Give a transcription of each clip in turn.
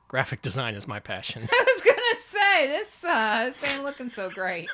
Graphic design is my passion. I was gonna say, this ain't looking so great.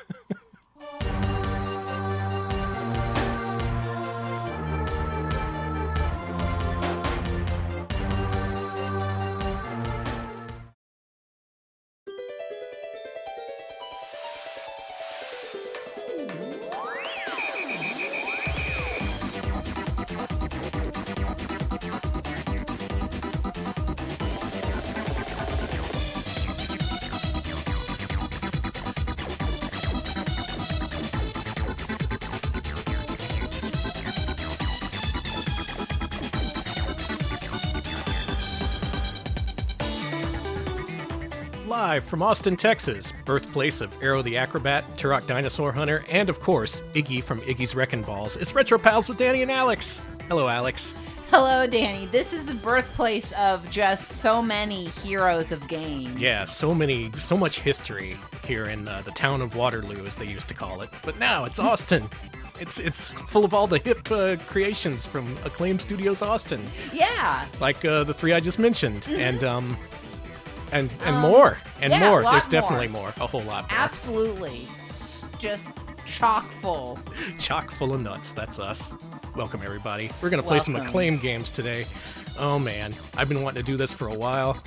Live from Austin, Texas, birthplace of Arrow the Acrobat, Turok Dinosaur Hunter, and of course, Iggy from Iggy's Wreckin' Balls. It's Retro Pals with Danny and Alex. Hello, Alex. Hello, Danny. This is the birthplace of just so many heroes of games. Yeah, so much history here in the town of Waterloo, as they used to call it. But now it's Austin. It's full of all the hip creations from Acclaim Studios Austin. Yeah. Like the three I just mentioned. Mm-hmm. And more. And yeah, more. A lot There's definitely more. A whole lot more. Absolutely. Just chock full. Chock full of nuts. That's us. Welcome, everybody. We're going to play some Acclaim games today. Oh, man. I've been wanting to do this for a while.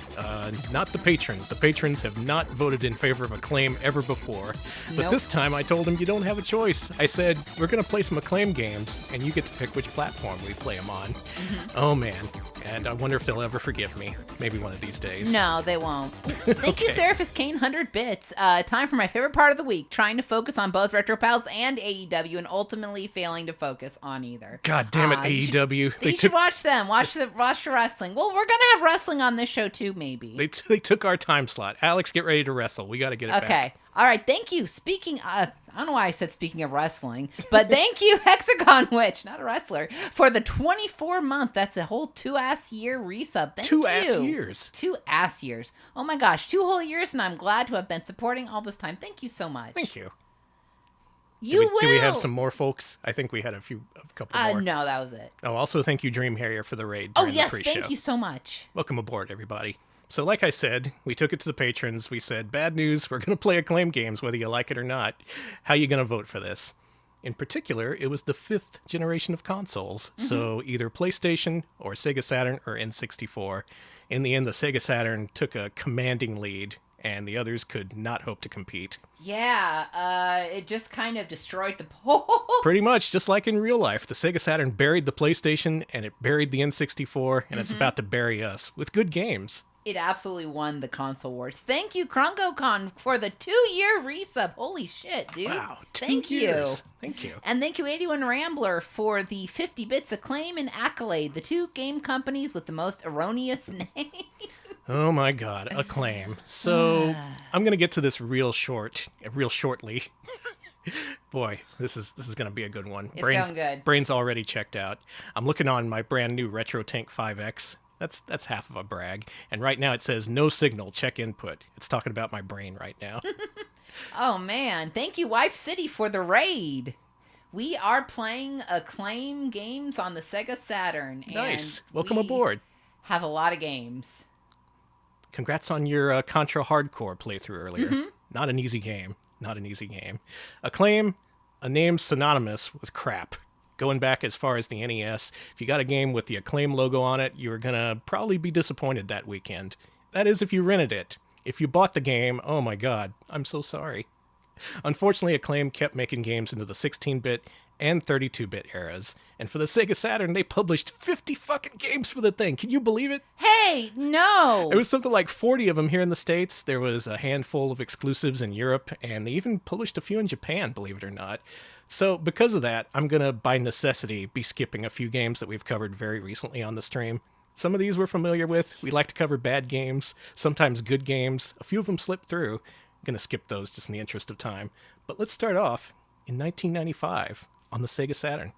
Not the patrons. The patrons have not voted in favor of Acclaim ever before. But This time I told them you don't have a choice. I said, we're going to play some Acclaim games, and you get to pick which platform we play them on. Mm-hmm. Oh, man. And I wonder if they'll ever forgive me. Maybe one of these days. No, they won't. Thank you, Seraphis Kane, 100 bits. Time for my favorite part of the week, trying to focus on both Retro Pals and AEW and ultimately failing to focus on either. God damn it, AEW. You should watch them. Watch the wrestling. Well, we're going to have wrestling on this show too, maybe. They took our time slot. Alex, get ready to wrestle. We got to get it back. Okay. All right. Thank you. I don't know why I said speaking of wrestling, but thank you, Hexagon Witch, not a wrestler, for the 24-month. That's a whole 2-ass year resub. Thank you. 2-ass years. 2-ass years. Oh my gosh, 2 whole years, and I'm glad to have been supporting all this time. Thank you so much. Thank you. Do we have some more folks? I think we had a couple more. No, that was it. Oh, also thank you, Dream Harrier, for the raid. Oh yes, thank you so much. Welcome aboard, everybody. So like I said, we took it to the patrons. We said, bad news, we're going to play Acclaim games, whether you like it or not. How you going to vote for this? In particular, it was the 5th generation of consoles, so either PlayStation or Sega Saturn or N64. In the end, the Sega Saturn took a commanding lead, and the others could not hope to compete. Yeah, it just kind of destroyed the polls. Pretty much, just like in real life. The Sega Saturn buried the PlayStation, and it buried the N64, and it's about to bury us with good games. It absolutely won the console wars. Thank you, KrongoCon, for the 2-year resub. Holy shit, dude. Wow, 2 Thank years. you. Thank you. And thank you, 81 Rambler, for the 50 bits. Acclaim and Accolade, the 2 game companies with the most erroneous name. Oh my god, Acclaim. So, I'm going to get to this real shortly. Boy, this is going to be a good one. It's going good. Brain's already checked out. I'm looking on my brand new Retro Tank 5X. That's half of a brag. And right now it says no signal, check input. It's talking about my brain right now. Oh man, thank you Wife City for the raid. We are playing Acclaim games on the Sega Saturn. Nice. And welcome aboard. Have a lot of games. Congrats on your Contra Hardcore playthrough earlier. Not an easy game. Acclaim, a name synonymous with crap. Going back as far as the NES, if you got a game with the Acclaim logo on it, you were going to probably be disappointed that weekend. That is if you rented it. If you bought the game, oh my god, I'm so sorry. Unfortunately, Acclaim kept making games into the 16-bit and 32-bit eras. And for the Sega Saturn, they published 50 fucking games for the thing. Can you believe it? Hey, no! There was something like 40 of them here in the States. There was a handful of exclusives in Europe, and they even published a few in Japan, believe it or not. So because of that, I'm going to, by necessity, be skipping a few games that we've covered very recently on the stream. Some of these we're familiar with. We like to cover bad games, sometimes good games. A few of them slip through. I'm going to skip those just in the interest of time. But let's start off in 1995 on the Sega Saturn.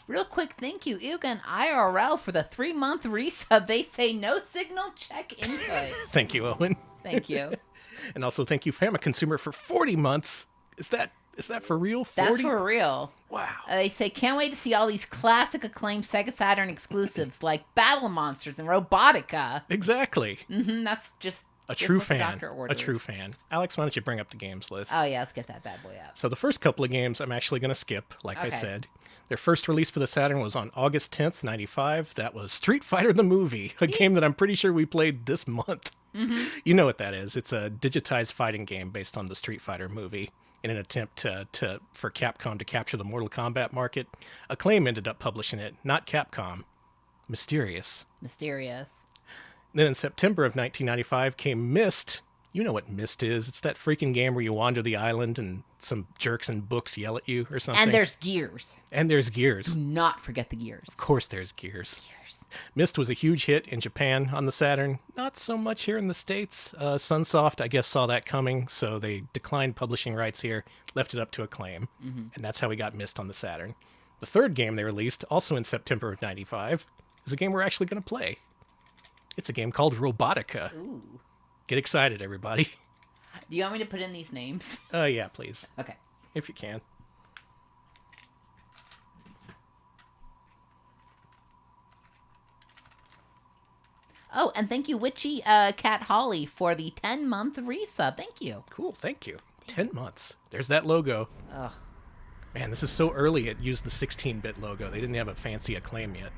Real quick, thank you, Ilgan IRL, for the 3-month resub. They say no signal, check input. Thank you, Owen. Thank you. And also thank you, Fama Consumer, for 40 months. Is that Is that for real? 40? That's for real. Wow. They say, can't wait to see all these classic Acclaim Sega Saturn exclusives like Battle Monsters and Robotica. Exactly. That's just a true fan. Doctor ordered. A true fan. Alex, why don't you bring up the games list? Oh, yeah, let's get that bad boy out. So the first couple of games I'm actually going to skip, like I Okay. said. Their first release for the Saturn was on August 10th, 95. That was Street Fighter the Movie, a game that I'm pretty sure we played this month. You know what that is. It's a digitized fighting game based on the Street Fighter movie. In an attempt for Capcom to capture the Mortal Kombat market, Acclaim ended up publishing it, not Capcom. Mysterious. Then in September of 1995 came Myst. You know what Myst is. It's that freaking game where you wander the island and some jerks in books yell at you or something. And there's gears. Gears. Do not forget the gears. Of course there's gears. Myst was a huge hit in Japan on the Saturn. Not so much here in the States. Sunsoft, I guess, saw that coming, so they declined publishing rights here, left it up to Acclaim, and that's how we got Myst on the Saturn. The third game they released, also in September of 95, is a game we're actually going to play. It's a game called Robotica. Ooh. Get excited, everybody. Do you want me to put in these names? Yeah, please. Okay. If you can. Oh, and thank you, Witchy Cat Holly, for the 10-month resub. Thank you. Cool, thank you. 10 months. There's that logo. Ugh. Man, this is so early it used the 16-bit logo. They didn't have a fancy Acclaim yet.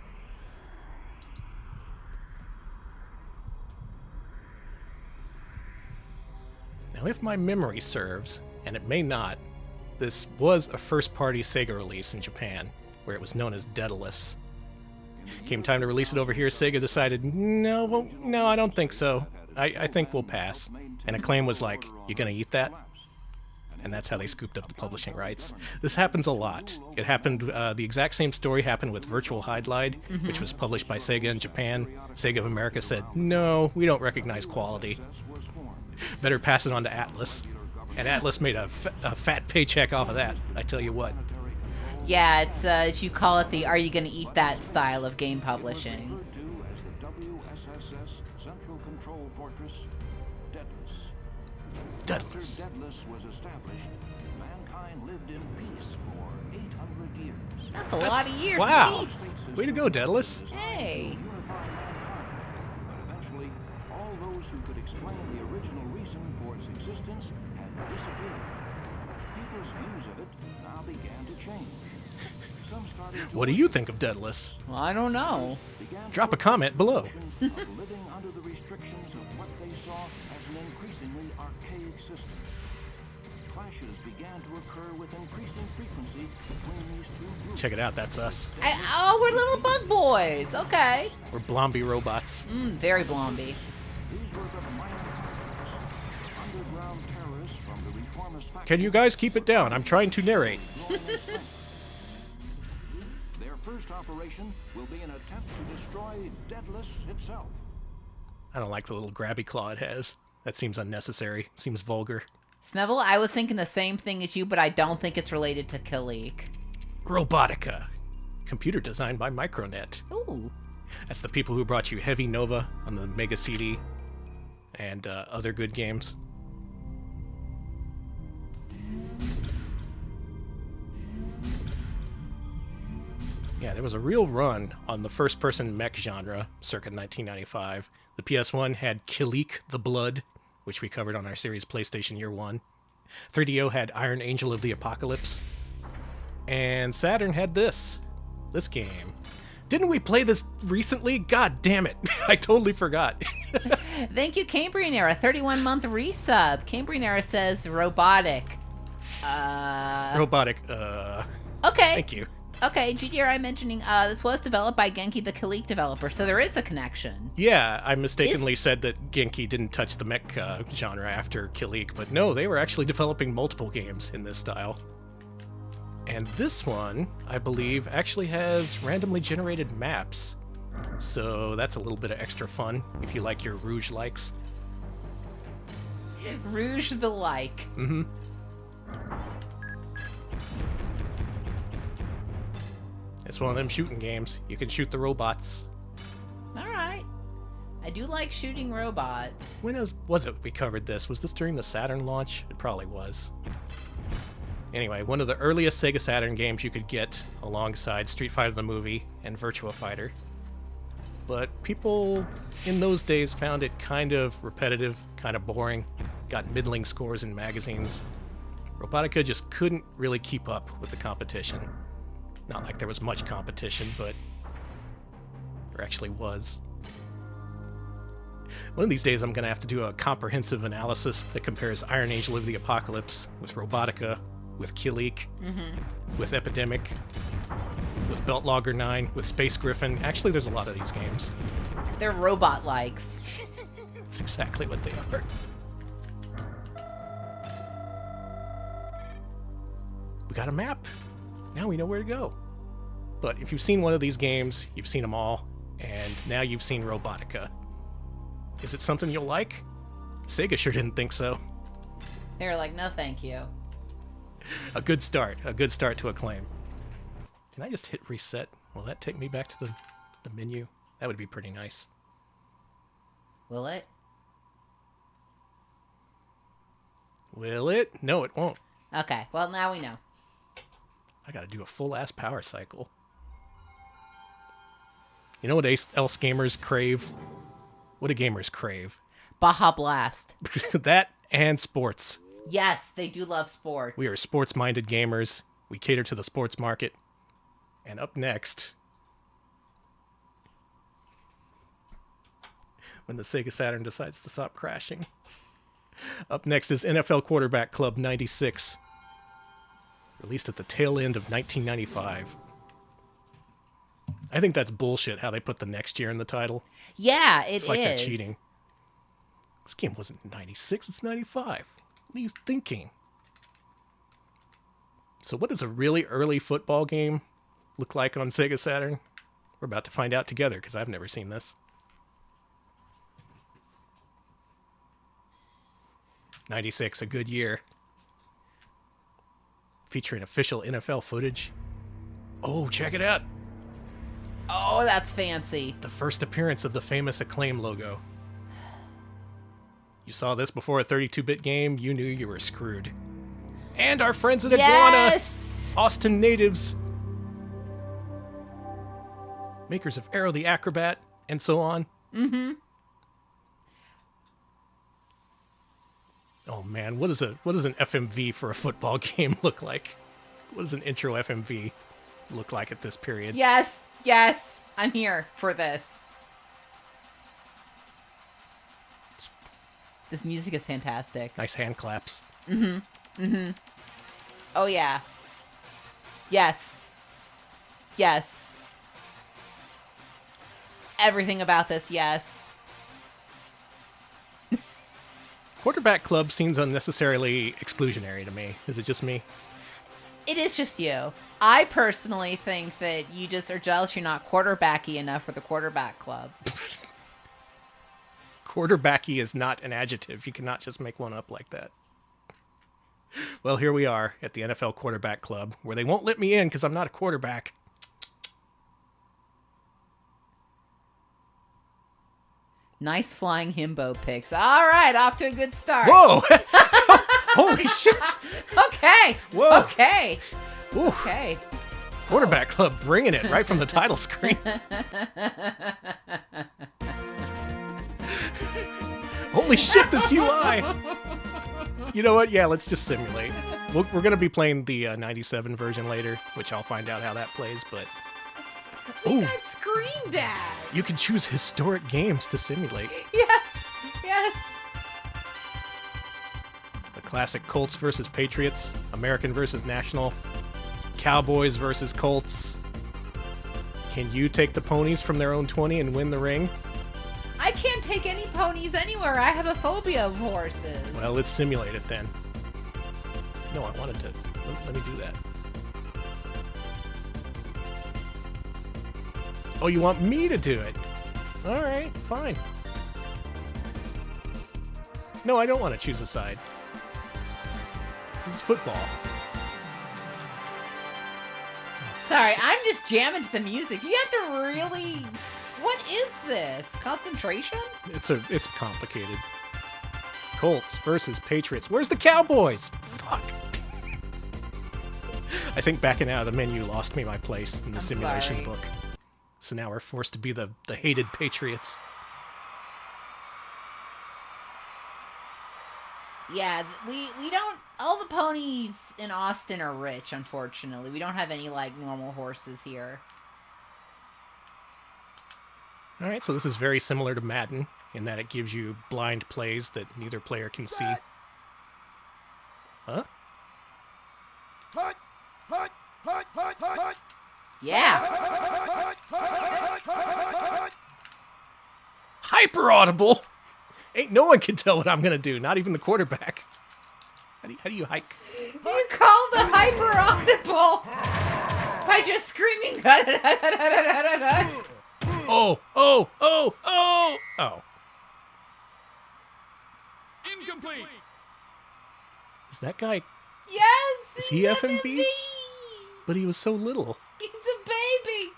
Now, if my memory serves, and it may not, this was a first-party Sega release in Japan, where it was known as Daedalus. Came time to release it over here, Sega decided, no, I don't think so. I think we'll pass. And Acclaim was like, you gonna eat that? And that's how they scooped up the publishing rights. This happens a lot. It happened, the exact same story happened with Virtual Hydlide, which was published by Sega in Japan. Sega of America said, no, we don't recognize quality. Better pass it on to Atlas. And Atlas made a fat paycheck off of that, I tell you what. Yeah, it's, as you call it, the are you gonna eat that style of game publishing. Daedalus. Daedalus was established, mankind lived in peace for 800 years. That's a lot of years. Wow. Peace. Way to go, Daedalus. Hey. Unify mankind, but eventually, all those who could explain the original reason for its existence had disappeared. People's views of it now began to change. Some started to What do you think of Daedalus? Well, I don't know. began Drop a to comment below. of living under the restrictions of what they saw as an increasingly archaic system. Clashes began to occur with increasing frequency between these two groups. Check it out, that's us. Oh, we're little bug boys. Okay. We're Blomby robots. Very blomby. These were the minor conflicts. Underground terrorists from the reformist faction. Can you guys keep it down? I'm trying to narrate. growing in strength. Their first operation will be an attempt to destroy Daedalus itself. I don't like the little grabby claw it has. That seems unnecessary. Seems vulgar. Snubble, I was thinking the same thing as you, but I don't think it's related to Kalik. Robotica. Computer designed by Micronet. Ooh. That's the people who brought you Heavy Nova on the Mega CD and other good games. Yeah, there was a real run on the first-person mech genre circa 1995. The PS1 had Kalik the Blood, which we covered on our series PlayStation Year 1. 3DO had Iron Angel of the Apocalypse. And Saturn had this game. Didn't we play this recently? God damn it. I totally forgot. Thank you, Cambrian Era. 31-month resub. Cambrian Era says robotic. Robotic, Okay. Thank you. Okay, GDRI mentioning this was developed by Genki, the Kalik developer, so there is a connection. Yeah, I mistakenly said that Genki didn't touch the mech genre after Kalik, but no, they were actually developing multiple games in this style. And this one, I believe, actually has randomly generated maps. So that's a little bit of extra fun if you like your Rouge likes. Rouge the like. Mm-hmm. It's one of them shooting games. You can shoot the robots. Alright. I do like shooting robots. When was it we covered this? Was this during the Saturn launch? It probably was. Anyway, one of the earliest Sega Saturn games you could get alongside Street Fighter the movie and Virtua Fighter. But people in those days found it kind of repetitive, kind of boring, got middling scores in magazines. Robotica just couldn't really keep up with the competition. Not like there was much competition, but there actually was. One of these days I'm going to have to do a comprehensive analysis that compares Iron Age Live the Apocalypse with Robotica, with Killik, with Epidemic, with Belt Logger 9, with Space Griffin. Actually, there's a lot of these games. They're robot-likes. That's exactly what they are. We got a map. Now we know where to go. But if you've seen one of these games, you've seen them all, and now you've seen Robotica. Is it something you'll like? Sega sure didn't think so. They were like, no thank you. A good start to Acclaim. Can I just hit reset? Will that take me back to the menu? That would be pretty nice. Will it? Will it? No, it won't. Okay, well now we know. I gotta do a full-ass power cycle. You know what else gamers crave? What do gamers crave? Baja Blast. That and sports. Yes, they do love sports. We are sports-minded gamers. We cater to the sports market. And up next, when the Sega Saturn decides to stop crashing. Up next is NFL Quarterback Club 96. Released at the tail end of 1995. I think that's bullshit how they put the next year in the title. Yeah, It's like they're cheating. This game wasn't 96, it's 95. What are you thinking? So what does a really early football game look like on Sega Saturn? We're about to find out together, because I've never seen this. 96, a good year. Featuring official NFL footage. Oh, check it out. Oh, that's fancy. The first appearance of the famous Acclaim logo. You saw this before a 32-bit game, you knew you were screwed. And our friends at Yes! Iguana, Austin natives. Makers of Arrow the Acrobat, and so on. Mm-hmm. Oh man, what does an FMV for a football game look like? What does an intro FMV look like at this period? Yes, yes, I'm here for this. This music is fantastic. Nice hand claps. Mm-hmm. Mm-hmm. Oh yeah. Yes. Yes. Everything about this, yes. Quarterback Club seems unnecessarily exclusionary to me. Is it just me? It is just you. I personally think that you just are jealous you're not quarterbacky enough for the Quarterback Club. Quarterbacky is not an adjective. You cannot just make one up like that. Well, here we are at the NFL Quarterback Club, where they won't let me in because I'm not a quarterback. Nice flying himbo pics. All right, off to a good start. Whoa! Holy shit! Okay. Whoa. Okay. Ooh. Okay. Quarterback Club bringing it right from the title screen. Holy shit, this UI! You know what? Yeah, let's just simulate. We're going to be playing the 97 version later, which I'll find out how that plays, but... We got screamed at. You can choose historic games to simulate. Yes. Yes. The classic Colts versus Patriots, American versus National, Cowboys versus Colts. Can you take the ponies from their own 20 and win the ring? I can't take any ponies anywhere. I have a phobia of horses. Well, let's simulate it then. No, I wanted to. Let me do that. Oh, you want me to do it? All right, fine. No, I don't want to choose a side. This is football. Sorry, I'm just jamming to the music. You have to really... What is this? Concentration? It's complicated. Colts versus Patriots. Where's the Cowboys? Fuck. I think backing out of the menu lost me my place in the simulation sorry. book. So now we're forced to be the hated Patriots. Yeah, we don't... All the ponies in Austin are rich, unfortunately. We don't have any, like, normal horses here. Alright, so this is very similar to Madden, in that it gives you blind plays that neither player can see. Huh? Yeah! Hyper audible! Ain't no one can tell what I'm gonna do, not even the quarterback. How do you hike? You called the hyper audible by just screaming. Oh! Incomplete. Is that guy... Yes! Is he he's FMV? But he was so little. He's a baby!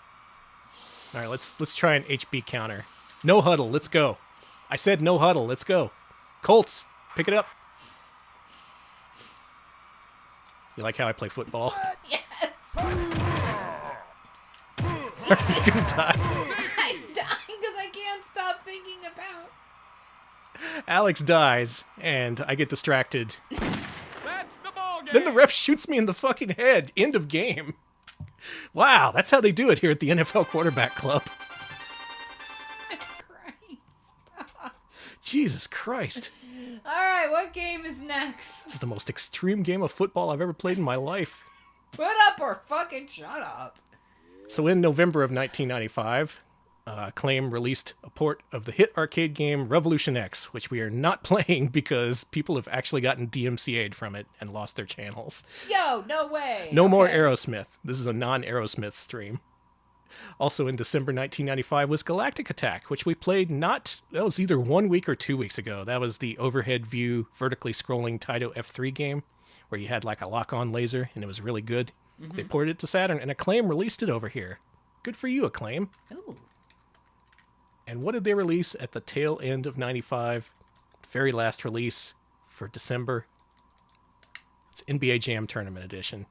Alright, let's try an HB counter. No huddle, let's go. I said no huddle, let's go. Colts, pick it up. You like how I play football? Yes! Are you gonna die? I'm dying because I can't stop thinking about... Alex dies, and I get distracted. That's the ball game. Then the ref shoots me in the fucking head. End of game. Wow, that's how they do it here at the NFL Quarterback Club. Christ. Jesus Christ. Alright, what game is next? This is the most extreme game of football I've ever played in my life. Put up or fucking shut up. So in November of 1995, Acclaim released a port of the hit arcade game Revolution X, which we are not playing because people have actually gotten DMCA'd from it and lost their channels. Yo, no way. No more Okay. Aerosmith. This is a non-Aerosmith stream. Also in December 1995 was Galactic Attack, which we played that was either 1 week or 2 weeks ago. That was the overhead view, vertically scrolling Taito F3 game, where you had like a lock-on laser, and it was really good. Mm-hmm. They ported it to Saturn, and Acclaim released it over here. Good for you, Acclaim. Ooh. And what did they release at the tail end of 95? Very last release for December. It's NBA Jam Tournament Edition.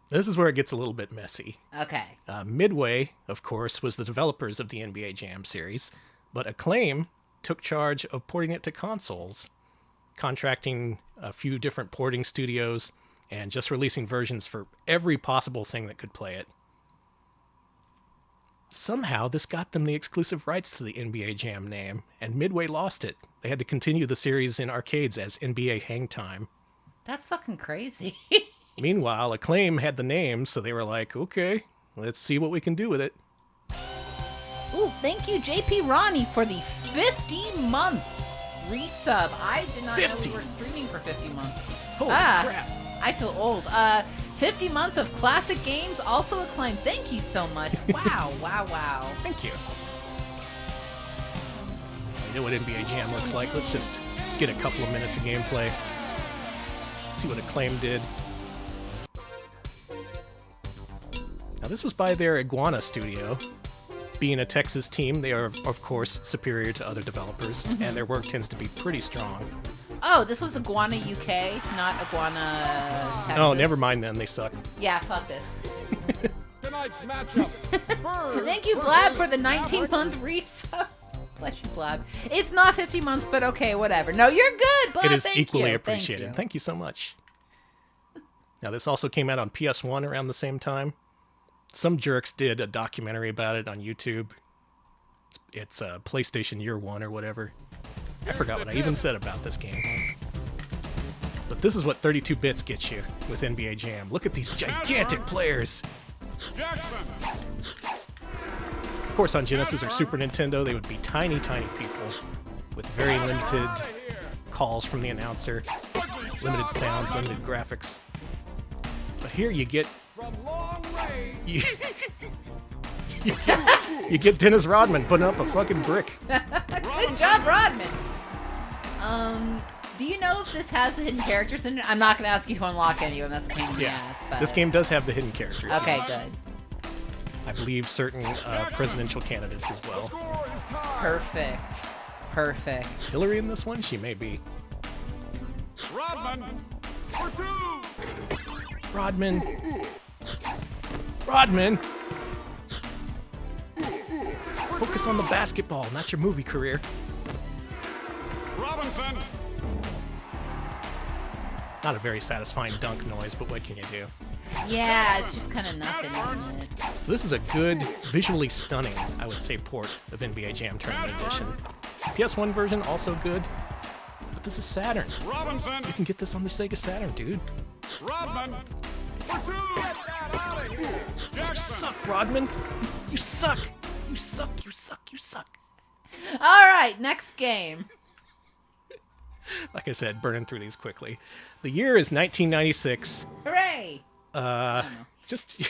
This is where it gets a little bit messy. Okay. Midway, of course, was the developers of the NBA Jam series, but Acclaim took charge of porting it to consoles, contracting a few different porting studios, and just releasing versions for every possible thing that could play it. Somehow, this got them the exclusive rights to the NBA Jam name, and Midway lost it. They had to continue the series in arcades as NBA Hang Time. That's fucking crazy. Meanwhile, Acclaim had the name, so they were like, okay, let's see what we can do with it. Ooh, thank you, JP Ronnie, for the 50-month resub. I did not know 50? we were streaming for 50 months. Holy crap. I feel old. 50 months of classic games, also Acclaim. Thank you so much. Wow, wow. Thank you. You know what NBA Jam looks like. Let's just get a couple of minutes of gameplay. See what Acclaim did. Now, this was by their Iguana studio. Being a Texas team, they are, of course, superior to other developers, and their work tends to be pretty strong. Oh, this was Iguana UK, not Iguana Texas. Oh, never mind then. They suck. Yeah, fuck this. Tonight's matchup. Thank you, Blab, for the 19-month resub. Bless you, Blab. It's not 50 months, but okay, whatever. No, you're good, Blab. It is Thank equally you. appreciated. Thank you so much. Now, this also came out on PS1 around the same time. Some jerks did a documentary about it on YouTube. It's PlayStation Year One or whatever. I forgot what I even said about this game. But this is what 32 bits gets you with NBA Jam. Look at these gigantic players. Jackson. Of course, on Genesis or Super Nintendo, they would be tiny, tiny people with very limited calls from the announcer, limited sounds, limited graphics. But here you get From long range. you get Dennis Rodman putting up a fucking brick. Good job, Rodman. Do you know if this has the hidden characters in it? I'm not going to ask you to unlock any of them. That's a pain in the Yeah, ass. But... this game does have the hidden characters. Okay, yes. good. I believe certain presidential candidates as well. Score is tied. Perfect. Hillary in this one? She may be. Rodman. For two. Rodman. Rodman. Focus on the basketball, not your movie career. Robinson. Not a very satisfying dunk noise, but what can you do? Yeah, it's just kind of nothing, isn't it? So this is a good, visually stunning, I would say, port of NBA Jam Tournament Edition. PS1 version, also good. But this is Saturn. Robinson. You can get this on the Sega Saturn, dude. Rodman. For two. Get that out of here. You Jackson. suck, Rodman. You suck. You suck, you suck, you suck. All right, next game. Like I said, burning through these quickly. The year is 1996. Hooray! Just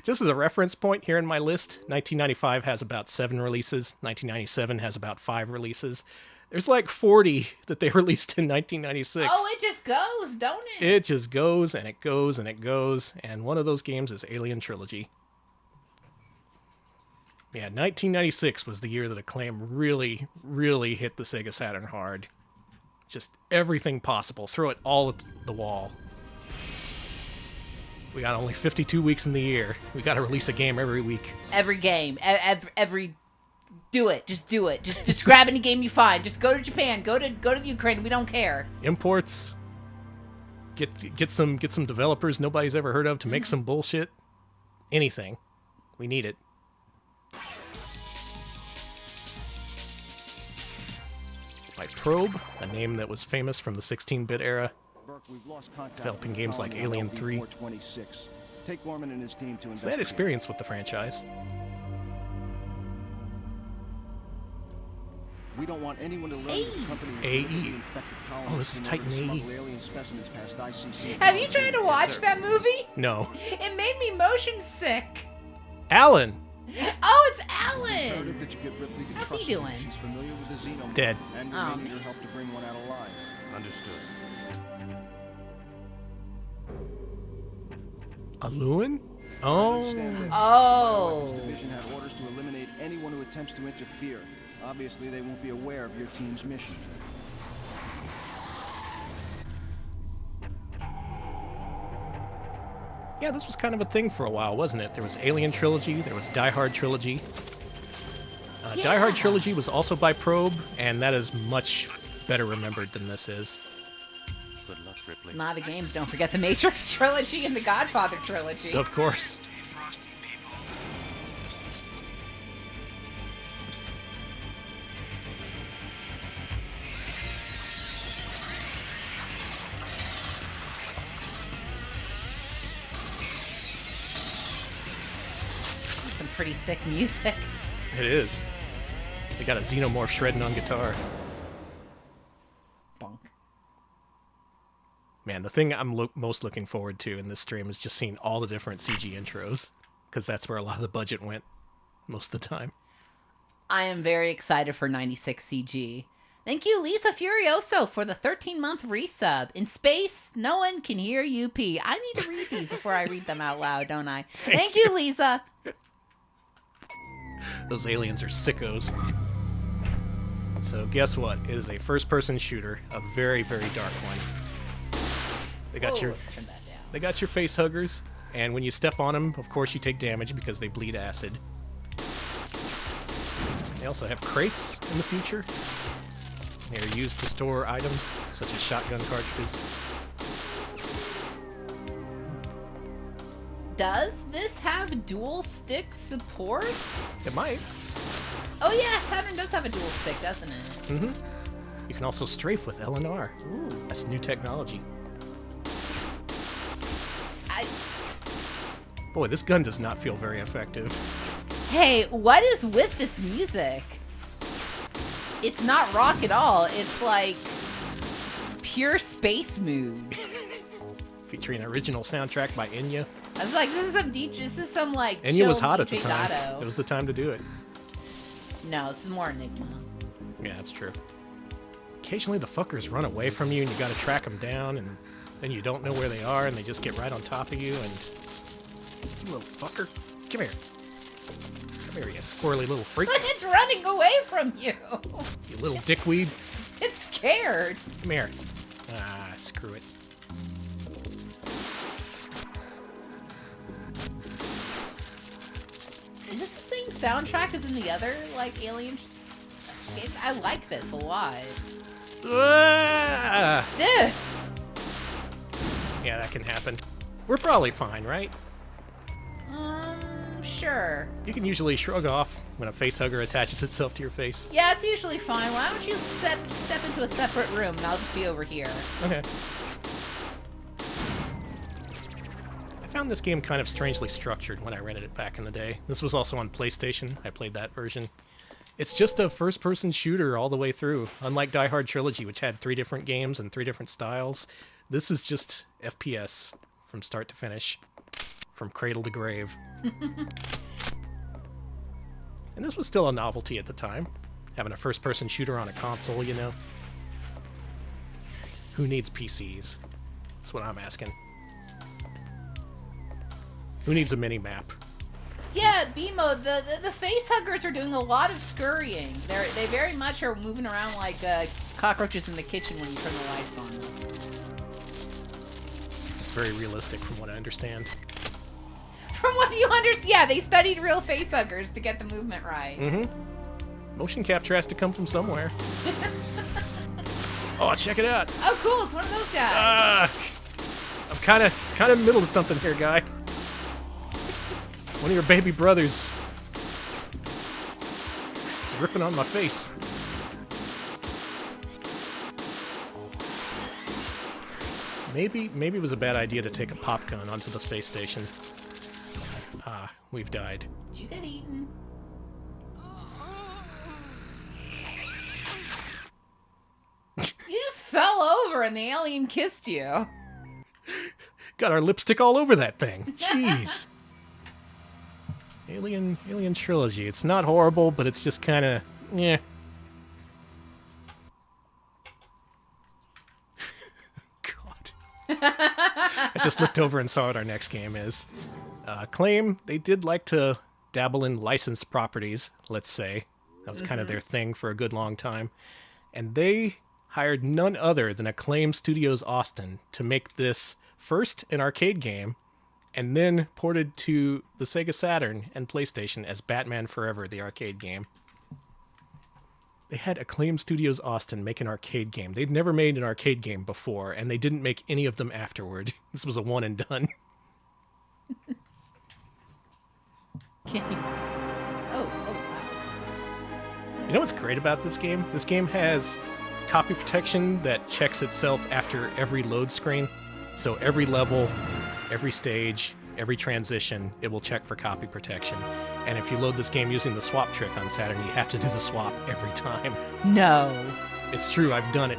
as a reference point here in my list, 1995 has about 7 releases. 1997 has about 5 releases. There's like 40 that they released in 1996. Oh, it just goes, don't it? It just goes and it goes and it goes. And one of those games is Alien Trilogy. Yeah, 1996 was the year that Acclaim really, really hit the Sega Saturn hard. Just everything possible. Throw it all at the wall. We got only 52 weeks in the year. We got to release a game every week. Every game, every do it. Just do it. Just grab any game you find. Just go to Japan. Go to the Ukraine. We don't care. Imports. Get some developers nobody's ever heard of to make some bullshit. Anything. We need it. By Probe, a name that was famous from the 16-bit era, developing games like Alien 3. Take Gorman and his team to So they had experience with the franchise. We don't want anyone to learn that the company is AE. deliberately infected colonists Oh, this is in order to Titan AE. smuggle alien specimens past ICC. Have you tried to watch that movie? No. It made me motion sick. Alan! Oh, it's Imperative Alan. that you get Ripley to How's trust he you. doing? She's familiar with the xenomorph. Dead. And we Oh. may need her help to bring one out alive. Understood. Aluin? Oh. Understand this. Oh. This division had orders to eliminate anyone who attempts to interfere. Obviously, they won't be aware of your team's mission. Yeah, this was kind of a thing for a while, wasn't it? There was Alien Trilogy, there was Die Hard Trilogy. Die Hard Trilogy was also by Probe, and that is much better remembered than this is. Good luck, Ripley. Not the games. Don't forget the Matrix trilogy and the Godfather trilogy. Of course. Some pretty sick music. It is. They got a xenomorph shredding on guitar. Bonk. Man, the thing I'm most looking forward to in this stream is just seeing all the different CG intros, because that's where a lot of the budget went most of the time. I am very excited for 96 CG. Thank you, Lisa Furioso, for the 13-month resub. In space, no one can hear you pee. I need to read these before I read them out loud, don't I? Thank you, Lisa. Those aliens are sickos. So guess what? It is a first-person shooter, a very, very dark one. They got Whoa, your let's turn that down. they got your face huggers, and when you step on them, of course you take damage because they bleed acid. They also have crates in the future. They're used to store items such as shotgun cartridges. Does this have dual stick support? It might. Oh yeah, Saturn does have a dual stick, doesn't it? Mm-hmm. You can also strafe with L and R. Ooh. That's new technology. Boy, this gun does not feel very effective. Hey, what is with this music? It's not rock at all. It's like pure space mood. Featuring an original soundtrack by Enya. I was like, this is some like. Enya was chill hot at the DJ time. Dotto. It was the time to do it. No, this is more Enigma. Yeah, that's true. Occasionally the fuckers run away from you and you gotta track them down, and then you don't know where they are and they just get right on top of you and... You little fucker. Come here. Come here, you squirrely little freak. It's running away from you. You little dickweed. It's scared. Come here. Ah, screw it. soundtrack as in the other, like, Alien games? I like this a lot. Ah! Ugh. Yeah, that can happen. We're probably fine, right? Sure. You can usually shrug off when a facehugger attaches itself to your face. Yeah, it's usually fine. Why don't you step into a separate room and I'll just be over here. Okay. I found this game kind of strangely structured when I rented it back in the day. This was also on PlayStation. I played that version. It's just a first-person shooter all the way through. Unlike Die Hard Trilogy, which had 3 different games and 3 different styles, this is just FPS from start to finish, from cradle to grave. And this was still a novelty at the time, having a first-person shooter on a console, you know. Who needs PCs? That's what I'm asking. Who needs a mini-map? Yeah, B-mode, the facehuggers are doing a lot of scurrying. They very much are moving around like cockroaches in the kitchen when you turn the lights on. It's very realistic from what I understand. From what you understand, yeah, they studied real facehuggers to get the movement right. Mm-hmm. Motion capture has to come from somewhere. Oh, check it out. Oh, cool, it's one of those guys. I'm kind of in the middle of something here, guy. One of your baby brothers. It's ripping on my face. Maybe it was a bad idea to take a pop gun onto the space station. Ah, we've died. Did you get eaten? You just fell over and the alien kissed you. Got our lipstick all over that thing. Jeez. Alien Trilogy. It's not horrible, but it's just kind of, yeah. God. I just looked over and saw what our next game is. Acclaim, they did like to dabble in licensed properties, let's say. That was kind of their thing for a good long time. And they hired none other than Acclaim Studios Austin to make this first an arcade game, and then ported to the Sega Saturn and PlayStation as Batman Forever, the arcade game. They had Acclaim Studios Austin make an arcade game. They'd never made an arcade game before, and they didn't make any of them afterward. This was a one and done. Oh, wow. You know what's great about this game? This game has copy protection that checks itself after every load screen. So every level, every stage, every transition, it will check for copy protection. And if you load this game using the swap trick on Saturn, you have to do the swap every time. No. It's true, I've done it.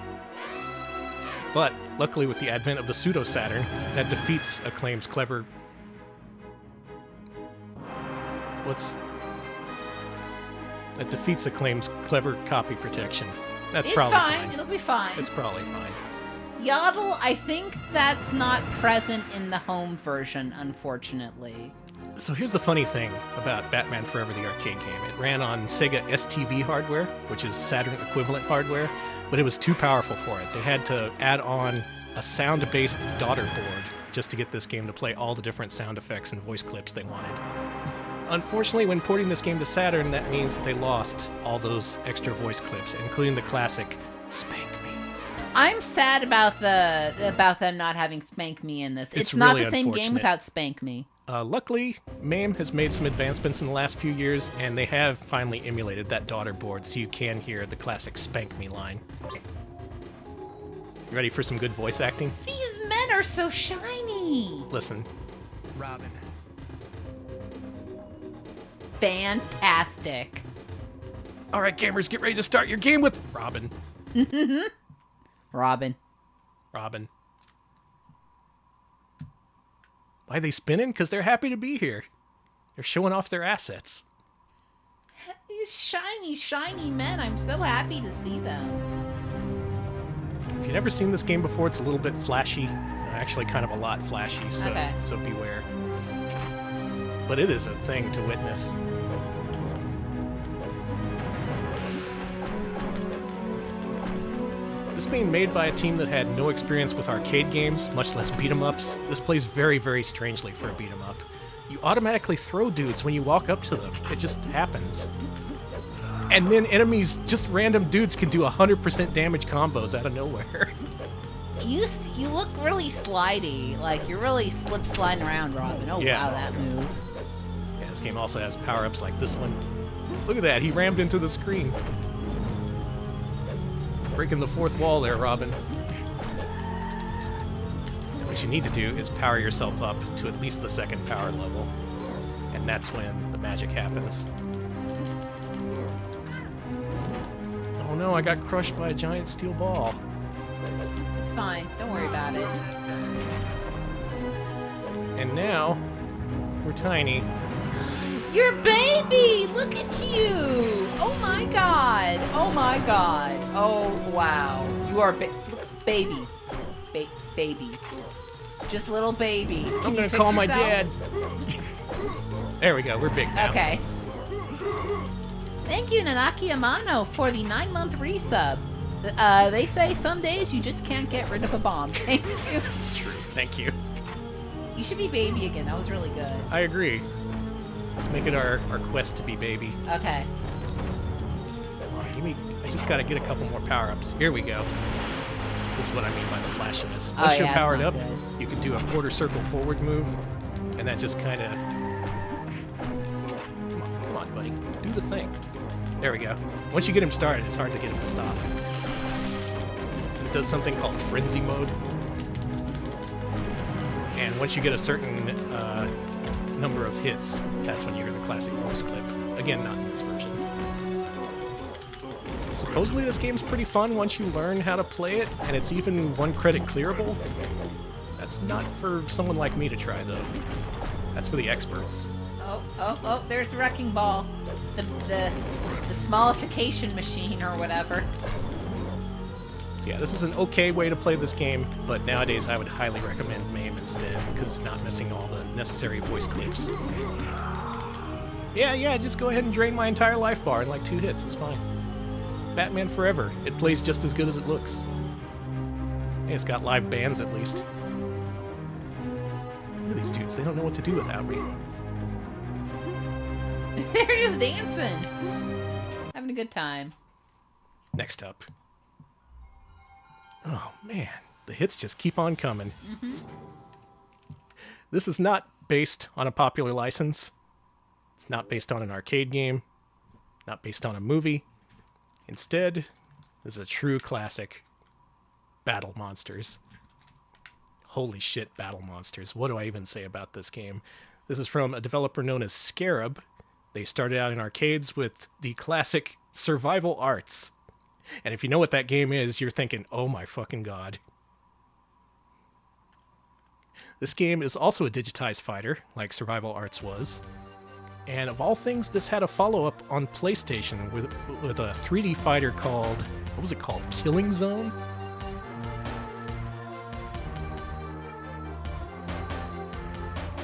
But luckily with the advent of the pseudo Saturn, that defeats Acclaim's clever... That defeats Acclaim's clever copy protection. That's It's probably fine. fine. It'll be fine. It's probably fine. Yodel, I think that's not present in the home version, unfortunately. So here's the funny thing about Batman Forever, the arcade game. It ran on Sega STV hardware, which is Saturn equivalent hardware, but it was too powerful for it. They had to add on a sound-based daughter board just to get this game to play all the different sound effects and voice clips they wanted. Unfortunately, when porting this game to Saturn, that means that they lost all those extra voice clips, including the classic Spank Me. I'm sad about them not having Spank Me in this. It's not really the same game unfortunate. without Spank Me. Luckily, MAME has made some advancements in the last few years, and they have finally emulated that daughter board so you can hear the classic Spank Me line. You ready for some good voice acting? These men are so shiny. Listen. Robin. Fantastic. All right, gamers, get ready to start your game with Robin. Robin. Robin. Why are they spinning? Because they're happy to be here. They're showing off their assets. These shiny, shiny men. I'm so happy to see them. If you've never seen this game before, it's a little bit flashy. Actually, kind of a lot flashy, so, Okay. so beware. But it is a thing to witness. This being made by a team that had no experience with arcade games, much less beat-em-ups, this plays very, very strangely for a beat-em-up. You automatically throw dudes when you walk up to them. It just happens. And then enemies, just random dudes, can do 100% damage combos out of nowhere. You look really slidey. Like, you're really sliding around, Robin. Oh, Yeah. wow, that move. Yeah, this game also has power-ups like this one. Look at that, he rammed into the screen. Breaking the fourth wall there, Robin. And what you need to do is power yourself up to at least the second power level. And that's when the magic happens. Oh no, I got crushed by a giant steel ball. It's fine. Don't worry about it. And now, we're tiny. You're a baby! Look at you! Oh my god! Oh my god! Oh wow! You are look, baby, baby, just little baby. Can I'm you gonna fix call my yourself? dad. There we go, we're big now. Okay. Thank you, Nanaki Amano, for the 9-month resub. They say some days you just can't get rid of a bomb. Thank you. It's true, thank you. You should be baby again. That was really good. I agree. Let's make it our quest to be baby. Okay. Come on, I just gotta get a couple more power-ups. Here we go. This is what I mean by the flashiness. Oh, Once you're yeah, it's powered not up, good. you can do a quarter circle forward move, and that just kind of... Come on, buddy. Do the thing. There we go. Once you get him started, it's hard to get him to stop. It does something called Frenzy Mode. And once you get a certain number of hits, that's when you hear the classic voice clip. Again, not in this version. Supposedly this game's pretty fun once you learn how to play it, and it's even 1 credit clearable. That's not for someone like me to try, though. That's for the experts. Oh, there's the wrecking ball. The smallification machine or whatever. So yeah, this is an okay way to play this game, but nowadays I would highly recommend MAME instead, because it's not missing all the necessary voice clips. Yeah, just go ahead and drain my entire life bar in like 2 hits, it's fine. Batman Forever, it plays just as good as it looks. Hey, it's got live bands at least. Look at these dudes, they don't know what to do without me. They're just dancing. Having a good time. Next up. Oh man, the hits just keep on coming. Mm-hmm. This is not based on a popular license. It's not based on an arcade game. Not based on a movie. Instead, this is a true classic. Battle Monsters. Holy shit, Battle Monsters. What do I even say about this game? This is from a developer known as Scarab. They started out in arcades with the classic Survival Arts. And if you know what that game is, you're thinking, oh my fucking god. This game is also a digitized fighter, like Survival Arts was. And of all things, this had a follow-up on PlayStation with a 3D fighter called, what was it called? Killing Zone?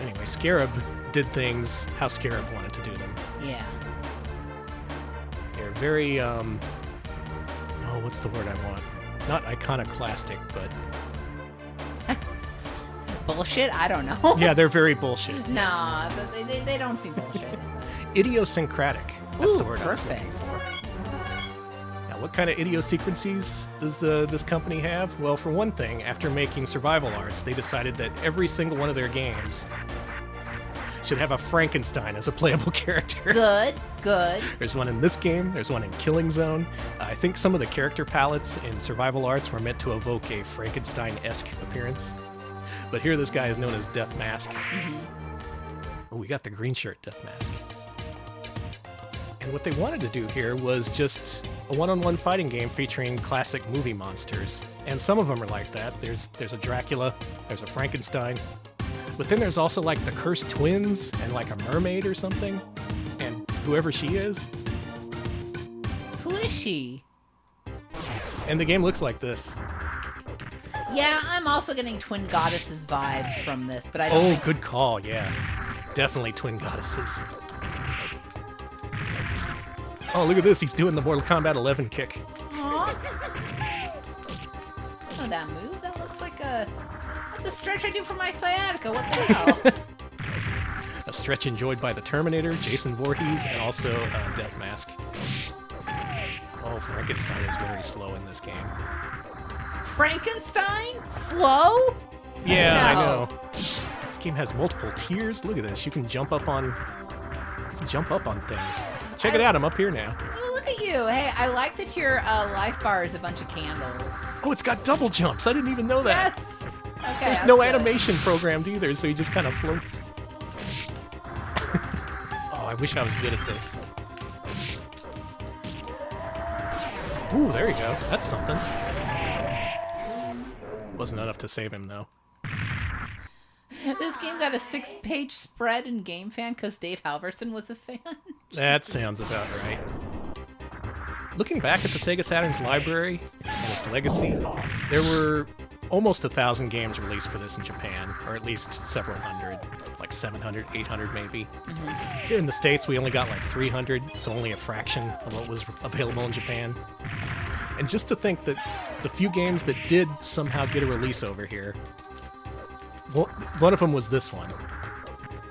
Anyway, Scarab did things how Scarab wanted to do them. Yeah. They're very, what's the word I want? Not iconoclastic, but... Bullshit? I don't know. yeah, they're very bullshit. Yes. Nah, they don't seem bullshit. Idiosyncratic. That's the word perfect. I was looking for. Now, what kind of idiosyncrasies does this company have? Well, for one thing, after making Survival Arts, they decided that every single one of their games should have a Frankenstein as a playable character. Good. There's one in this game, there's one in Killing Zone. I think some of the character palettes in Survival Arts were meant to evoke a Frankenstein-esque appearance. But here this guy is known as Death Mask. Mm-hmm. Oh, we got the green shirt Death Mask. And what they wanted to do here was just a one-on-one fighting game featuring classic movie monsters. And some of them are like that. There's a Dracula, there's a Frankenstein, but then there's also like the Cursed Twins and like a mermaid or something. And whoever she is. Who is she? And the game looks like this. Yeah, I'm also getting Twin Goddesses vibes from this, but I don't Oh, think... good call, yeah. Definitely Twin Goddesses. Oh, look at this, he's doing the Mortal Kombat 11 kick. Aww. Oh, that move? That looks like a... That's a stretch I do for my sciatica. What the hell? A stretch enjoyed by the Terminator, Jason Voorhees, and also Death Mask. Oh, Frankenstein is very slow in this game. Frankenstein? Slow? Yeah, No. I know. This game has multiple tiers. Look at this. You can jump up on things. Check it out. I'm up here now. Oh, look at you. Hey, I like that your life bar is a bunch of candles. Oh, it's got double jumps. I didn't even know that. Yes. Okay. There's that's no good. animation programmed either, so he just kind of floats. Oh, I wish I was good at this. Ooh, there you go. That's something. Wasn't enough to save him, though. This game got a 6-page spread in GameFan because Dave Halverson was a fan. That sounds about right. Looking back at the Sega Saturn's library and its legacy, there were almost 1,000 games released for this in Japan, or at least several hundred, like 700, 800 maybe. Here in the States, we only got like 300, so only a fraction of what was available in Japan. And just to think that the few games that did somehow get a release over here, one of them was this one.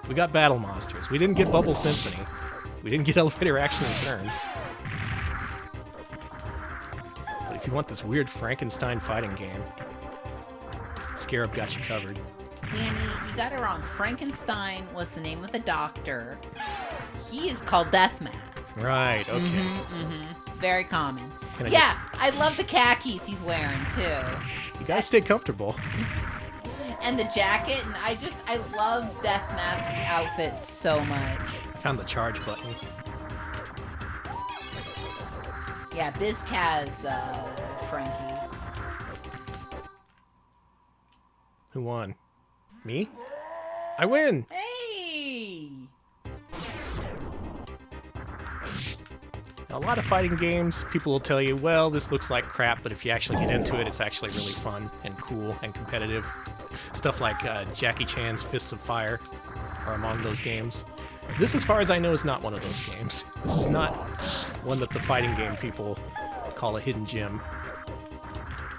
We got Battle Monsters. We didn't get Bubble Symphony. We didn't get Elevator Action and Turns. But if you want this weird Frankenstein fighting game, Scarab got you covered. Danny, you got it wrong. Frankenstein was the name of the doctor. He is called Death Mask. Right, okay. Very common. Can I Yeah, I love the khakis he's wearing, too. You gotta stay comfortable. And the jacket, and I love Death Mask's outfit so much. I found the charge button. Yeah, BizCaz, Frankie. Who won? Me? I win! Hey! Now, a lot of fighting games, people will tell you, well, this looks like crap, but if you actually get into it, it's actually really fun and cool and competitive. Stuff like Jackie Chan's Fists of Fire are among those games. This, as far as I know, is not one of those games. This is not one that the fighting game people call a hidden gem.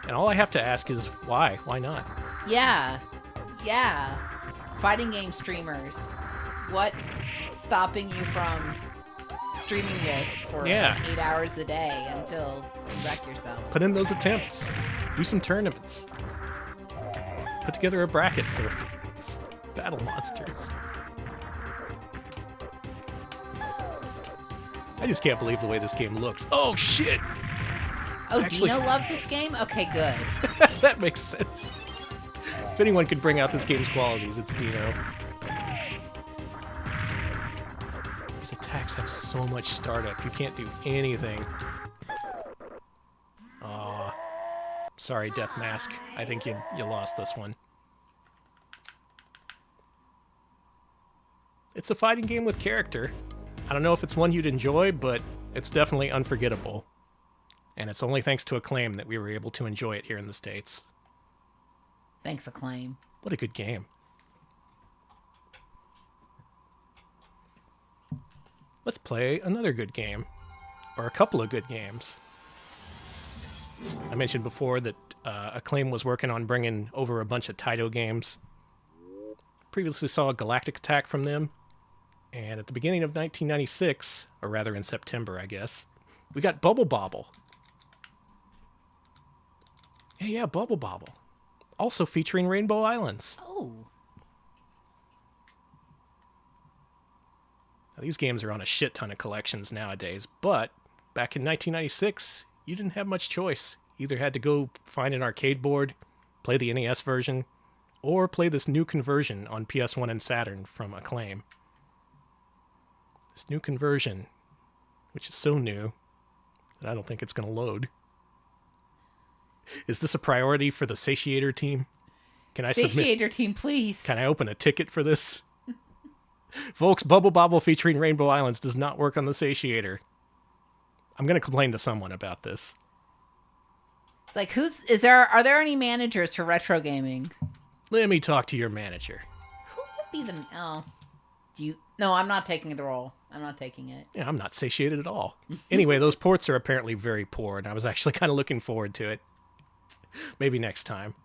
And all I have to ask is, why? Why not? Yeah. Fighting game streamers. What's stopping you from streaming this for like 8 hours a day until you wreck yourself? Put in those attempts. Do some tournaments. Put together a bracket for Battle Monsters. I just can't believe the way this game looks. Oh, shit! Oh, Actually- Dino loves this game? Okay, good. That makes sense. If anyone could bring out this game's qualities, it's Dino. These attacks have so much startup. You can't do anything. Aw. Sorry, Death Mask. I think you lost this one. It's a fighting game with character. I don't know if it's one you'd enjoy, but it's definitely unforgettable. And it's only thanks to Acclaim that we were able to enjoy it here in the States. Thanks, Acclaim. What a good game. Let's play another good game. Or a couple of good games. I mentioned before that Acclaim was working on bringing over a bunch of Taito games. Previously saw Galactic Attack from them. And at the beginning of 1996, or rather in September, I guess, we got Bobble. Yeah, Bobble. Also featuring Rainbow Islands. Oh. Now, these games are on a shit ton of collections nowadays, but back in 1996, you didn't have much choice. You either had to go find an arcade board, play the NES version, or play this new conversion on PS1 and Saturn from Acclaim. This new conversion, which is so new that I don't think it's going to load. Is this a priority for the Satiator team? Can I Satiator team, please. Can I open a ticket for this? Folks, Bobble featuring Rainbow Islands does not work on the Satiator. I'm going to complain to someone about this. It's like, are there any managers for retro gaming? Let me talk to your manager. Who would be the, no, I'm not taking the role. I'm not taking it. Yeah, I'm not satiated at all. Anyway, those ports are apparently very poor, and I was actually kind of looking forward to it. Maybe next time.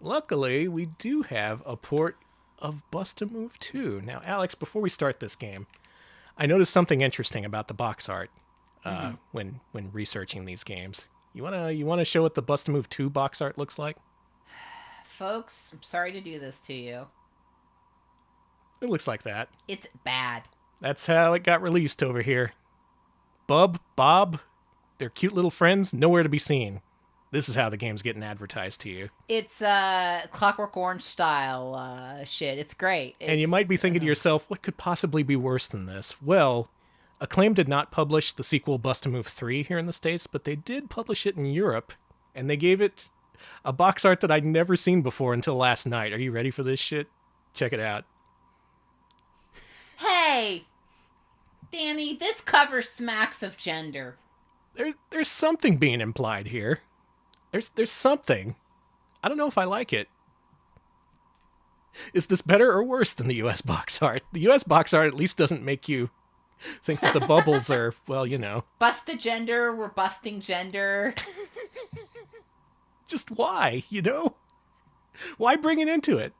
Luckily, we do have a port of Bust-A-Move 2. Now, Alex, before we start this game, I noticed something interesting about the box art when researching these games. You wanna show what the Bust-A-Move 2 box art looks like? Folks, I'm sorry to do this to you. It looks like that. It's bad. That's how it got released over here. Bob, their cute little friends, nowhere to be seen. This is how the game's getting advertised to you. It's Clockwork Orange style shit. It's great. And you might be thinking to yourself, what could possibly be worse than this? Well, Acclaim did not publish the sequel Bust-A-Move 3 here in the States, but they did publish it in Europe, and they gave it a box art that I'd never seen before until last night. Are you ready for this shit? Check it out. Hey, Danny, this cover smacks of gender. There's something being implied here. There's something. I don't know if I like it. Is this better or worse than the US box art? The US box art at least doesn't make you think that the bubbles are, well, you know. Bust a gender, we're busting gender. Just why, you know? Why bring it into it?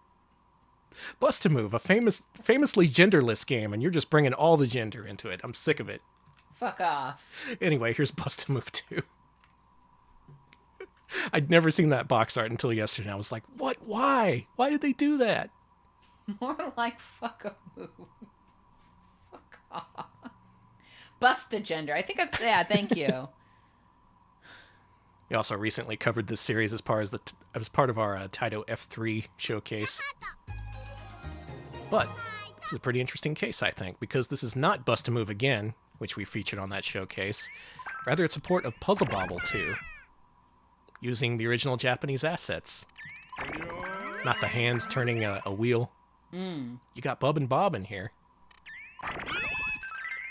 Bust-A-Move, a famously genderless game, and you're just bringing all the gender into it. I'm sick of it. Fuck off. Anyway, here's Bust-A-Move 2. I'd never seen that box art until yesterday. I was like, what? Why? Why did they do that? More like fuck a move. Fuck off. Bust a gender. I think yeah, thank you. We also recently covered this series as part of our Taito F3 showcase. But this is a pretty interesting case, I think, because this is not Bust-A-Move again, which we featured on that showcase. Rather, it's a port of Puzzle Bobble 2, using the original Japanese assets. Not the hands turning a wheel. You got Bub and Bob in here.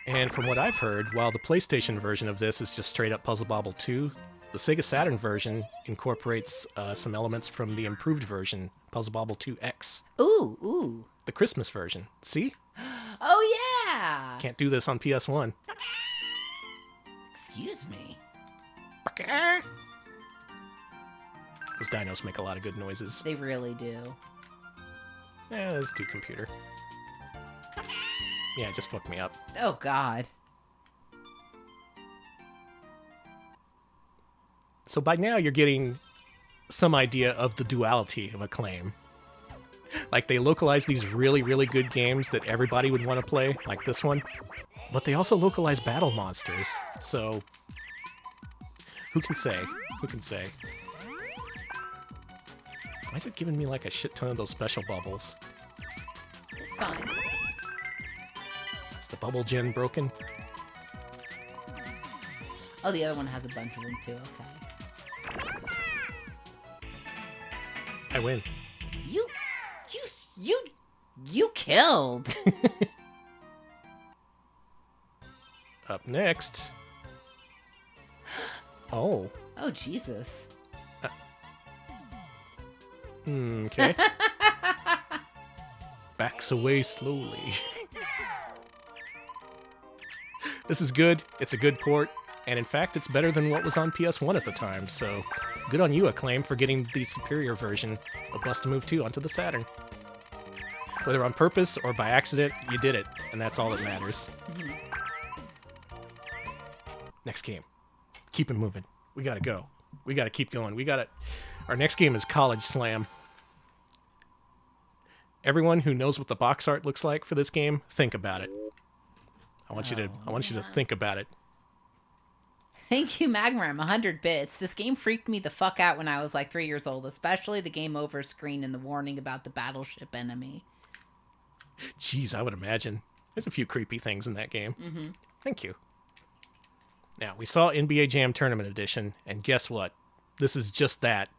And from what I've heard, while the PlayStation version of this is just straight up Puzzle Bobble 2, the Sega Saturn version incorporates some elements from the improved version, Puzzle Bobble 2X. Ooh. The Christmas version. See? Oh, yeah. Can't do this on PS1. Excuse me. Those dinos make a lot of good noises. They really do. Let's do computer. Yeah, just fuck me up. Oh, God. So by now you're getting some idea of the duality of Acclaim. Like, they localize these really, really good games that everybody would want to play, like this one. But they also localize battle monsters. So, who can say? Who can say? Why is it giving me like a shit ton of those special bubbles? It's fine. Is the bubble gen broken? Oh, the other one has a bunch of them, too. Okay. I win. You killed. Up next. Oh. Oh, Jesus. Okay. Backs away slowly. This is good. It's a good port. And in fact, it's better than what was on PS1 at the time. So good on you, Acclaim, for getting the superior version of Bust-A-Move 2 onto the Saturn. Whether on purpose or by accident, you did it. And that's all that matters. Next game. Keep it moving. We gotta go. We gotta keep going. Our next game is College Slam. Everyone who knows what the box art looks like for this game, think about it. I want you to think about it. Thank you, Magmaram. 100 bits. This game freaked me the fuck out when I was like 3 years old, especially the game over screen and the warning about the battleship enemy. Jeez, I would imagine. There's a few creepy things in that game. Thank you. Now, we saw NBA Jam Tournament Edition, and guess what? This is just that,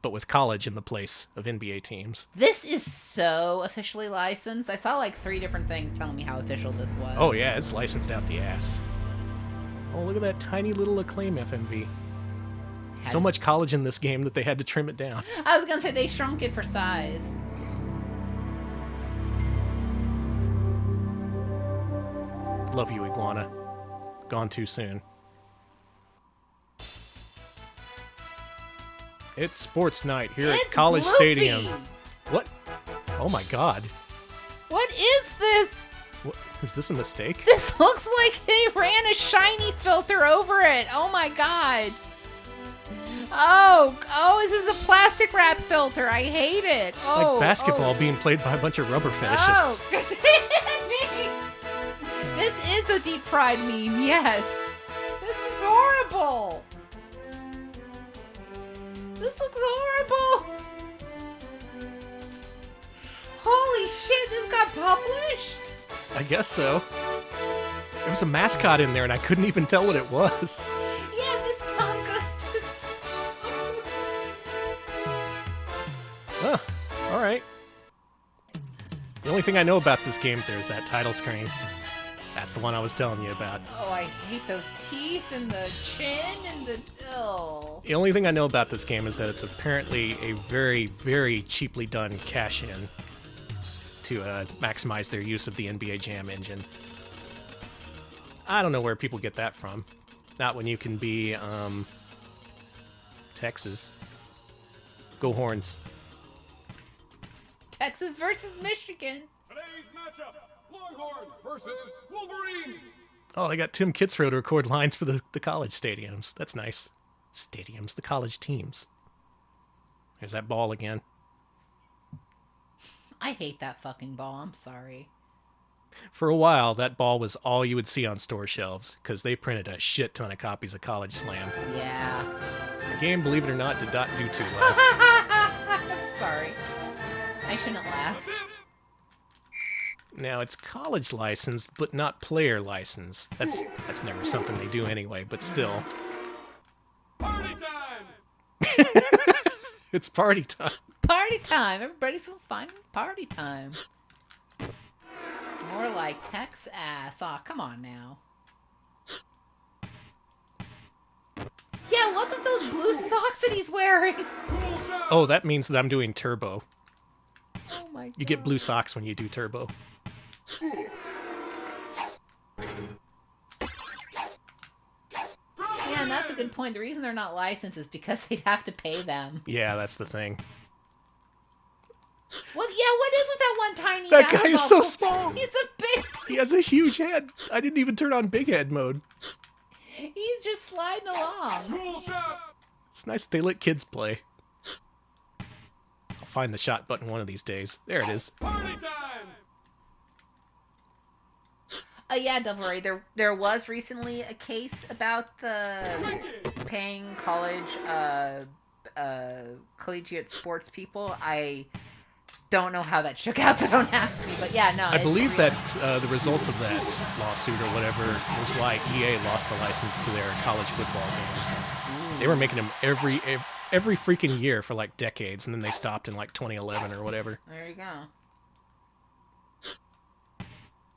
but with college in the place of NBA teams. This is so officially licensed. I saw like 3 different things telling me how official this was. Oh yeah, it's licensed out the ass. Oh, look at that tiny little Acclaim FMV. So much college in this game that they had to trim it down. I was gonna say they shrunk it for size. Love you, Iguana. Gone too soon. It's sports night here at College Loopy. Stadium. What? Oh my god. What is this? What, is this a mistake? This looks like they ran a shiny filter over it. Oh my god. Oh, this is a plastic wrap filter. I hate it. Oh, Like basketball being played by a bunch of rubber fetishists. Oh. This is a deep fried meme, yes. This is horrible. This looks horrible. Holy shit, this got published? I guess so. There was a mascot in there and I couldn't even tell what it was. Yeah, this Tonka. Huh. Alright. The only thing I know about this game, there's that title screen. That's the one I was telling you about. Oh, I hate those teeth and the chin and the... Oh. The only thing I know about this game is that it's apparently a very, very cheaply done cash-in to maximize their use of the NBA Jam engine. I don't know where people get that from. Not when you can be, Texas. Go Horns. Texas versus Michigan. Today's matchup, Longhorns versus Wolverines. Oh, they got Tim Kitzrow to record lines for the college stadiums. That's nice. Stadiums, the college teams. There's that ball again. I hate that fucking ball. I'm sorry. For a while, that ball was all you would see on store shelves, because they printed a shit ton of copies of College Slam. Yeah. The game, believe it or not, did not do too well. I'm sorry. I shouldn't laugh. Now, it's college licensed, but not player licensed. That's never something they do anyway, but still. Party time! It's party time. Party time. Everybody feel fine. It's party time. More like Tex ass. Aw, come on now. Yeah, what's with those blue socks that he's wearing? Cool shot! Oh, that means that I'm doing turbo. Oh my god. You get blue socks when you do turbo. Yeah, and that's a good point. The reason they're not licensed is because they'd have to pay them. Yeah, that's the thing. What? Yeah, what is with that one tiny That guy is so basketball? small. He's a big... He has a huge head. I didn't even turn on big head mode. He's just sliding along. Cool shot! It's nice that they let kids play. I'll find the shot button one of these days. There it is. Party time! Yeah, don't worry. There was recently a case about the paying college collegiate sports people. I don't know how that shook out, so don't ask me. But yeah, no. I believe that the results of that lawsuit or whatever was why EA lost the license to their college football games. They were making them every freaking year for like decades, and then they stopped in like 2011 or whatever. There you go.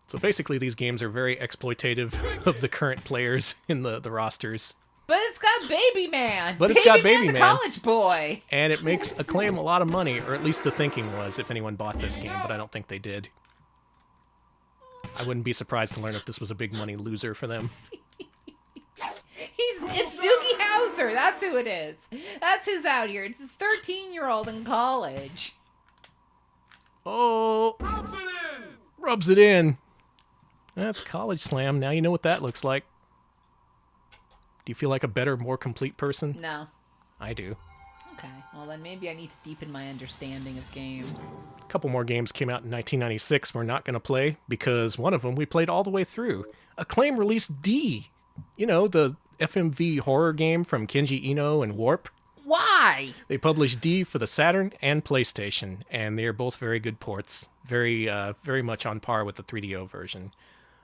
So basically, these games are very exploitative of the current players in the rosters. But it's got Baby Man. But it's got Baby the Man. college boy. And it makes Acclaim a lot of money, or at least the thinking was, if anyone bought this game, but I don't think they did. I wouldn't be surprised to learn if this was a big money loser for them. It's Doogie Howser. That's who it is. That's who's out here. It's this 13-year-old in college. Oh, Rubs it in! rubs it in. That's College Slam. Now you know what that looks like. Do you feel like a better, more complete person? No. I do. Okay. Well, then maybe I need to deepen my understanding of games. A couple more games came out in 1996 we're not going to play, because one of them we played all the way through. Acclaim released D. You know, the FMV horror game from Kenji Ino and Warp. Why? They published D for the Saturn and PlayStation, and they are both very good ports. Very much on par with the 3DO version.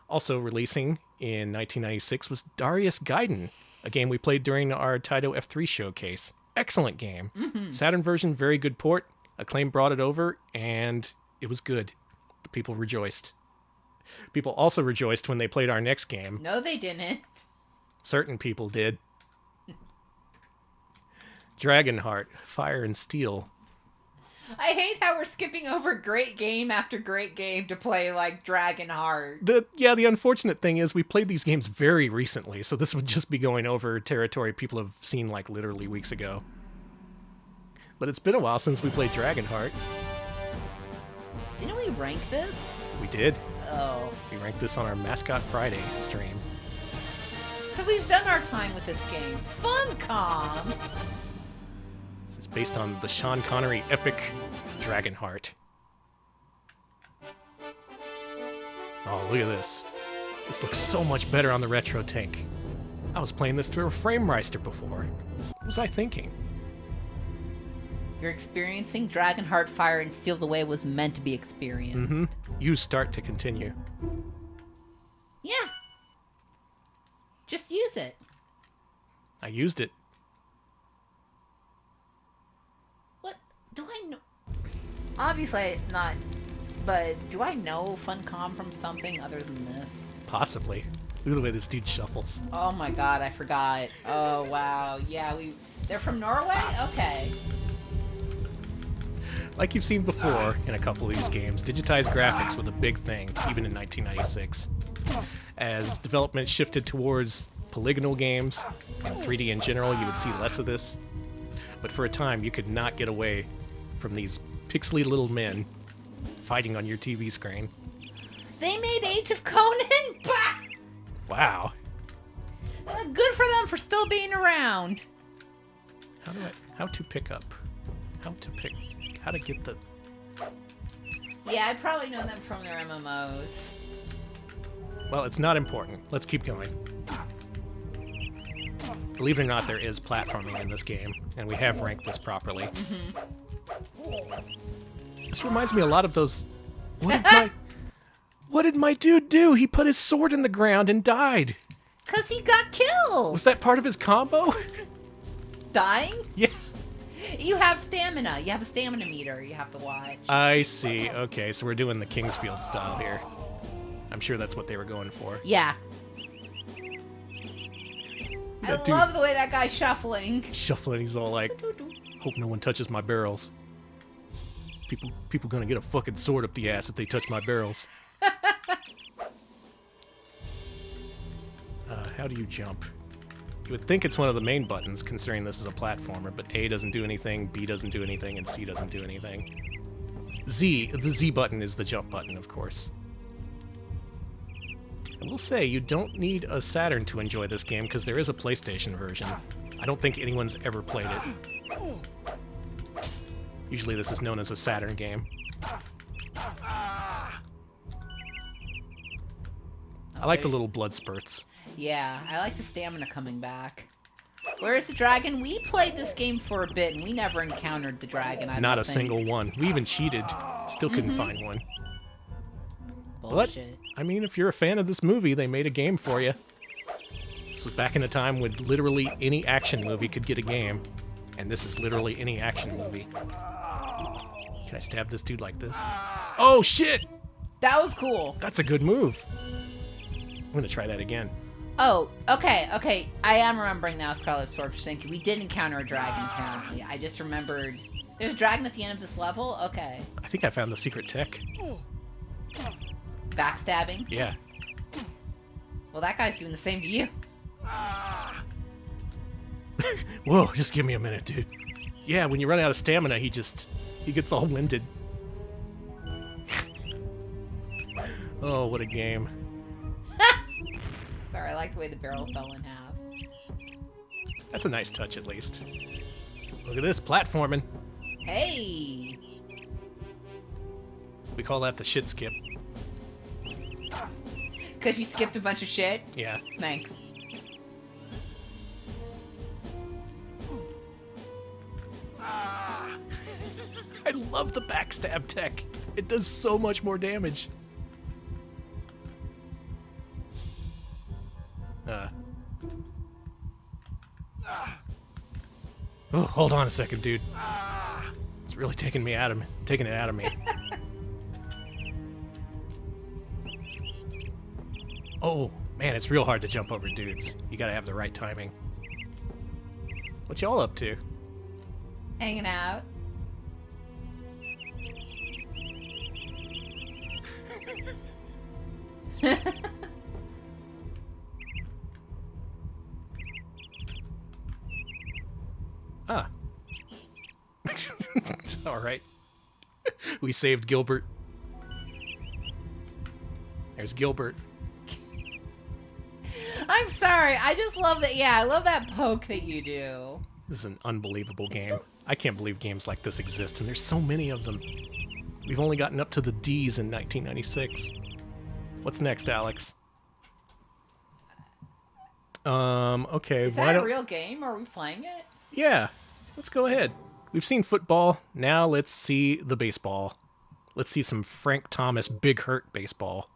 Also releasing in 1996 was Darius Gaiden, a game we played during our Taito F3 showcase. Excellent game. Mm-hmm. Saturn version, very good port. Acclaim brought it over, and it was good. The people rejoiced. People also rejoiced when they played our next game. No, they didn't. Certain people did. Dragonheart, Fire and Steel. I hate how we're skipping over great game after great game to play, like, Dragonheart. The unfortunate thing is we played these games very recently, so this would just be going over territory people have seen, like, literally weeks ago. But it's been a while since we played Dragonheart. rank this? We did. Oh. We ranked this on our Mascot Friday stream. So we've done our time with this game. Funcom! This is based on the Sean Connery epic Dragonheart. Oh, look at this. This looks so much better on the Retro Tank. I was playing this through a frame raster before. What was I thinking? You're experiencing Dragonheart Fire and Steel the way it was meant to be experienced. Mm-hmm. Use start to continue. Yeah. Just use it. I used it. What? Do I know? Obviously not, but do I know Funcom from something other than this? Possibly. Look at the way this dude shuffles. Oh my god, I forgot. Oh wow. Yeah, they're from Norway? Okay. Like you've seen before in a couple of these games, digitized graphics was a big thing, even in 1996. As development shifted towards polygonal games and 3D in general, you would see less of this. But for a time, you could not get away from these pixely little men fighting on your TV screen. They made Age of Conan? Bah! Wow. Good for them for still being around. How to pick up? How to get the... Yeah, I probably know them from their MMOs. Well, it's not important. Let's keep going. Believe it or not, there is platforming in this game, and we have ranked this properly. This reminds me a lot of those... What did my dude do? He put his sword in the ground and died. 'Cause he got killed. Was that part of his combo? Dying? Yeah. You have stamina. You have a stamina meter you have to watch. I see. Okay, so we're doing the Kingsfield style here. I'm sure that's what they were going for. Yeah. I That love the way that guy's shuffling. Shuffling, he's all like, hope no one touches my barrels. People gonna get a fucking sword up the ass if they touch my barrels. How do you jump? You would think it's one of the main buttons, considering this is a platformer, but A doesn't do anything, B doesn't do anything, and C doesn't do anything. The Z button is the jump button, of course. I will say, you don't need a Saturn to enjoy this game, because there is a PlayStation version. I don't think anyone's ever played it. Usually this is known as a Saturn game. I like the little blood spurts. Yeah, I like the stamina coming back. Where's the dragon? We played this game for a bit, and we never encountered the dragon, I Not don't a think. single one. We even cheated. Still couldn't find one. Bullshit. But, I mean, if you're a fan of this movie, they made a game for you. This was back in a time when literally any action movie could get a game. And this is literally any action movie. Can I stab this dude like this? Oh, shit! That was cool. That's a good move. I'm gonna try that again. Oh, okay. I am remembering now, Scarlet Swordfish. Thank you. We did encounter a dragon, apparently. I just remembered. There's a dragon at the end of this level? Okay. I think I found the secret tech. Backstabbing? Yeah. Well, that guy's doing the same to you. Whoa, just give me a minute, dude. Yeah, when you run out of stamina, he gets all winded. Oh, what a game. Sorry, I like the way the barrel fell in half. That's a nice touch, at least. Look at this, platforming. Hey! We call that the shit skip. Because you skipped a bunch of shit? Yeah. Thanks. I love the backstab tech. It does so much more damage. Oh, hold on a second, dude. It's really taking it out of me. Oh, man, it's real hard to jump over dudes. You gotta have the right timing. What y'all up to? Hanging out. Ah. All right. We saved Gilbert. There's Gilbert. I'm sorry. I just love that. Yeah, I love that poke that you do. This is an unbelievable game. I can't believe games like this exist, and there's so many of them. We've only gotten up to the D's in 1996. What's next, Alex? Okay. Is that a real game? Are we playing it? Yeah, let's go ahead. We've seen football. Now let's see the baseball. Let's see some Frank Thomas Big Hurt baseball.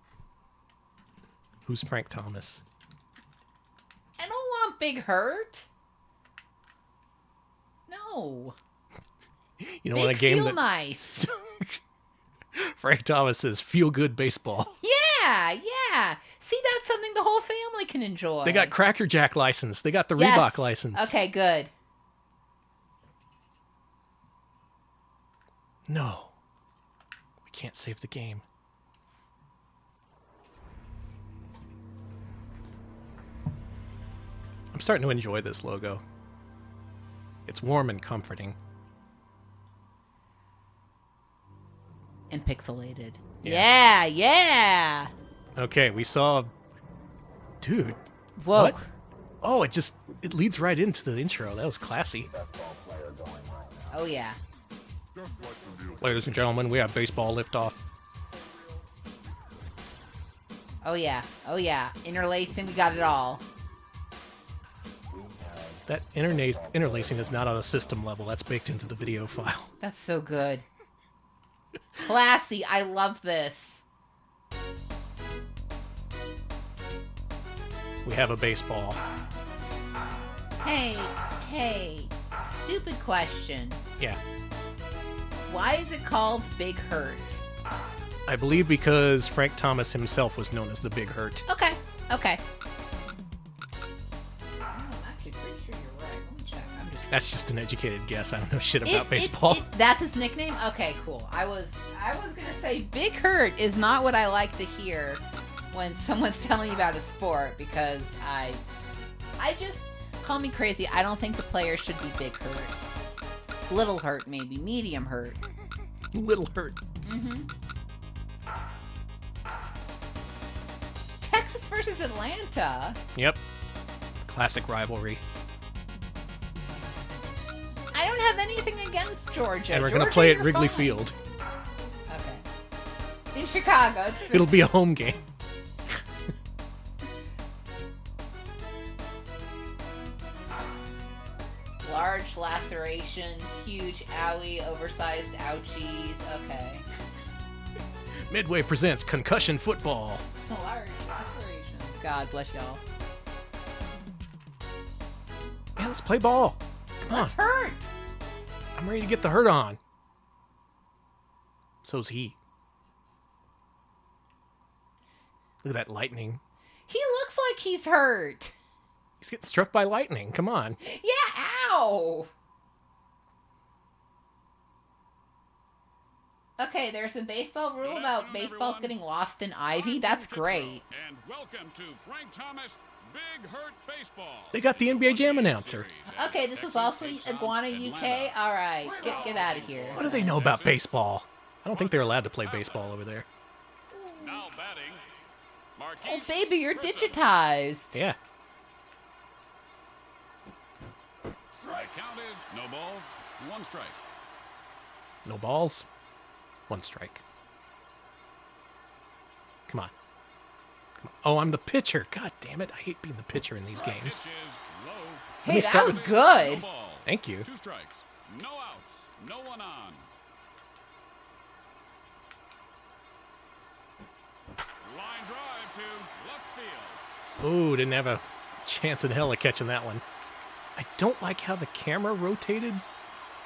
Who's Frank Thomas? I don't want Big Hurt. No. You know, in a Big game Feel that Nice. Frank Thomas is feel good baseball. Yeah. See, that's something the whole family can enjoy. They got Cracker Jack license. They got the Yes. Reebok license. Okay, good. No. We can't save the game. I'm starting to enjoy this logo. It's warm and comforting. And pixelated. Yeah. Yeah. Okay, we saw... Dude. Whoa. What? Oh, it leads right into the intro. That was classy. Oh, yeah. Ladies and gentlemen, we have baseball liftoff. Oh, yeah. Interlacing, we got it all. That interlacing is not on a system level. That's baked into the video file. That's so good. Classy. I love this. We have a baseball. Hey. Stupid question. Yeah. Why is it called Big Hurt? I believe because Frank Thomas himself was known as the Big Hurt. Okay. I'm actually pretty sure you're right. Let me check. That's just an educated guess. I don't know shit about baseball. That's his nickname? Okay, cool. I was gonna say Big Hurt is not what I like to hear when someone's telling me about a sport, because I just, call me crazy, I don't think the player should be Big Hurt. Little Hurt, maybe. Medium Hurt. Little Hurt. Mm-hmm. Texas versus Atlanta. Yep. Classic rivalry. I don't have anything against Georgia. And we're going to Georgia, play at you're Wrigley fine. Field. Okay. In Chicago. It'll be a home game. Large lacerations, huge owie, oversized ouchies. Okay. Midway presents Concussion Football. Large lacerations. God bless y'all. Yeah, let's play ball. Come on. Let's hurt. I'm ready to get the hurt on. So's he. Look at that lightning. He looks like he's hurt. He's getting struck by lightning. Come on. Yeah, ow. Okay, there's a baseball rule about baseballs getting lost in ivy. That's great. And welcome to Frank Thomas Big Hurt Baseball. They got the NBA Jam announcer. Okay, this was also Iguana UK. All right, get out of here. What do they know about baseball? I don't think they're allowed to play baseball over there. Now batting. Oh, baby, you're digitized. Yeah. The count is no balls, one strike. No balls. One strike. Come on. Oh, I'm the pitcher. God damn it. I hate being the pitcher in these games. Pitch is low. Let me Hey, start that was with- good. No ball. Thank you. 2 strikes. No outs. No one on. Line drive to left field. Ooh, didn't have a chance in hell of catching that one. I don't like how the camera rotated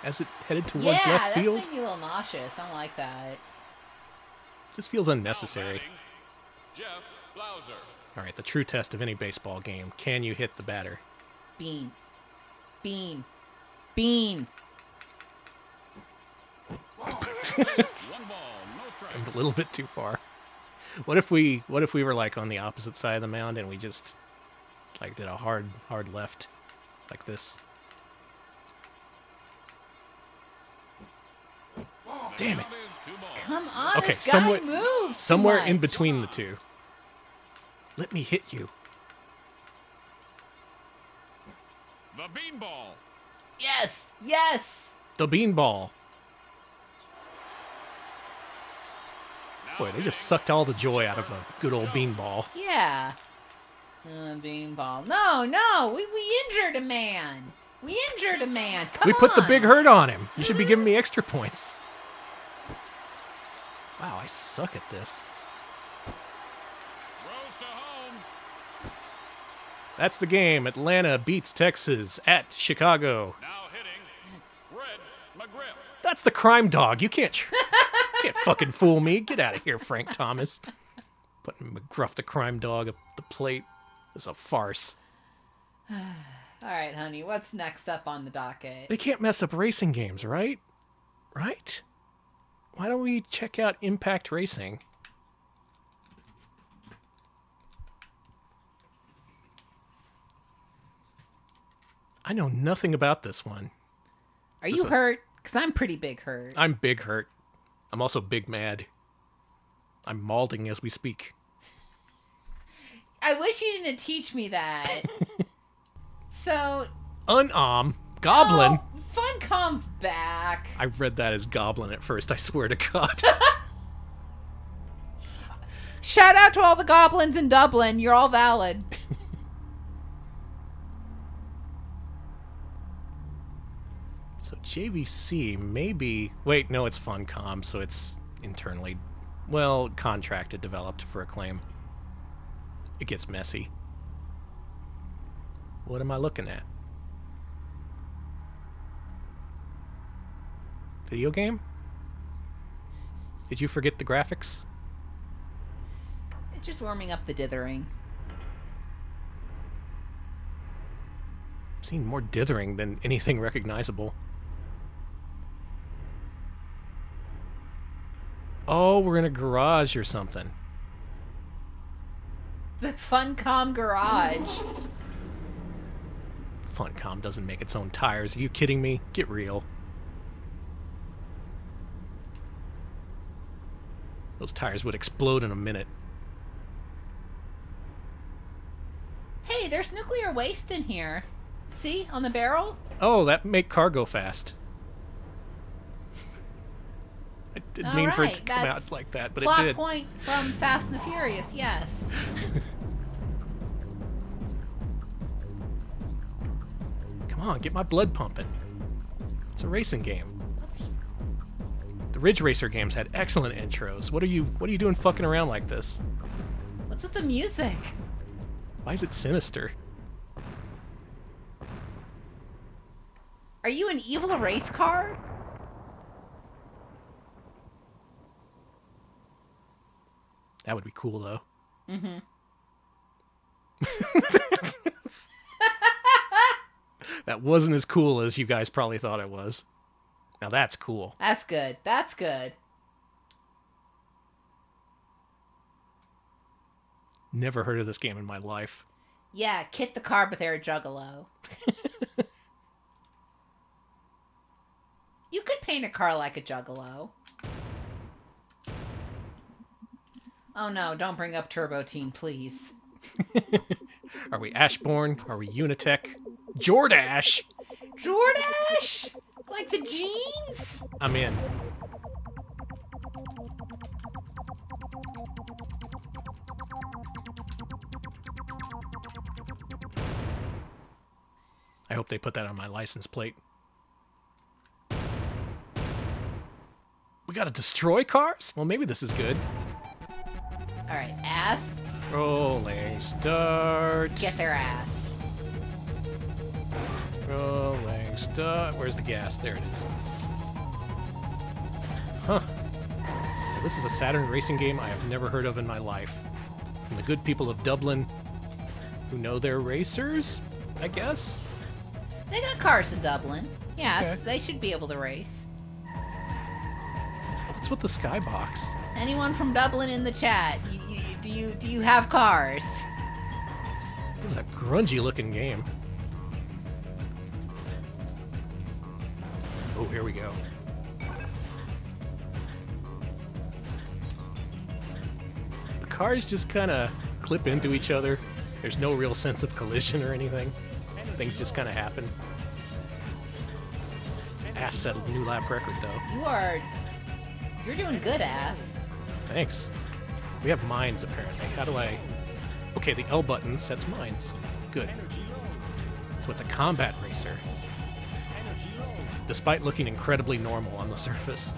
as it headed towards Yeah, left that's field. made me a little nauseous. I don't like that. Just feels Now unnecessary. batting, Jeff Blauser. All right, the true test of any baseball game. Can you hit the batter? Bean. One ball, no strikes. I'm a little bit too far. What if we were like on the opposite side of the mound and we just like did a hard left like this? Damn it. Count is 2 balls. Come on, Okay, this guy moves. too somewhere in much. between the two. Let me hit you. The beanball. Yes! Yes! The beanball. Now Boy, they hitting. just sucked all the joy out of a good old beanball. Yeah. Beanball. No, we injured a man. We injured a man. Come We put the on. big hurt on him. You should be giving me extra points. Wow, I suck at this. Throws to home. That's the game. Atlanta beats Texas at Chicago. Now hitting. Fred McGriff. That's the crime dog. You can't fucking fool me. Get out of here, Frank Thomas. Putting McGruff the crime dog up the plate is a farce. All right, honey, what's next up on the docket? They can't mess up racing games, right? Right? Why don't we check out Impact Racing? I know nothing about this one. Are Is you this a- hurt? Because I'm pretty big hurt. I'm big hurt. I'm also big mad. I'm malding as we speak. I wish you didn't teach me that. So... Goblin? Oh, Funcom's back. I read that as goblin at first, I swear to God. Shout out to all the goblins in Dublin. You're all valid. So JVC maybe... Wait, no, it's Funcom, so it's internally, well, contracted, developed for Acclaim. It gets messy. What am I looking at? Video game? Did you forget the graphics? It's just warming up the dithering. I've seen more dithering than anything recognizable. Oh, we're in a garage or something. The Funcom garage. Funcom doesn't make its own tires. Are you kidding me? Get real. Those tires would explode in a minute. Hey, there's nuclear waste in here. See, on the barrel? Oh, that make cargo fast. I didn't mean for it to Alright, come that's out like that, but it Plot did. point from Fast and the Furious, yes. Come on, get my blood pumping. It's a racing game. What's... The Ridge Racer games had excellent intros. What are you doing fucking around like this? What's with the music? Why is it sinister? Are you an evil race car? That would be cool, though. Mm-hmm. That wasn't as cool as you guys probably thought it was. Now that's cool. That's good. That's good. Never heard of this game in my life. Yeah, Kit the car, but they're a juggalo. You could paint a car like a juggalo. Oh no, don't bring up Turbo Team, please. Are we Ashbourne? Are we Unitech? Jordash! Jordash? Like the jeans? I'm in. I hope they put that on my license plate. We gotta destroy cars? Well, maybe this is good. Alright, ass. Rolling start. Get their ass. Rolling start. Where's the gas? There it is. Huh. This is a Saturn Racing game I have never heard of in my life. From the good people of Dublin, who know their racers, I guess? They got cars in Dublin. Yeah, Okay. they should be able to race. What's with the skybox? Anyone from Dublin in the chat? Do you have cars? This is a grungy looking game. Oh, here we go. The cars just kind of clip into each other. There's no real sense of collision or anything. Things just kind of happen. Ass settled new lap record, though. You're doing good, Ass. Thanks. We have mines, apparently. How do I... Okay, the L button sets mines. Good. So it's a combat racer. Despite looking incredibly normal on the surface.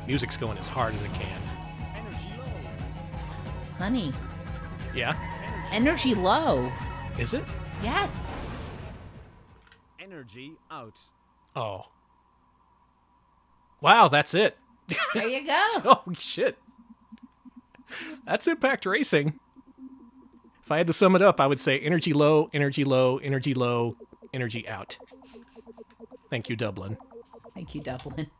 Music's going as hard as it can. Honey, Yeah? energy low. Is it? Yes. Energy out. Oh. Wow, that's it. There you go. Oh, shit. That's Impact Racing. If I had to sum it up, I would say energy low, energy low, energy low, energy out. Thank you, Dublin. Thank you, Dublin.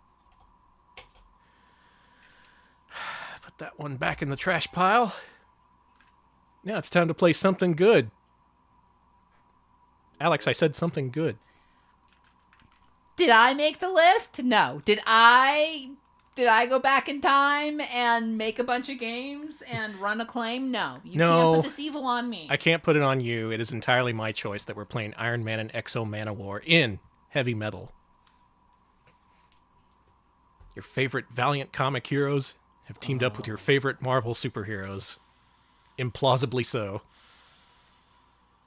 Put that one back in the trash pile. Now it's time to play something good. Alex, I said something good. Did I make the list? No. Did I go back in time and make a bunch of games and run Acclaim? No. You No. can't put this evil on me. I can't put it on you. It is entirely my choice that we're playing Iron Man and Exo Manowar in heavy metal. Your favorite Valiant comic heroes have teamed up with your favorite Marvel superheroes. Implausibly so.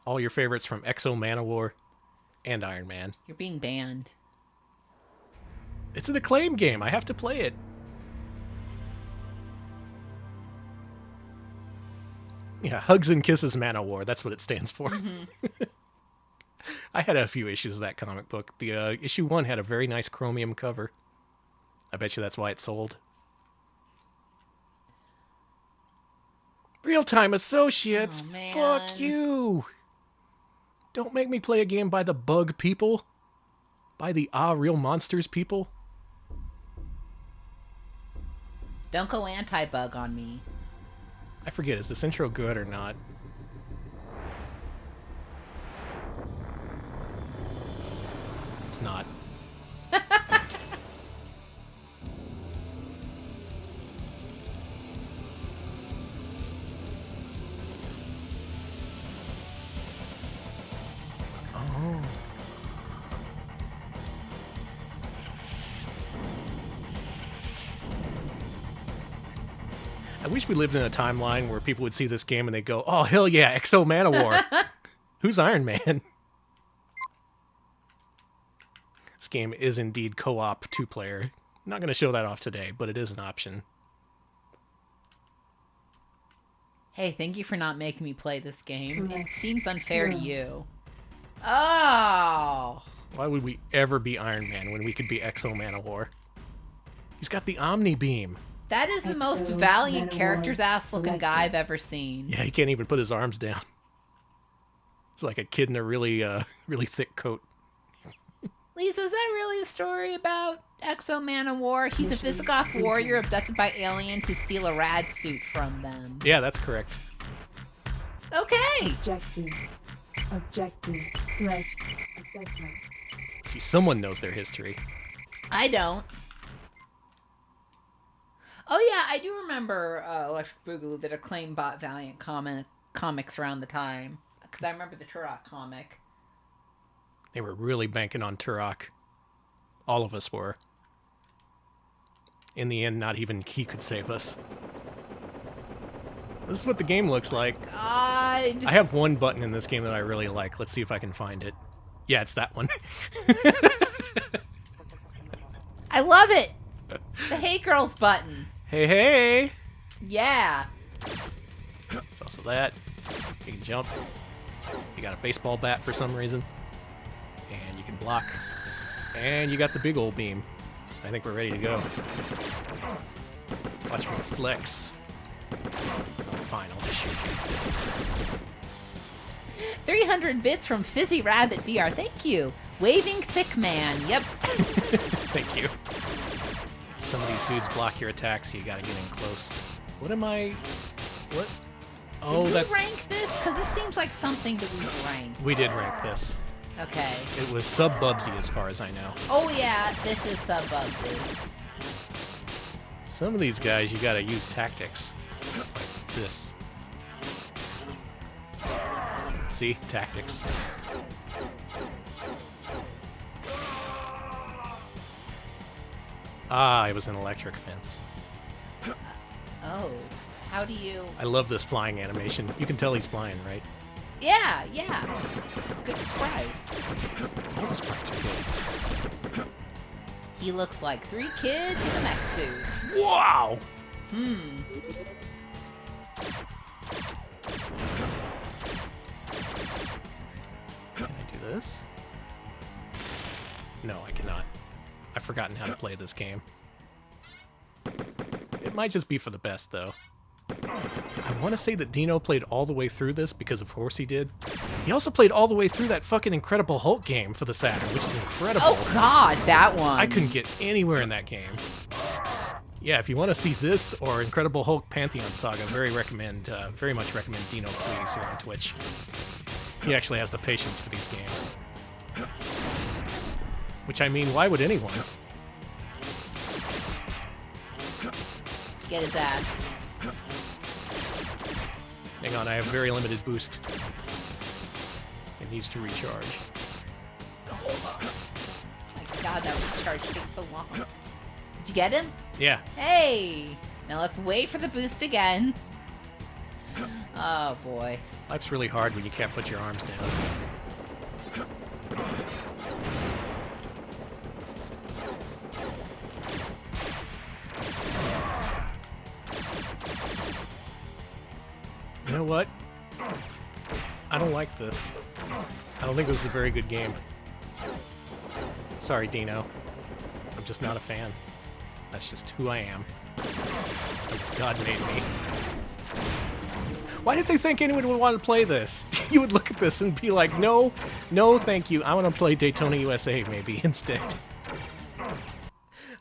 All your favorites from Exo Manowar and Iron Man. You're being banned. It's an Acclaim game. I have to play it. Yeah, Hugs and Kisses Manowar. That's what it stands for. Mm-hmm. I had a few issues of that comic book. The issue 1 had a very nice chromium cover. I bet you that's why it sold. Real-Time Associates. Oh, man. Fuck you. Don't make me play a game by the Bug people. By the Real Monsters people. Don't go anti-bug on me. I forget, is this intro good or not? It's not. Oh. I wish we lived in a timeline where people would see this game and they'd go, oh, hell yeah, Exo Manowar. Who's Iron Man? This game is indeed co-op 2-player. I'm not going to show that off today, but it is an option. Hey, thank you for not making me play this game. It seems unfair to you. Oh! Why would we ever be Iron Man when we could be Exo Manowar? He's got the Omni Beam. That is the most valiant character's ass looking guy I've ever seen. Yeah, he can't even put his arms down. It's like a kid in a really, really thick coat. Lisa, is that really a story about Exo Manowar? He's a Visigoth warrior abducted by aliens who steal a rad suit from them. Yeah, that's correct. Okay! Objective. Threat. Assessment. See, someone knows their history. I don't. Oh yeah, I do remember Electric Boogaloo that Acclaim bought Valiant comics around the time. Because I remember the Turok comic. They were really banking on Turok. All of us were. In the end, not even he could save us. This is what the game looks like. God. I have one button in this game that I really like. Let's see if I can find it. Yeah, it's that one. I love it! The Hey Girls button. Hey, hey! Yeah. It's also that. You can jump. You got a baseball bat for some reason. And you can block. And you got the big old beam. I think we're ready to go. Watch me flex. Fine, I'll just shoot 300 bits from Fizzy Rabbit VR. Thank you. Waving Thick Man. Yep. Thank you. Some of these dudes block your attacks, so you gotta get in close. What am I... What? Oh, Did we that's... rank this? Because this seems like something that we ranked. We did rank this. Okay. It was sub-Bubsy as far as I know. Oh yeah, this is sub-Bubsy. Some of these guys, you gotta use tactics. Like this. See? Tactics. Ah, it was an electric fence. Oh, how do you... I love this flying animation. You can tell he's flying, right? Yeah. Good sprite. All the sprites are good. He looks like 3 kids in a mech suit. Wow! Can I do this? No, I cannot. I've forgotten how to play this game. It might just be for the best, though. I want to say that Dino played all the way through this because of course he did. He also played all the way through that fucking Incredible Hulk game for the Saturn, which is incredible. Oh god, that one. I couldn't get anywhere in that game. Yeah, if you want to see this or Incredible Hulk Pantheon Saga, very much recommend Dino Please here on Twitch. He actually has the patience for these games. Which, I mean, why would anyone? Get his ass. Hang on, I have very limited boost. It needs to recharge. My god, that recharge takes so long. Did you get him? Yeah. Hey! Now let's wait for the boost again. Oh boy. Life's really hard when you can't put your arms down. You know what? I don't like this. I don't think this is a very good game. Sorry, Dino. I'm just not a fan. That's just who I am. Because God made me. Why did they think anyone would want to play this? You would look at this and be like, no, thank you. I want to play Daytona USA maybe instead.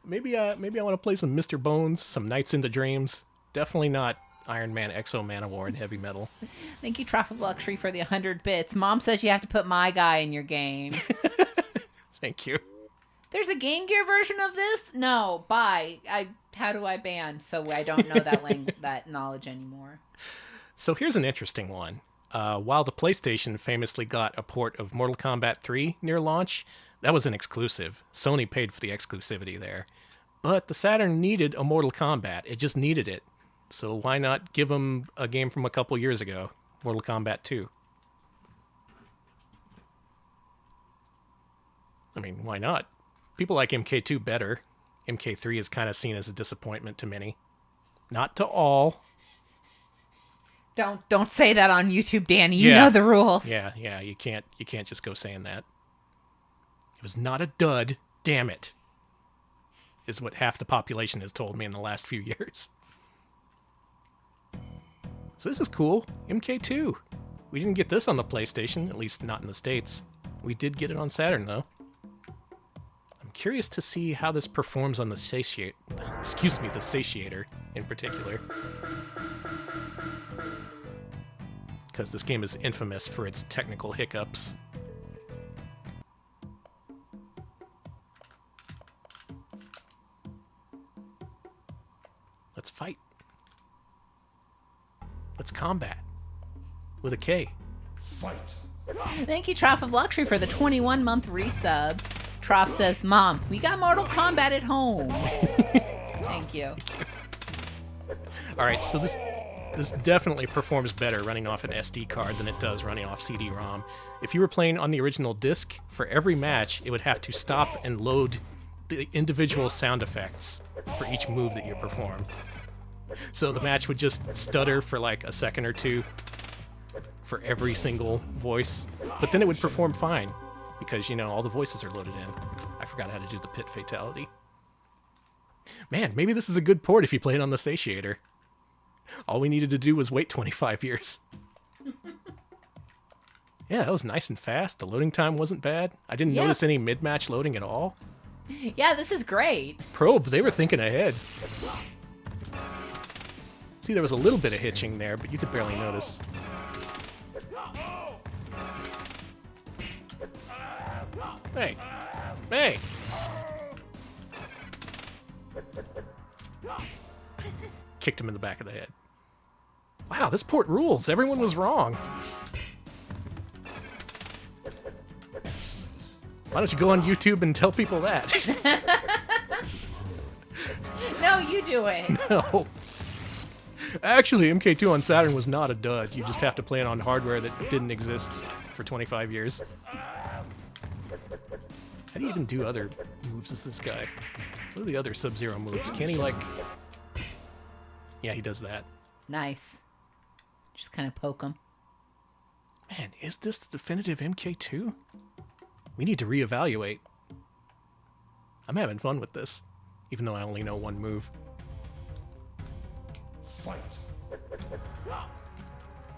Maybe I want to play some Mr. Bones, some Nights into Dreams. Definitely not Iron Man, Exo Manowar, and Heavy Metal. Thank you, Traffic Luxury, for the 100 bits. Mom says you have to put my guy in your game. Thank you. There's a Game Gear version of this? No, bye. How do I ban so I don't know that knowledge anymore? So here's an interesting one. While the PlayStation famously got a port of Mortal Kombat 3 near launch, that was an exclusive. Sony paid for the exclusivity there. But the Saturn needed a Mortal Kombat. It just needed it. So why not give them a game from a couple years ago, Mortal Kombat 2? I mean, why not? People like MK2 better. MK3 is kind of seen as a disappointment to many. Not to all. Don't say that on YouTube, Danny. You know the rules. Yeah, you can't just go saying that. It was not a dud, damn it. Is what half the population has told me in the last few years. So this is cool. MK2. We didn't get this on the PlayStation, at least not in the States. We did get it on Saturn, though. I'm curious to see how this performs on the Satiator in particular. Because this game is infamous for its technical hiccups. Let's fight. Let's combat. With a K. Fight. Thank you, Trough of Luxury, for the 21-month resub. Trough says, Mom, we got Mortal Kombat at home. Thank you. Alright, so this definitely performs better running off an SD card than it does running off CD-ROM. If you were playing on the original disc, for every match, it would have to stop and load the individual sound effects for each move that you perform. So the match would just stutter for like a second or two for every single voice, but then it would perform fine because, you know, all the voices are loaded in. I forgot how to do the pit fatality. Man, maybe this is a good port if you play it on the Satiator. All we needed to do was wait 25 years. Yeah, that was nice and fast. The loading time wasn't bad. I didn't notice any mid-match loading at all. Yeah, this is great. Probe, they were thinking ahead. See, there was a little bit of hitching there, but you could barely notice. Hey. Hey! kicked him in the back of the head. Wow, this port rules. Everyone was wrong. Why don't you go on YouTube and tell people that? No, you do it. No. Actually, MK2 on Saturn was not a dud. You just have to play it on hardware that didn't exist for 25 years. How do you even do other moves as this guy? What are the other Sub-Zero moves? Can he, like... Yeah, he does that. Nice. Just kind of poke him. Man, is this the definitive MK2? We need to reevaluate. I'm having fun with this, even though I only know one move. Oh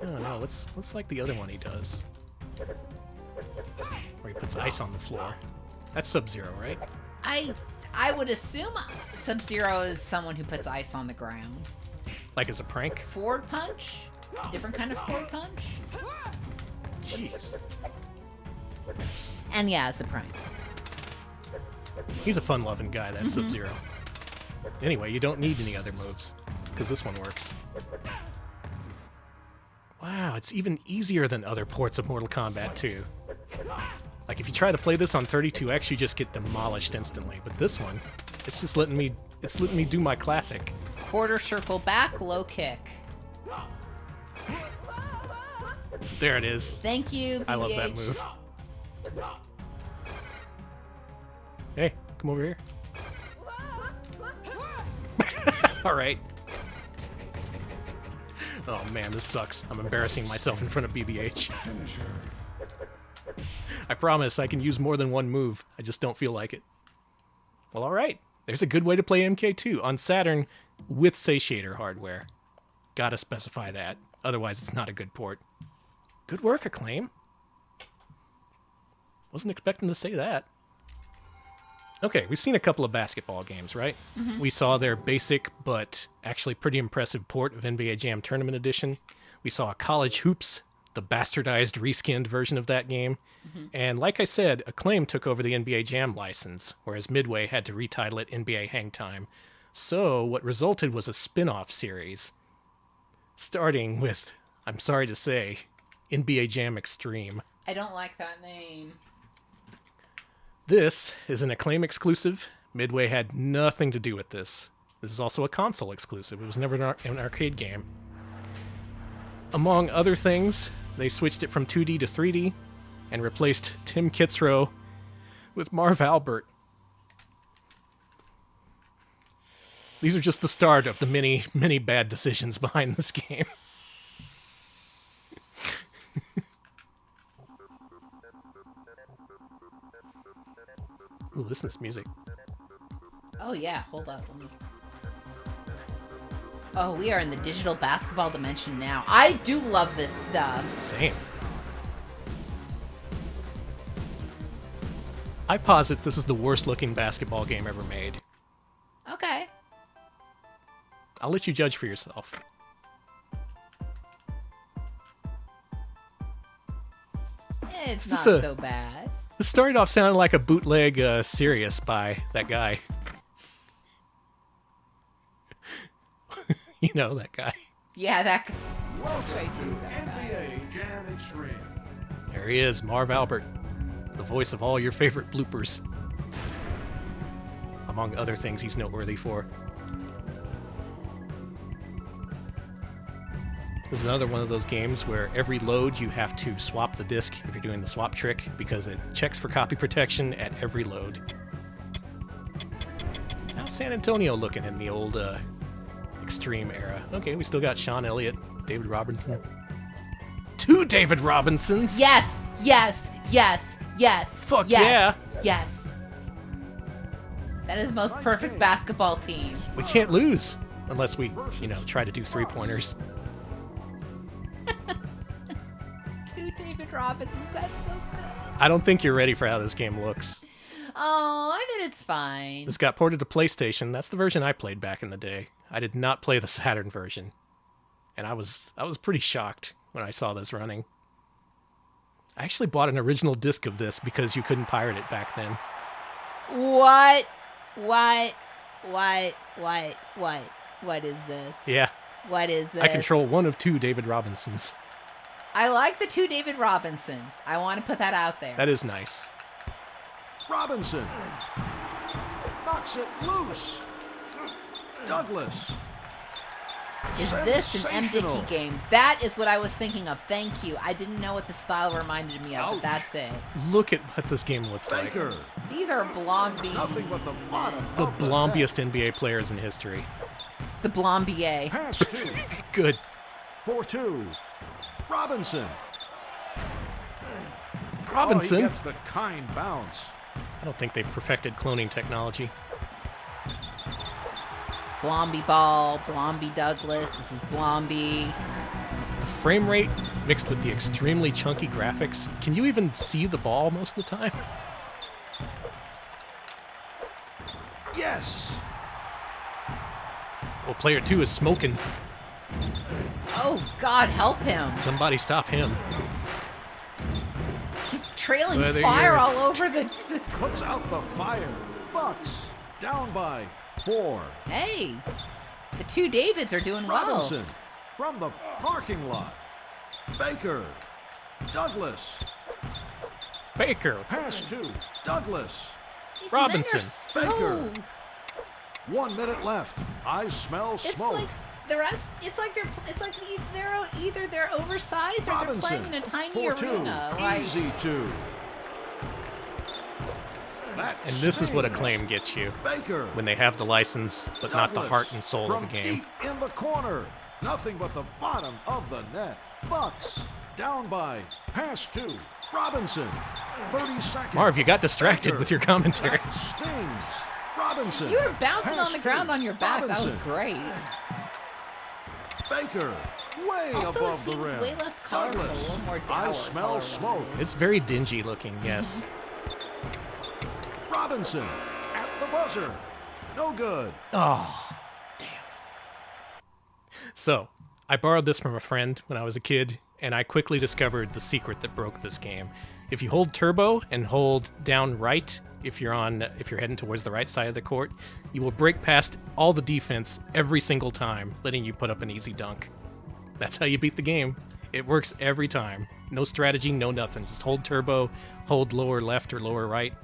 no, what's like the other one he does? Where he puts ice on the floor. That's Sub-Zero, right? I would assume Sub-Zero is someone who puts ice on the ground. Like as a prank? Forward punch? Different kind of forward punch? Jeez. And yeah, it's a prank. He's a fun-loving guy, that Sub-Zero. Anyway, you don't need any other moves, because this one works. Wow, it's even easier than other ports of Mortal Kombat 2. Like, if you try to play this on 32X, you just get demolished instantly. But this one, it's just letting me do my classic. Quarter circle back, low kick. There it is. Thank you, BH. I love that move. Hey, come over here. All right. Oh man, this sucks. I'm embarrassing myself in front of BBH. I promise I can use more than one move. I just don't feel like it. Well, all right. There's a good way to play MK2 on Saturn with satiator hardware. Gotta specify that. Otherwise, it's not a good port. Good work, Acclaim. Wasn't expecting to say that. Okay, we've seen a couple of basketball games, right? We saw their basic but actually pretty impressive port of NBA Jam Tournament Edition. We saw College Hoops, the bastardized, reskinned version of that game. And like I said, Acclaim took over the NBA Jam license, whereas Midway had to retitle it NBA Hang Time. So what resulted was a spin-off series, starting with, I'm sorry to say, NBA Jam Extreme. I don't like that name. This is an Acclaim exclusive. Midway had nothing to do with this. This is also a console exclusive. It was never an arcade game. Among other things, they switched it from 2D to 3D and replaced Tim Kitzrow with Marv Albert. These are just the start of the many, many bad decisions behind this game. Ooh, listen to this music. Oh yeah, hold up. Oh, we are in the digital basketball dimension now. I do love this stuff. Same. I posit this is the worst looking basketball game ever made. Okay. I'll let you judge for yourself. It's Is not this so bad. This started off sounding like a bootleg Sirius by that guy. You know, that guy. Yeah, that. NBA Jam Extreme. There he is, Marv Albert, the voice of all your favorite bloopers. Among other things he's noteworthy for. This is another one of those games where every load you have to swap the disc if you're doing the swap trick, because it checks for copy protection at every load. How's San Antonio looking in the old Extreme era? Okay, we still got Sean Elliott, David Robinson. 2 David Robinsons! Yes, yes, yes, yes. Fuck yes, yeah! Yes. That is the most perfect basketball team. We can't lose unless we, try to do 3-pointers. 2 David Robinsons, that's so good. I don't think you're ready for how this game looks. Oh, I bet it's fine. This got ported to PlayStation. That's the version I played back in the day. I did not play the Saturn version. And I was pretty shocked when I saw this running. I actually bought an original disc of this because you couldn't pirate it back then. What? What is this? Yeah. What is this? I control one of 2 David Robinsons. I like the 2 David Robinsons. I want to put that out there. That is nice. Robinson knocks it loose. Douglas. Is this an Sensational. MDicky game? That is what I was thinking of. Thank you. I didn't know what the style reminded me of, but Ouch. that's it. Look at what this game looks like. Baker. These are Blomby. Nothing but the bottom. The of net. blombiest NBA players in history. The Blombier. Pass 2. Good. 4-2. Robinson. Robinson? Oh, he gets the kind bounce. I don't think they've perfected cloning technology. Blomby Ball, Blomby Douglas. This is Blomby. The frame rate mixed with the extremely chunky graphics. Can you even see the ball most of the time? Yes. Well, player 2 is smoking. Oh, God, help him. Somebody stop him. He's trailing Well, there fire you go. all over the... Puts out the fire. Bucks down by 4. Hey, the 2 Davids are doing well. Robinson from the parking lot. Baker. Douglas. Baker. Pass 2. Douglas. These Robinson. men are so... Baker. 1 minute left. I smell It's smoke. like the rest. It's like they're either they're oversized or they're Robinson. playing in a tiny 4-2. arena. Like, Easy 2. That And this is what stings. Acclaim gets you. Baker. When they have the license, but not the Douglas heart and soul of from the game. deep in the corner. Nothing but the bottom of the net. Bucks down by pass 2. Robinson. 30 seconds. Marv, you got distracted Baker. with your commentary. That stings. Robinson. you were bouncing Pass on the 2. ground on your back. That was Robinson. great. Baker. Way Also, it above the seems rim. way less colorful, Douglas. a little more I dour smell color smoke. It's very dingy looking, yes. Robinson at the buzzer. No good. Oh, damn. So, I borrowed this from a friend when I was a kid, and I quickly discovered the secret that broke this game. If you hold turbo and hold down right, if you're heading towards the right side of the court, you will break past all the defense every single time, letting you put up an easy dunk. That's how you beat the game. It works every time. No strategy, no nothing. Just hold turbo, hold lower left or lower right,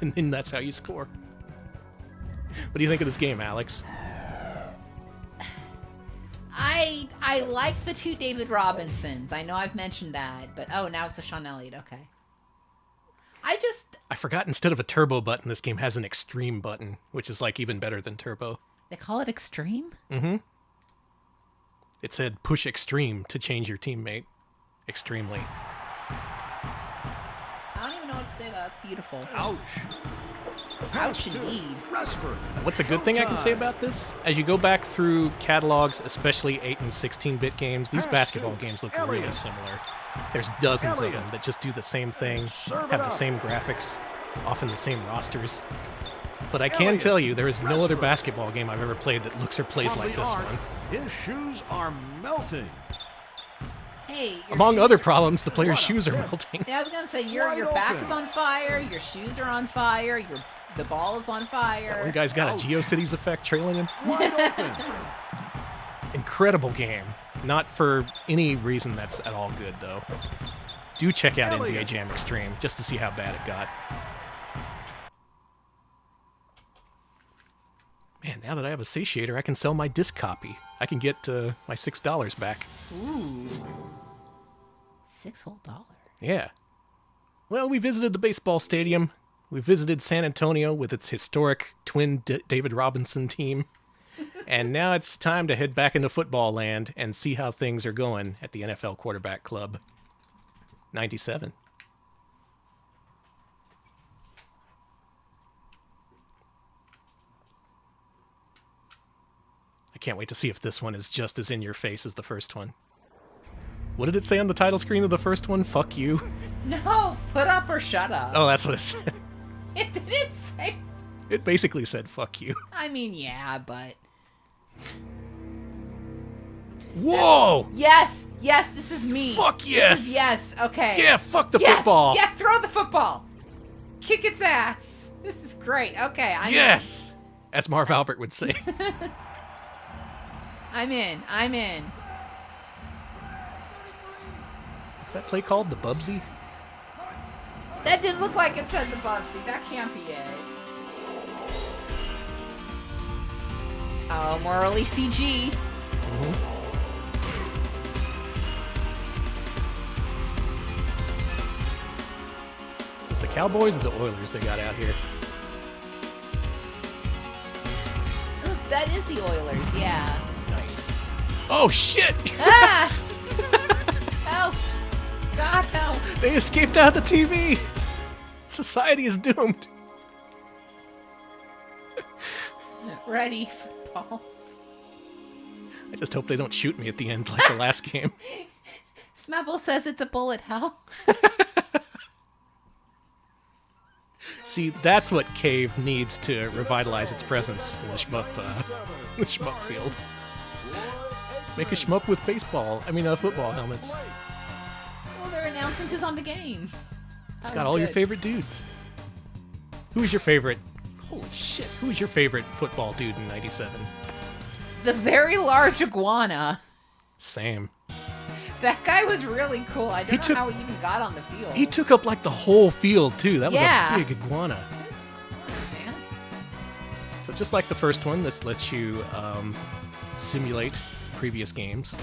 and then that's how you score. What do you think of this game, Alex? I like the 2 David Robinsons. I know I've mentioned that, but oh, now it's a Sean Elliott. Okay. I forgot instead of a turbo button, this game has an extreme button, which is like even better than turbo. They call it extreme? Mm-hmm. It said push extreme to change your teammate. Extremely. I don't even know what to say about it. That's beautiful. Ouch. Ouch indeed. Resper. What's a good thing I can say about this? As you go back through catalogs, especially 8 and 16-bit games, these basketball games look really similar. There's dozens of them that just do the same thing, have the same graphics, often the same rosters. But I can tell you, there is no other basketball game I've ever played that looks or plays From like the this arc, one. His shoes are melting. Hey, your Among shoes other are- problems, the player's shoes are melting. Yeah, I was gonna say your Wide back open. is on fire, your shoes are on fire, the ball is on fire. One guy's got a GeoCities effect trailing him. Wide open. Incredible game. Not for any reason that's at all good, though. Do check out NBA Elliott. Jam Extreme just to see how bad it got. Man, now that I have a satiator, I can sell my disc copy. I can get my $6 back. Ooh. $6 whole. Yeah. Well, we visited the baseball stadium. We visited San Antonio with its historic twin David Robinson team. And now it's time to head back into football land and see how things are going at the NFL Quarterback Club. 97. I can't wait to see if this one is just as in your face as the first one. What did it say on the title screen of the first one? Fuck you. No, put up or shut up. Oh, that's what it said. It didn't say. It basically said fuck you. I mean, yeah, but Whoa! yes, this is me. Fuck This yes! is yes, okay. Yeah, fuck the Yes, football! Yeah, throw the football. Kick its ass. This is great. Okay, Yes! As Marv Albert would say. I'm in. Is that play called the Bubsy? That didn't look like it said the Bubsy. That can't be it. Oh, more early CG. Mm-hmm. It's the Cowboys or the Oilers they got out here? That is the Oilers, yeah. Nice. Oh, shit! Ah! Help! God, help! They escaped out of the TV! Society is doomed. Ready for ball. I just hope they don't shoot me at the end like the last game. Snubble says it's a bullet hell. See, that's what Cave needs to revitalize its presence in the shmup field. Make a shmup with football helmets. Well, they're announcing who's on the game. It's got all your favorite dudes. Who is your favorite? Holy shit! Who is your favorite football dude in '97? The very large iguana. Same. That guy was really cool. I don't know how he even got on the field. He took up like the whole field too. That was Yeah. a big iguana. Man. So just like the first one, this lets you simulate previous games.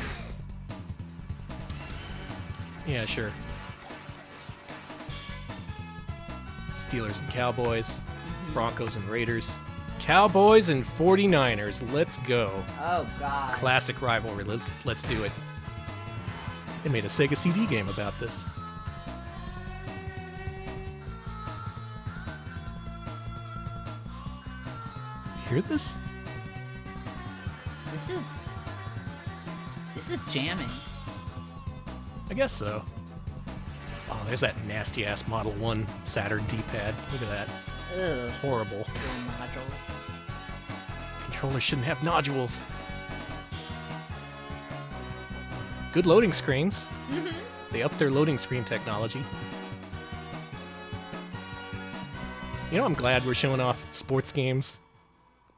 Yeah, sure. Steelers and Cowboys, Broncos and Raiders, Cowboys and 49ers. Let's go. Oh God. Classic rivalry. Let's do it. They made a Sega CD game about this. You hear this? This is jamming. I guess so. Oh, there's that nasty ass Model 1 Saturn D-pad. Look at that. Ugh. Horrible. Little modules. Controllers shouldn't have nodules. Good loading screens. Mm-hmm. They upped their loading screen technology. You know, I'm glad we're showing off sports games.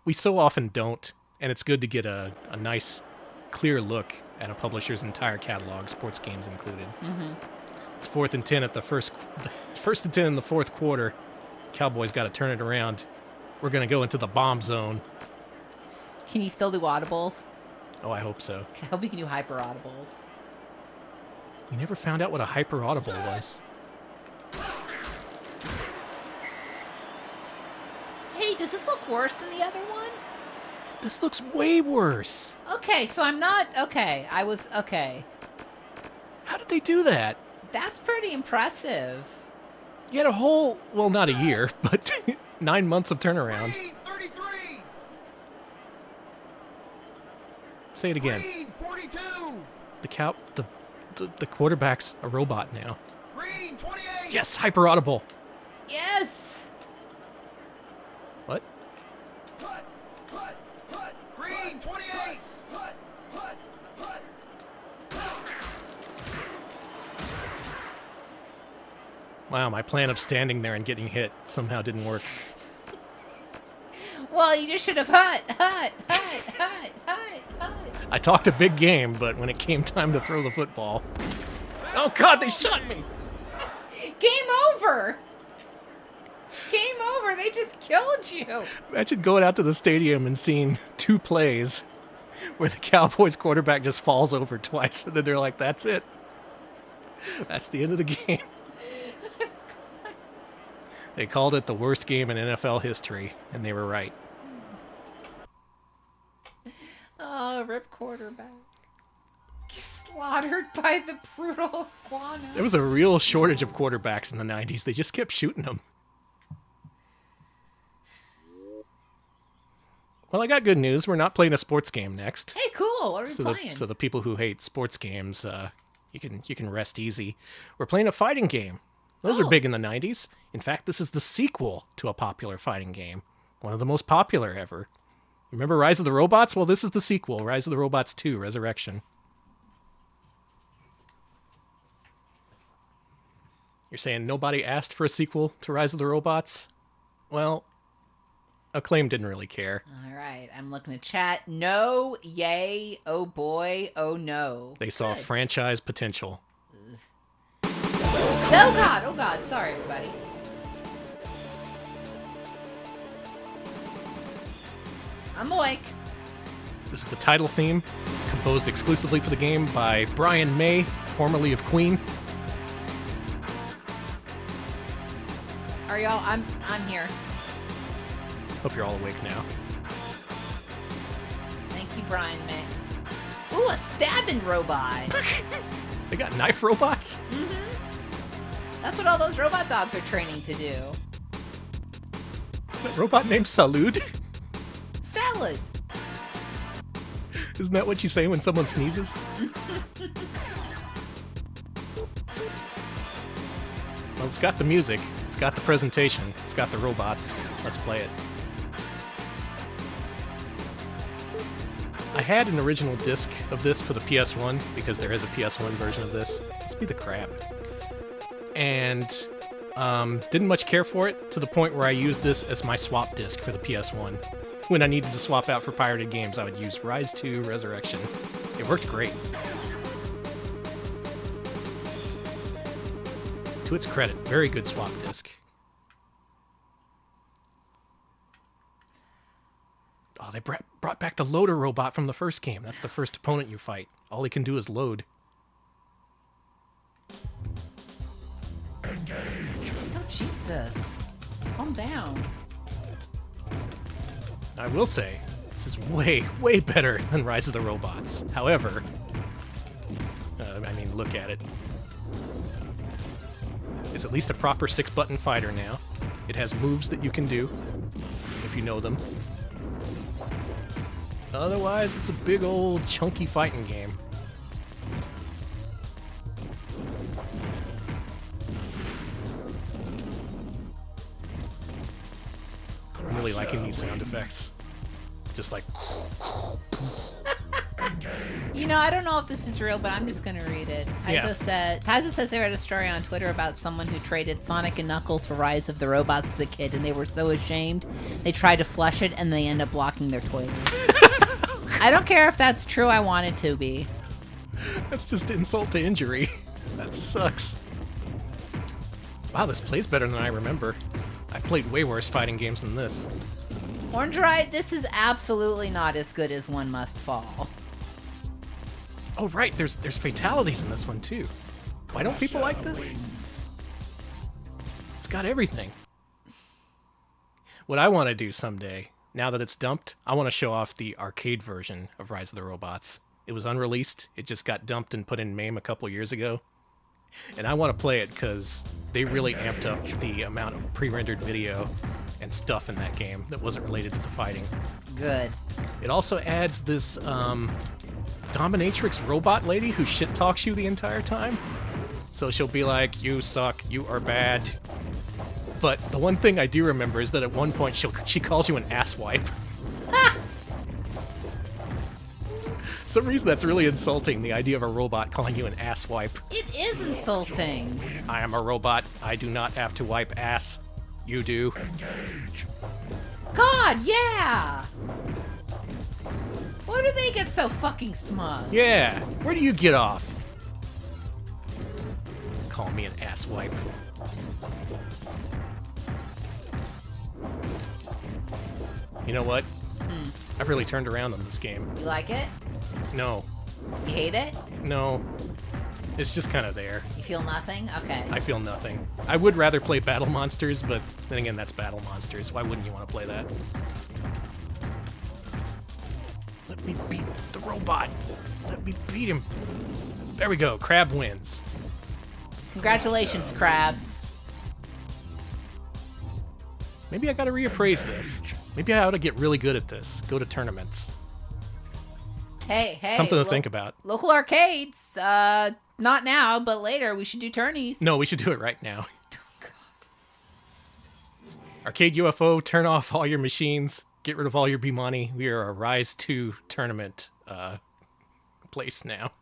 We so often don't, and it's good to get a nice, clear look at a publisher's entire catalog, sports games included. Mm-hmm. It's 4th and 10 at the first and 10 in the fourth quarter. Cowboys got to turn it around. We're going to go into the bomb zone. Can you still do audibles? Oh, I hope so. I hope you can do hyper audibles. We never found out what a hyper audible was. Hey, does this look worse than the other one? This looks way worse. Okay, so I'm not... Okay, I was... Okay. How did they do that? That's pretty impressive. You had a whole, well, not a year, but 9 months of turnaround. 33. Say it again. Green, 42. The quarterback's a robot now. Green, 28. Yes, hyper audible. Yes! What? Hut, hut, hut. Green, 28. Hut, hut, hut. Wow, my plan of standing there and getting hit somehow didn't work. Well, you just should have hut. I talked a big game, but when it came time to throw the football... Oh God, they shot me! Game over! Game over, they just killed you! Imagine going out to the stadium and seeing 2 plays where the Cowboys quarterback just falls over twice, and then they're like, that's it. That's the end of the game. They called it the worst game in NFL history, and they were right. Oh, rip quarterback. Slaughtered by the brutal iguana. There was a real shortage of quarterbacks in the 90s. They just kept shooting them. Well, I got good news. We're not playing a sports game next. Hey, cool. What are we So playing? the people who hate sports games, you can rest easy. We're playing a fighting game. Those are big in the 90s. In fact, this is the sequel to a popular fighting game. One of the most popular ever. Remember Rise of the Robots? Well, this is the sequel, Rise of the Robots 2, Resurrection. You're saying nobody asked for a sequel to Rise of the Robots? Well, Acclaim didn't really care. All right. right, I'm looking at chat. No, yay, oh boy, oh no. They saw Good. franchise potential. Oh god, sorry everybody. I'm awake. This is the title theme, composed exclusively for the game by Brian May, formerly of Queen. Are y'all? I'm here. Hope you're all awake now. Thank you, Brian May. Ooh, a stabbing robot. They got knife robots? That's what all those robot dogs are training to do. Is that robot named Salud? Salad. Isn't that what you say when someone sneezes? Well, it's got the music, it's got the presentation, it's got the robots. Let's play it. I had an original disc of this for the PS1, because there is a PS1 version of this. Let's be the crab. And didn't much care for it, to the point where I used this as my swap disc for the PS1. When I needed to swap out for pirated games, I would use Rise 2 Resurrection. It worked great. To its credit, very good swap disc. Oh, they brought back the loader robot from the first game. That's the first opponent you fight. All he can do is load. Oh, Jesus. Calm down. I will say, this is way, way better than Rise of the Robots. However, look at it. It's at least a proper 6-button fighter now. It has moves that you can do, if you know them. Otherwise, it's a big old chunky fighting game. I'm really liking these sound effects. Just like... You know, I don't know if this is real, but I'm just going to read it. Taizo says they read a story on Twitter about someone who traded Sonic and Knuckles for Rise of the Robots as a kid, and they were so ashamed they tried to flush it, and they end up blocking their toilet. I don't care if that's true. I want it to be. That's just insult to injury. That sucks. Wow, this plays better than I remember. I've played way worse fighting games than this. Orange Right, this is absolutely not as good as One Must Fall. Oh right, there's fatalities in this one too. Why don't people like this? It's got everything. What I want to do someday, now that it's dumped, I want to show off the arcade version of Rise of the Robots. It was unreleased. It just got dumped and put in MAME a couple years ago. And I want to play it because they really amped up the amount of pre-rendered video and stuff in that game that wasn't related to the fighting. Good. It also adds this dominatrix robot lady who shit talks you the entire time. So she'll be like, "You suck, you are bad." But the one thing I do remember is that at one point she calls you an asswipe. Some reason that's really insulting, the idea of a robot calling you an asswipe. It is insulting. I am a robot. I do not have to wipe ass. You do. God, yeah! Why do they get so fucking smug? Yeah, where do you get off? Call me an asswipe. You know what? I've really turned around on this game. You like it? No. You hate it? No. It's just kind of there. You feel nothing? Okay. I feel nothing. I would rather play Battle Monsters, but then again, that's Battle Monsters. Why wouldn't you want to play that? Let me beat the robot. Let me beat him. There we go. Crab wins. Congratulations, Crab. Maybe I gotta reappraise this. Maybe I ought to get really good at this. Go to tournaments. Hey. Something to think about. Local arcades. Not now, but later. We should do tourneys. No, we should do it right now. Arcade UFO, turn off all your machines. Get rid of all your B-Money. We are a Rise 2 tournament place now.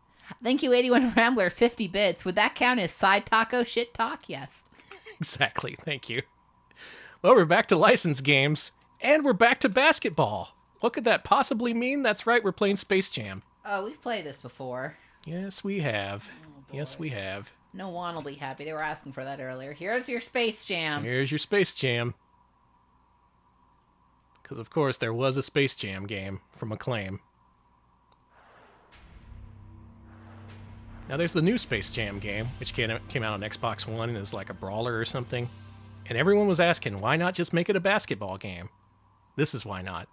Thank you, 81 Rambler, 50 bits. Would that count as side taco shit talk? Yes. Exactly, thank you. Well, we're back to licensed games, and we're back to basketball. What could that possibly mean? That's right, we're playing Space Jam. Oh, we've played this before. Yes, we have. Yes, we have. No one will be happy. They were asking for that earlier. Here's your Space Jam. Here's your Space Jam. Because, of course, there was a Space Jam game from Acclaim. Now, there's the new Space Jam game, which came out on Xbox One and is like a brawler or something. And everyone was asking, why not just make it a basketball game? This is why not.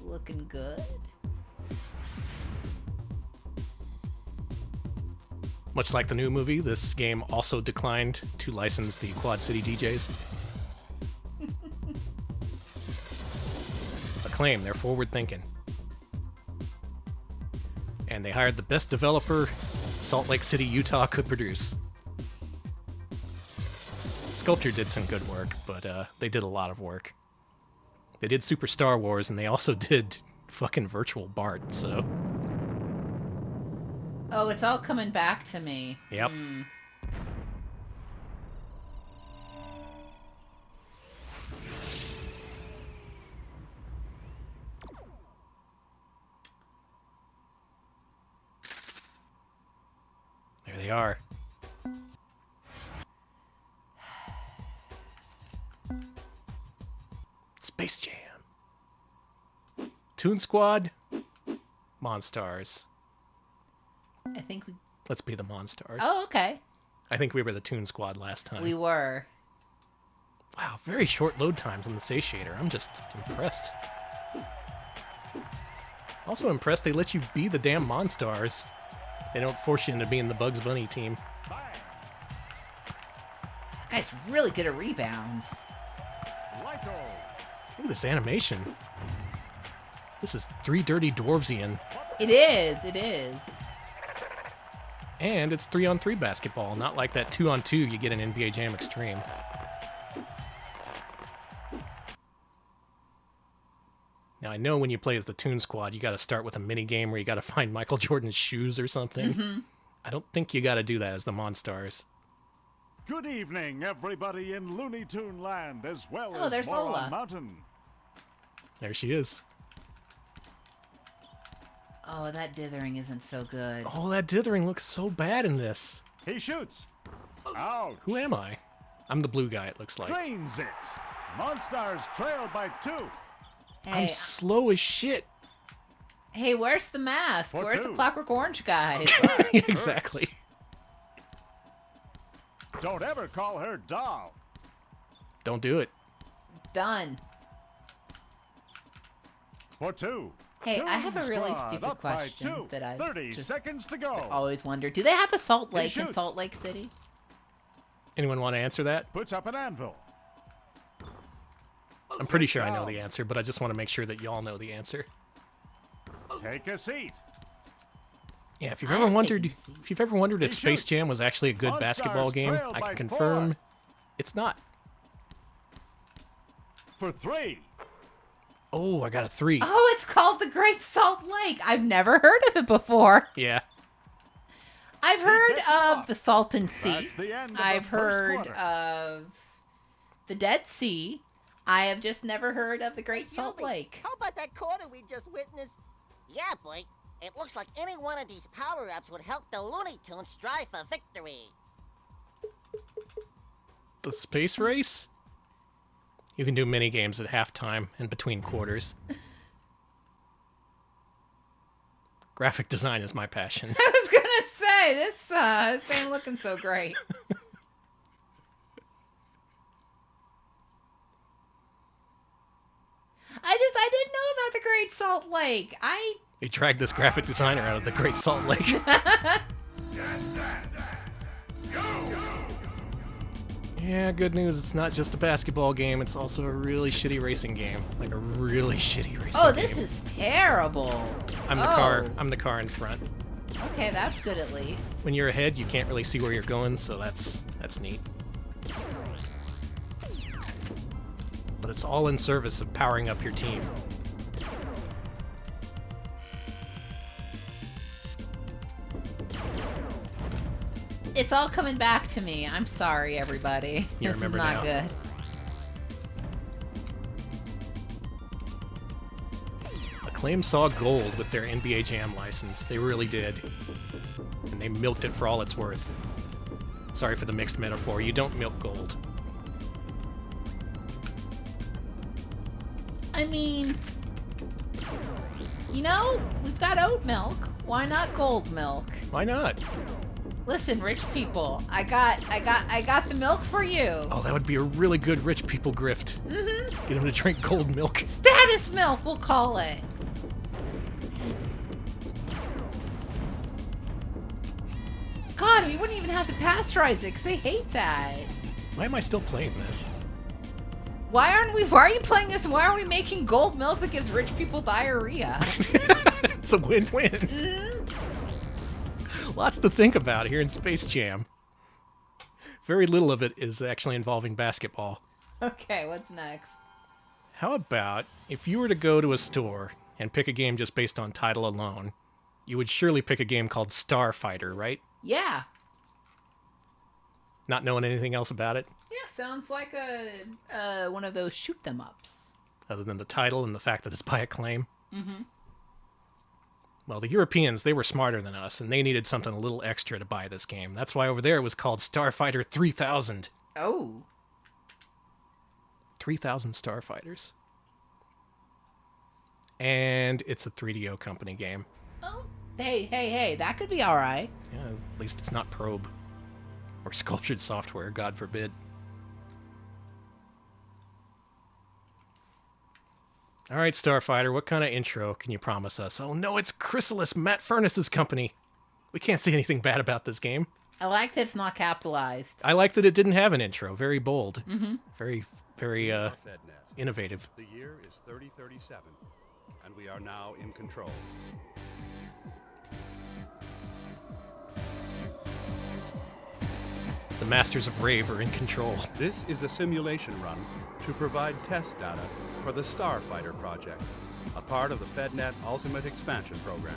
Looking good. Much like the new movie, this game also declined to license the Quad City DJs. Acclaim, they're forward thinking. And they hired the best developer Salt Lake City, Utah could produce. Sculpture did some good work, but they did a lot of work. They did Super Star Wars, and they also did fucking Virtual Bart, so... Oh, it's all coming back to me. Yep. There they are. Space Jam. Toon Squad. Monstars. I think we... Let's be the Monstars. Oh, okay. I think we were the Toon Squad last time. We were. Wow, very short load times on the Satiator. I'm just impressed. Also impressed they let you be the damn Monstars. They don't force you into being the Bugs Bunny team. That guy's really good at rebounds. Look at this animation. This is 3 Dirty Dwarvesian. It is. It is. And it's 3-on-3 basketball, not like that 2-on-2 you get in NBA Jam Extreme. Now, I know when you play as the Toon Squad, you got to start with a mini game where you got to find Michael Jordan's shoes or something. Mm-hmm. I don't think you got to do that as the Monstars. Good evening, everybody in Looney Tune Land, as well Oh, as there's Moron Lola. Mountain. There she is. Oh, that dithering isn't so good. Oh, that dithering looks so bad in this. He shoots. Ouch. Who am I? I'm the blue guy, it looks like. Drains it. Monstars trail by 2. Hey, I'm slow as shit. hey, where's the mask? For Where's the 2. Clockwork Orange guy? Exactly. Don't ever call her doll. Don't do it. Done. For 2. Hey, I have a Toon really Squad stupid up by question 2. that I've 30 just seconds to go. always wondered. Do they have a Salt Lake in shoots. Salt Lake City? Anyone want to answer that? Puts up an anvil. I'm pretty sure I know the answer, but I just want to make sure that y'all know the answer. Take a seat. Yeah, if you've I ever have wondered, taken a seat. if you've ever wondered if He Space shoots. Jam was actually a good Monstars basketball game, trail I by can 4. confirm it's not. For 3. Oh, I got a 3. Oh, it's called the Great Salt Lake. I've never heard of it before. Yeah. I've heard gets of off. the Salton Sea. That's the end of the I've first heard quarter. of the Dead Sea. I have just never heard of the Great Salt Yubi, Lake. How about that quarter we just witnessed? Yeah, boy. It looks like any one of these power-ups would help the Looney Tunes strive for victory. The space race? You can do mini games at halftime and between quarters. Graphic design is my passion. I was gonna say this ain't looking so great. I didn't know about the Great Salt Lake. They dragged this graphic designer out of the Great Salt Lake. Yeah, good news, it's not just a basketball game, it's also a really shitty racing game. Like a really shitty racing game. Oh, this is terrible. I'm the car in front. Okay, that's good at least. When you're ahead, you can't really see where you're going, so that's neat. But it's all in service of powering up your team. It's all coming back to me. I'm sorry, everybody. You This is remember not now. good. Acclaim saw gold with their NBA Jam license. They really did. And they milked it for all it's worth. Sorry for the mixed metaphor. You don't milk gold. I mean, you know, we've got oat milk. Why not gold milk? Why not? Listen, rich people, I got the milk for you. Oh, that would be a really good rich people grift. Mm-hmm. Get them to drink gold milk. Status milk, we'll call it. God, we wouldn't even have to pasteurize it because they hate that. Why am I still playing this? Why are you playing this? Why aren't we making gold milk that gives rich people diarrhea? It's a win-win. Mm-hmm. Lots to think about here in Space Jam. Very little of it is actually involving basketball. Okay, what's next? How about if you were to go to a store and pick a game just based on title alone, you would surely pick a game called Starfighter, right? Yeah. Not knowing anything else about it? Yeah, sounds like a one of those shoot 'em ups. Other than the title and the fact that it's by Acclaim? Mm-hmm. Well, the Europeans, they were smarter than us, and they needed something a little extra to buy this game. That's why over there it was called Starfighter 3000. Oh. 3,000 Starfighters. And it's a 3DO company game. Oh. Hey, that could be alright. Yeah, at least it's not Probe. Or Sculptured Software, God forbid. Alright, Starfighter, what kind of intro can you promise us? Oh no, it's Chrysalis, Matt Furness's company. We can't say anything bad about this game. I like that it's not capitalized. I like that it didn't have an intro. Very bold. Mm-hmm. Very, innovative. The year is 3037, and we are now in control. The Masters of Rave are in control. This is a simulation run to provide test data for the Starfighter project, a part of the FedNet Ultimate Expansion Program.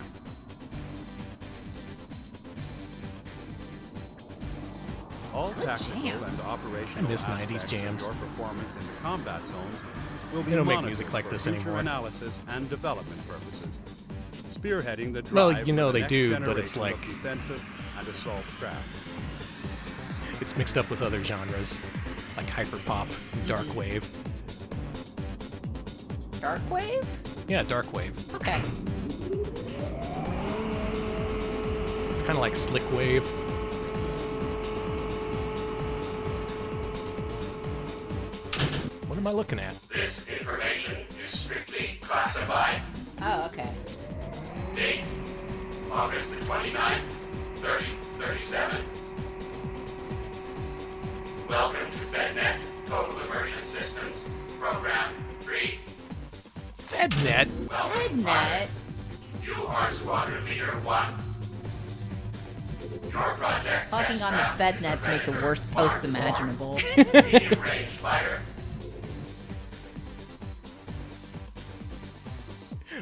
All tactical and operational I miss 90s aspects jams. of your performance in the combat zones will be They don't make monitored music like for this future anymore. analysis and development purposes, spearheading the drive Well, you know for the they next do, but it's generation like- of defensive and assault craft. It's mixed up with other genres, like hyperpop and dark wave. Dark wave? Yeah, dark wave. Okay. It's kind of like slick wave. What am I looking at? This information is strictly classified. Oh, okay. Date, August the 29th, 3037. Welcome to FedNet Total Immersion Systems, Program 3. FedNet? Welcome, FedNet? pilot. You are Squadron Leader 1. Your project Talking on the FedNet to make the worst posts imaginable. medium range fighter.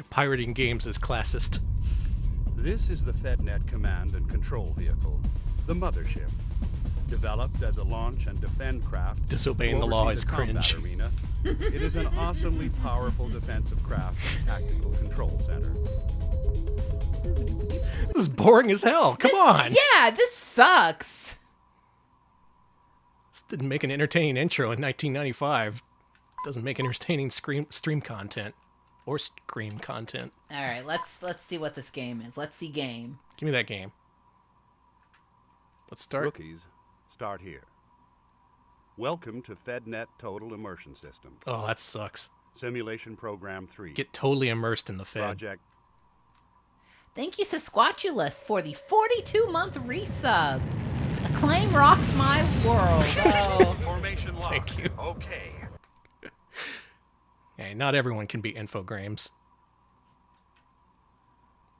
Pirating games is classist. This is the FedNet command and control vehicle, the Mothership. Developed as a launch and defend craft, Disobeying to the law oversee is the combat cringe. arena, it is an awesomely powerful defensive craft and tactical control center. This is boring as hell. Come on. Yeah, this sucks. This didn't make an entertaining intro in 1995. Doesn't make entertaining stream content. Or scream content. All right, let's see what this game is. Let's see game. Give me that game. Let's start. Rookies, start here. Welcome to FedNet Total Immersion System. Oh, that sucks. Simulation Program 3. Get totally immersed in the Fed. Project. Thank you, Sasquatulus, for the 42-month resub. Acclaim rocks my world. Oh. Formation lock. Thank you. Okay. Hey, not everyone can be infogrames.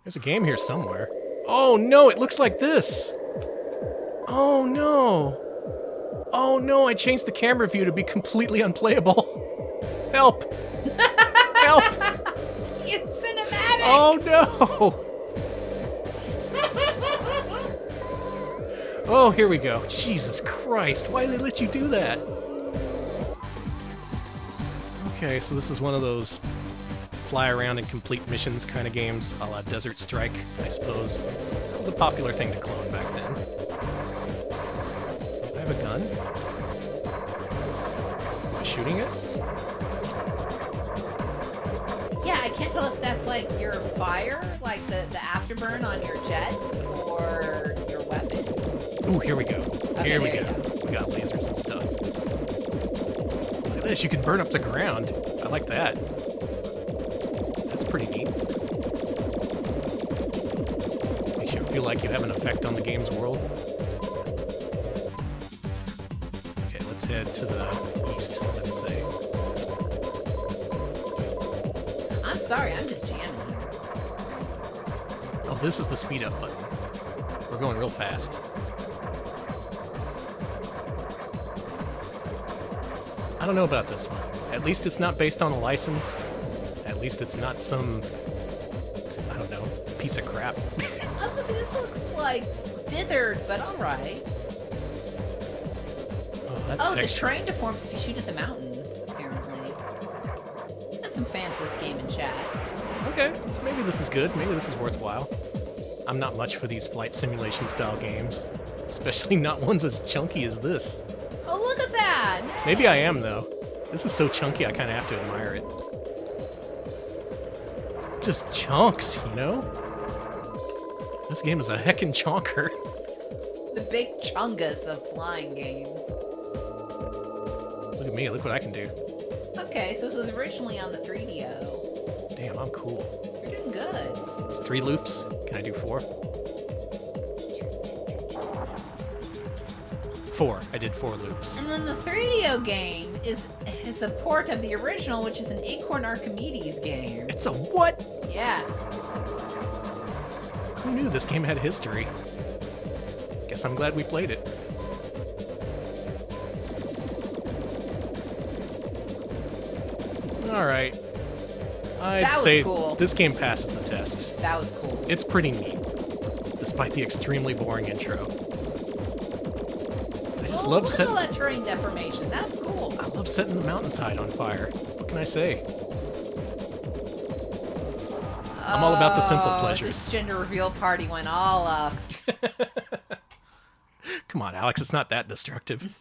There's a game here somewhere. Oh no, it looks like this. Oh no. Oh no, I changed the camera view to be completely unplayable. Help. Help. It's cinematic. Oh no. Oh, here we go. Jesus Christ, why did they let you do that? Okay, so this is one of those fly around and complete missions kind of games, a la Desert Strike, I suppose. That was a popular thing to clone back then. I have a gun? Am I shooting it? Yeah, I can't tell if that's like your fire, like the afterburn on your jet, or your weapon. Ooh, here we go. Okay, Here we there go. you go. We got lasers and stuff. Look at this, you can burn up the ground. I like that. That's pretty neat. Makes you feel like you have an effect on the game's world. Okay, let's head to the east, let's say. I'm sorry, I'm just jamming here. Oh, this is the speed up button. We're going real fast. I don't know about this one. At least it's not based on a license. At least it's not some, I don't know, piece of crap. I was gonna say, this looks like dithered, but alright. Oh, the terrain deforms if you shoot at the mountains, apparently. Got some fans of this game in chat. Okay, so maybe this is good. Maybe this is worthwhile. I'm not much for these flight simulation style games. Especially not ones as chunky as this. Oh, look at that! Maybe I am, though. This is so chunky, I kind of have to admire it. Just chunks, you know? This game is a heckin' chonker. The big chungus of flying games. Look at me, look what I can do. Okay, so this was originally on the 3DO. Damn, I'm cool. You're doing good. It's 3 loops. Can I do 4? 4. I did 4 loops. And then the 3DO game is a port of the original, which is an Acorn Archimedes game. It's a what? Yeah. Who knew this game had history? Guess I'm glad we played it. Alright. I'd say cool. This game passes the test. That was cool. It's pretty neat, despite the extremely boring intro. I just love look at all that terrain deformation. That's cool. I love setting the mountainside on fire. What can I say? I'm all about the simple pleasures. This gender reveal party went all up. Come on, Alex, it's not that destructive.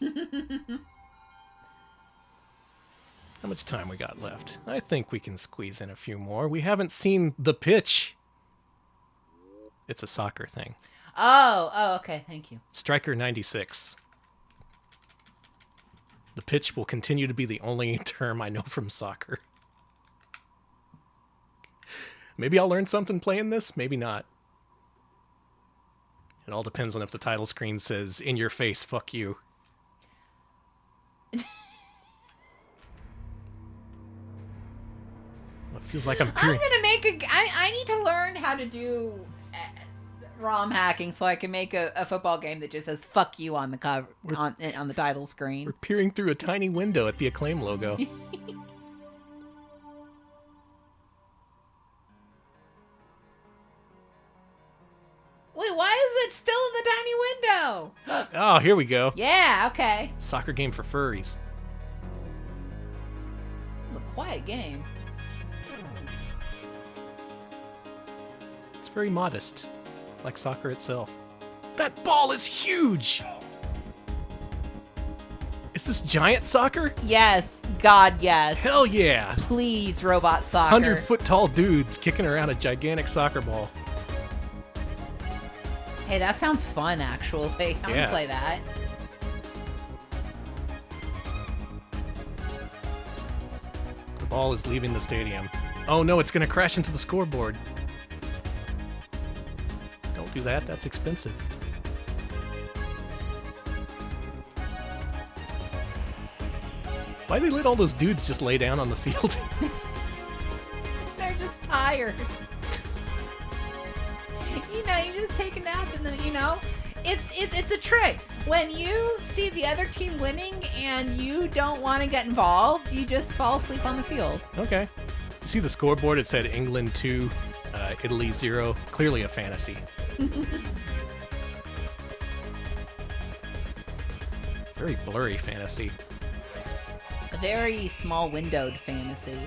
How much time we got left? I think we can squeeze in a few more. We haven't seen the pitch. It's a soccer thing. Oh, okay, thank you. Striker 96. The pitch will continue to be the only term I know from soccer. Maybe I'll learn something playing this, maybe not. It all depends on if the title screen says, "In your face, fuck you." It feels like I'm peering. I'm gonna make I need to learn how to do ROM hacking so I can make a football game that just says "fuck you" on the cover on the title screen. We're peering through a tiny window at the Acclaim logo. Wait, why is it still in the tiny window? Oh, here we go. Yeah, okay. Soccer game for furries. It's a quiet game. It's very modest, like soccer itself. That ball is huge! Is this giant soccer? Yes, God, yes. Hell yeah! Please, robot soccer. 100-foot tall dudes kicking around a gigantic soccer ball. Hey, that sounds fun, actually. I want to play that. The ball is leaving the stadium. Oh no, it's going to crash into the scoreboard. Don't do that, that's expensive. Why they let all those dudes just lay down on the field? They're just tired. You know, you just take a nap and then, you know, it's a trick. When you see the other team winning and you don't want to get involved, you just fall asleep on the field. Okay. You see the scoreboard? It said England 2, Italy 0. Clearly a fantasy. Very blurry fantasy. A very small windowed fantasy.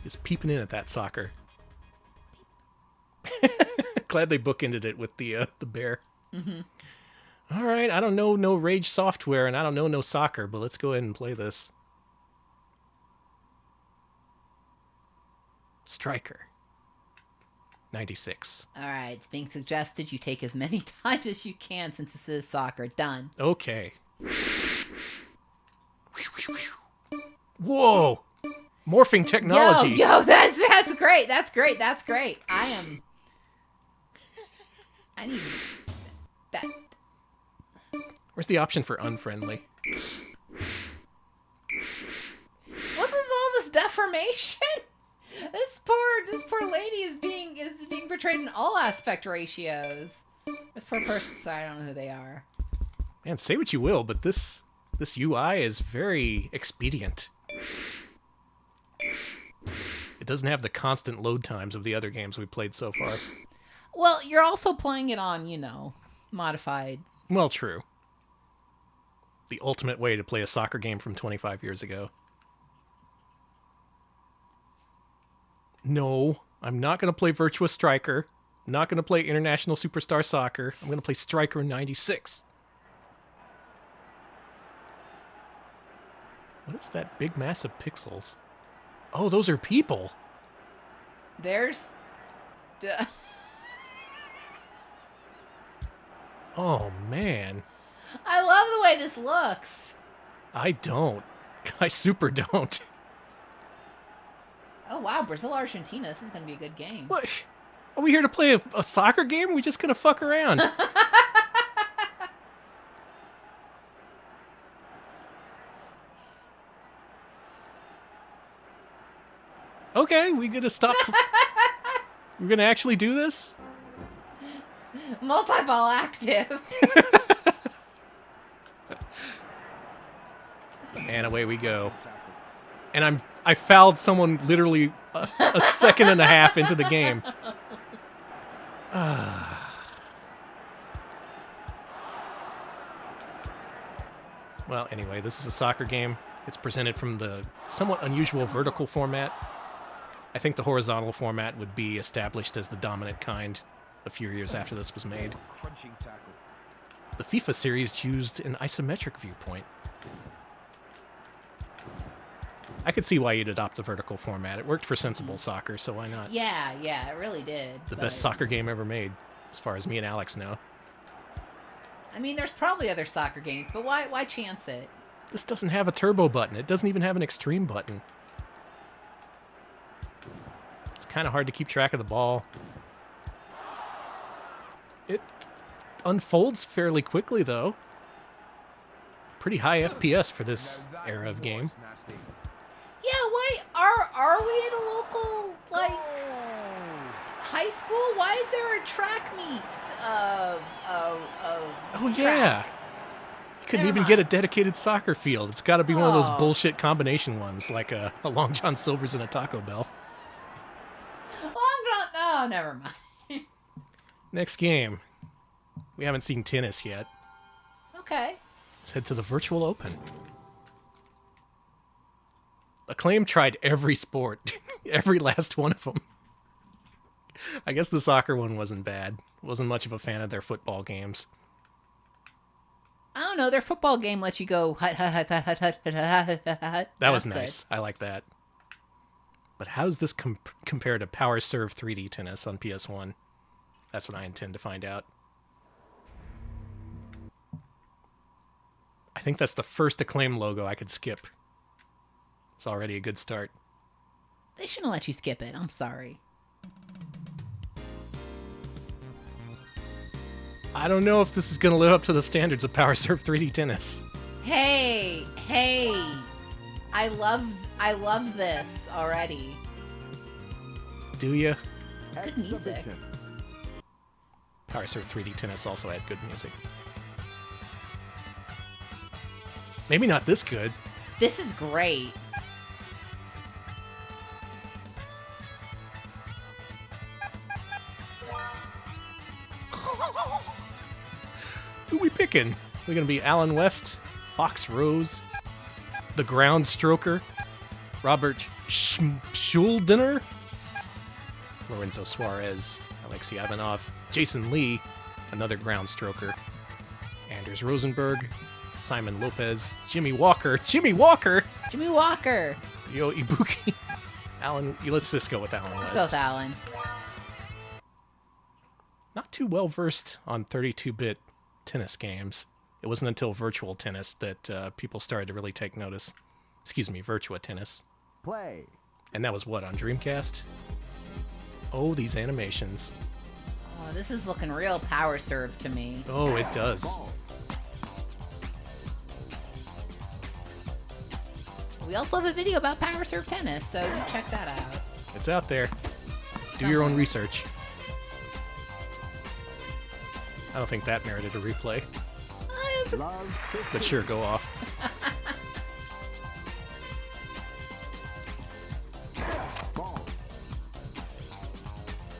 Just peeping in at that soccer. Glad they bookended it with the bear. Mm-hmm. All right, I don't know no Rage software, and I don't know no soccer, but let's go ahead and play this. Striker. 96. All right, it's being suggested you take as many times as you can since this is soccer. Done. Okay. Whoa! Morphing technology. Yo, that's great. That's great. I need that. Where's the option for unfriendly? What's with all this deformation? This poor lady is being portrayed in all aspect ratios. This poor person. Sorry, I don't know who they are. Man, say what you will, but this UI is very expedient. It doesn't have the constant load times of the other games we played so far. Well, you're also playing it on, modified. Well, true. The ultimate way to play a soccer game from 25 years ago. No, I'm not going to play Virtua Striker. I'm not going to play International Superstar Soccer. I'm going to play Striker 96. What is that big mass of pixels? Oh, those are people. There's... Oh, man. I love the way this looks. I don't. I super don't. Oh, wow. Brazil-Argentina. This is going to be a good game. What? Are we here to play a soccer game? Or are we just going to fuck around? Okay, we going to stop. We're going to actually do this? Multi-ball active. And away we go. And I fouled someone literally a second and a half into the game. Well, anyway, this is a soccer game. It's presented from the somewhat unusual vertical format. I think the horizontal format would be established as the dominant kind a few years after this was made. The FIFA series used an isometric viewpoint. I could see why you'd adopt the vertical format. It worked for sensible soccer, so why not? Yeah, it really did. The best soccer game ever made, as far as me and Alex know. I mean, there's probably other soccer games, but why chance it? This doesn't have a turbo button. It doesn't even have an extreme button. It's kind of hard to keep track of the ball. It unfolds fairly quickly, though. Pretty high FPS for this era of game. Yeah, why are we in a local high school? Why is there a track meet? Oh yeah, you couldn't even get a dedicated soccer field. It's got to be one of those bullshit combination ones, like a Long John Silver's and a Taco Bell. Oh, never mind. Next game. We haven't seen tennis yet. Okay. Let's head to the Virtual Open. Acclaim tried every sport. Every last one of them. I guess the soccer one wasn't bad. Wasn't much of a fan of their football games. I don't know. Their football game lets you go hut, hut, hut, hut, hut, hut, hut, hut, hut. That was nice. I like that. But how does this compare to Power Serve 3D Tennis on PS1? That's what I intend to find out. I think that's the first Acclaim logo I could skip. It's already a good start. They shouldn't let you skip it. I'm sorry. I don't know if this is going to live up to the standards of Power Serve 3D Tennis. Hey. I love this already. Do ya? Good music. Power Serve 3D Tennis also had good music. Maybe not this good. This is great. Who we picking? We're going to be Alan West, Fox Rose, the Ground Stroker, Robert Schuldiner, Lorenzo Suarez, Alexei Ivanov, Jason Lee, another ground stroker, Anders Rosenberg, Simon Lopez, Jimmy Walker, Yo Ibuki, Alan. Let's just go with Alan West. Let's go with Alan. Not too well versed on 32-bit tennis games. It wasn't until Virtual Tennis that people started to really take notice. Excuse me, Virtua Tennis. Play. And that was what, on Dreamcast? Oh, these animations. Oh, this is looking real power serve to me. Oh, it does. We also have a video about power serve tennis, so you check that out. It's out there. Do your own research. I don't think that merited a replay. But sure, go off.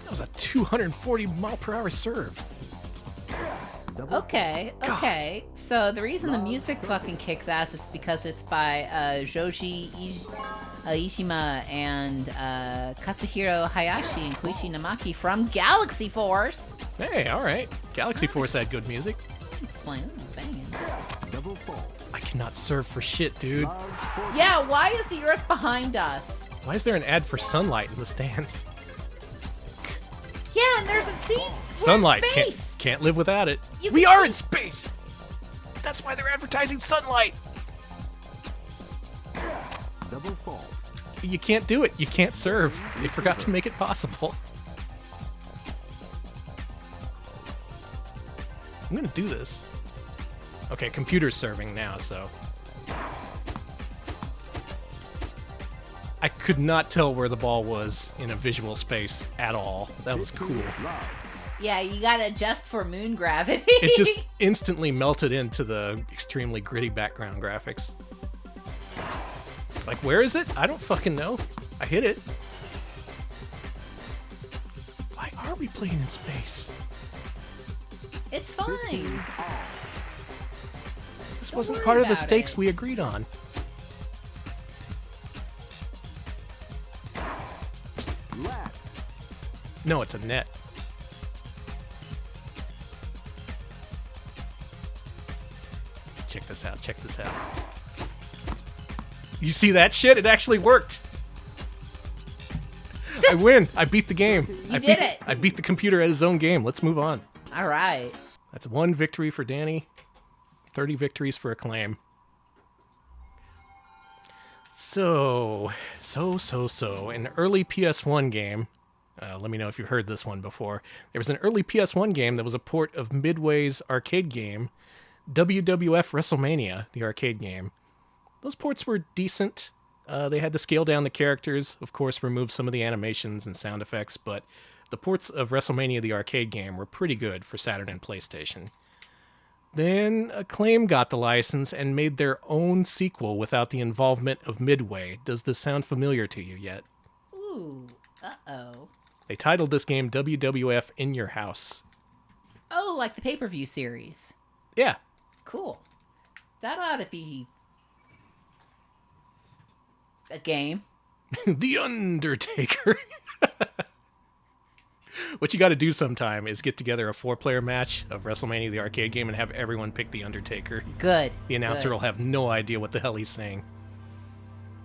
That was a 240-mile-per-hour serve. Okay. So the reason the music fucking kicks ass is because it's by Joji Aishima and Katsuhiro Hayashi and Koichi Namaki from Galaxy Force. Hey, all right. Galaxy Force had good music. Explain. Banging. I cannot serve for shit, dude. Yeah, why is the Earth behind us? Why is there an ad for sunlight in the stands? Yeah, and there's a scene. Sunlight. Can't live without it. We are in space. That's why they're advertising sunlight. You can't do it. You can't serve. They forgot to make it possible. I'm gonna do this. Okay, computer's serving now, so. I could not tell where the ball was in a visual space at all. That was cool. Yeah, you gotta adjust for moon gravity. It just instantly melted into the extremely gritty background graphics. Like, where is it? I don't fucking know. I hit it. Why are we playing in space? It's fine. This wasn't part of the stakes we agreed on. No, it's a net. Check this out. You see that shit? It actually worked. I win. I beat the game. You did it. I beat the computer at his own game. Let's move on. All right. That's 1 victory for Danny. 30 victories for Acclaim. So. An early PS1 game. Let me know if you've heard this one before. There was an early PS1 game that was a port of Midway's arcade game, WWF WrestleMania, the arcade game. Those ports were decent. They had to scale down the characters, of course, remove some of the animations and sound effects, but the ports of WrestleMania, the arcade game, were pretty good for Saturn and PlayStation. Then Acclaim got the license and made their own sequel without the involvement of Midway. Does this sound familiar to you yet? Ooh, uh-oh. They titled this game WWF In Your House. Oh, like the pay-per-view series. Yeah. Cool. That ought to be a game. The Undertaker. What you got to do sometime is get together a 4-player match of WrestleMania, the arcade game, and have everyone pick The Undertaker. Good. The announcer will have no idea what the hell he's saying.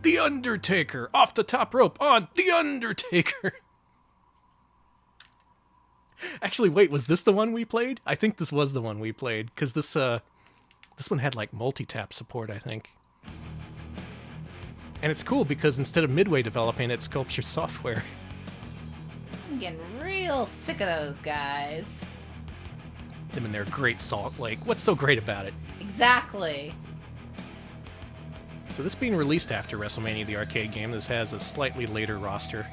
The Undertaker, off the top rope on The Undertaker. Actually, wait, was this the one we played? I think this was the one we played, because this one had like multi-tap support, I think. And it's cool because instead of Midway developing it, Sculpture Software. I'm getting real sick of those guys. Them and their Great Salt Lake. What's so great about it? Exactly. So this being released after WrestleMania, the arcade game, this has a slightly later roster.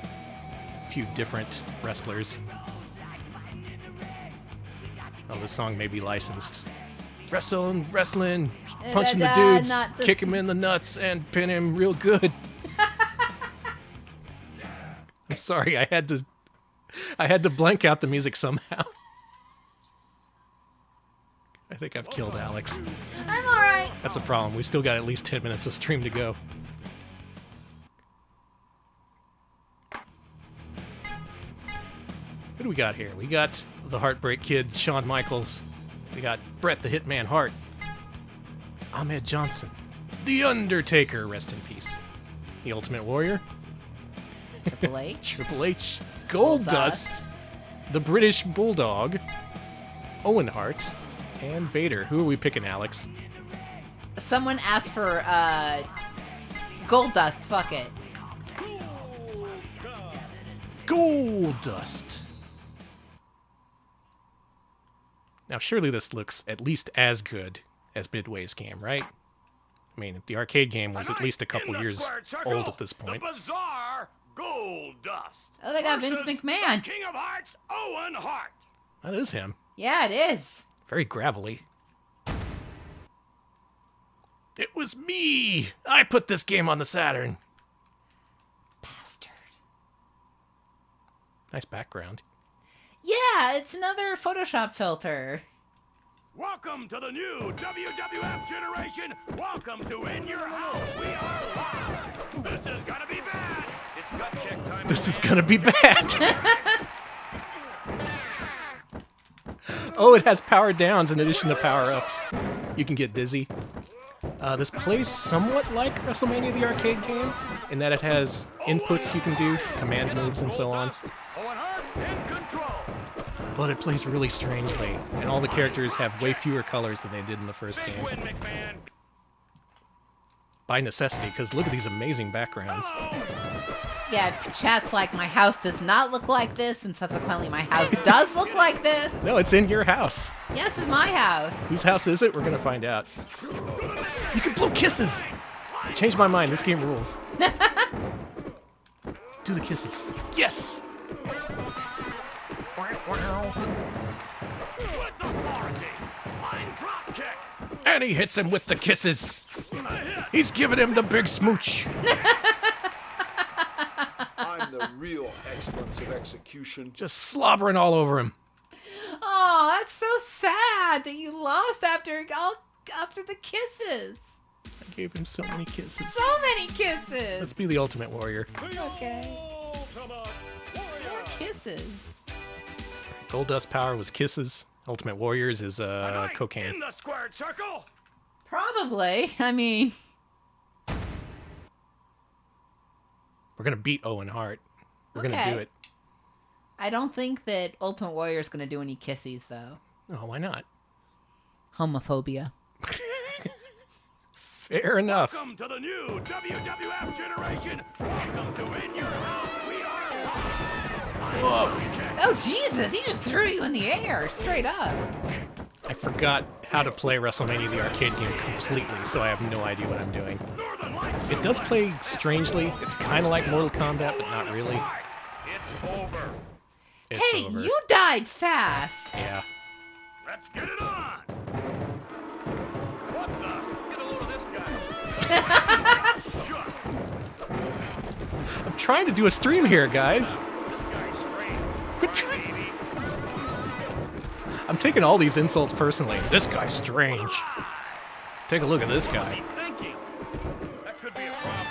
A few different wrestlers. Oh, this song may be licensed. Wrestling, punching the dudes, kick him in the nuts, and pin him real good. I'm sorry, I had to blank out the music somehow. I think I've killed Alex. I'm alright. That's a problem. We've still got at least 10 minutes of stream to go. Who do we got here? We got the Heartbreak Kid, Shawn Michaels. We got Bret the Hitman Hart. Ahmed Johnson. The Undertaker, rest in peace. The Ultimate Warrior. Triple H. Triple H. Goldust. The British Bulldog. Owen Hart. And Vader. Who are we picking, Alex? Someone asked for Goldust. Fuck it. Goldust. Now, surely this looks at least as good as Midway's game, right? I mean, the arcade game was at least a couple years old at this point. The bizarre Goldust. Oh, they got Vince McMahon. The King of Hearts, Owen Hart. That is him. Yeah, it is. Very gravelly. It was me! I put this game on the Saturn. Bastard. Nice background. Yeah, it's another Photoshop filter. Welcome to the new WWF generation. Welcome to In Your House. We are live. This is gonna be bad. It's gut check time. This is gonna be bad. Oh, it has power downs in addition to power ups. You can get dizzy. This plays somewhat like WrestleMania the arcade game, in that it has inputs you can do, command moves and so on. Owen Hart in control. But it plays really strangely, and all the characters have way fewer colors than they did in the first game. Win, McMahon. By necessity, because look at these amazing backgrounds. Yeah, chat's like, my house does not look like this, and subsequently my house does look like this. No, it's in your house. Yes, it's my house. Whose house is it? We're gonna find out. You can blow kisses! Changed my mind, this game rules. Do the kisses. Yes! With authority. Line drop kick. And he hits him with the kisses. He's giving him the big smooch. I'm the real excellence of execution. Just slobbering all over him. Oh, that's so sad that you lost after the kisses. I gave him so many kisses. So many kisses. Let's be the Ultimate Warrior. Okay. More kisses. Goldust power was kisses. Ultimate Warriors is cocaine. In the squared circle. Probably. I mean, We're gonna beat Owen Hart. We're gonna do it. I don't think that Ultimate Warrior is gonna do any kissies though. Oh, why not? Homophobia. Fair enough. Welcome to the new WWF generation. Welcome to In Your House. We are live. Whoa. Oh Jesus! He just threw you in the air, straight up. I forgot how to play WrestleMania the arcade game completely, so I have no idea what I'm doing. It does play strangely. It's kind of like Mortal Kombat, but not really. It's over. Hey, over. you died fast. Yeah. Let's get it on. What the? Get a load of this guy. Shut. I'm trying to do a stream here, guys. This guy's strange. Quit trying. I'm taking all these insults personally. This guy's strange. Take a look at this guy. Thinking. That could be a problem.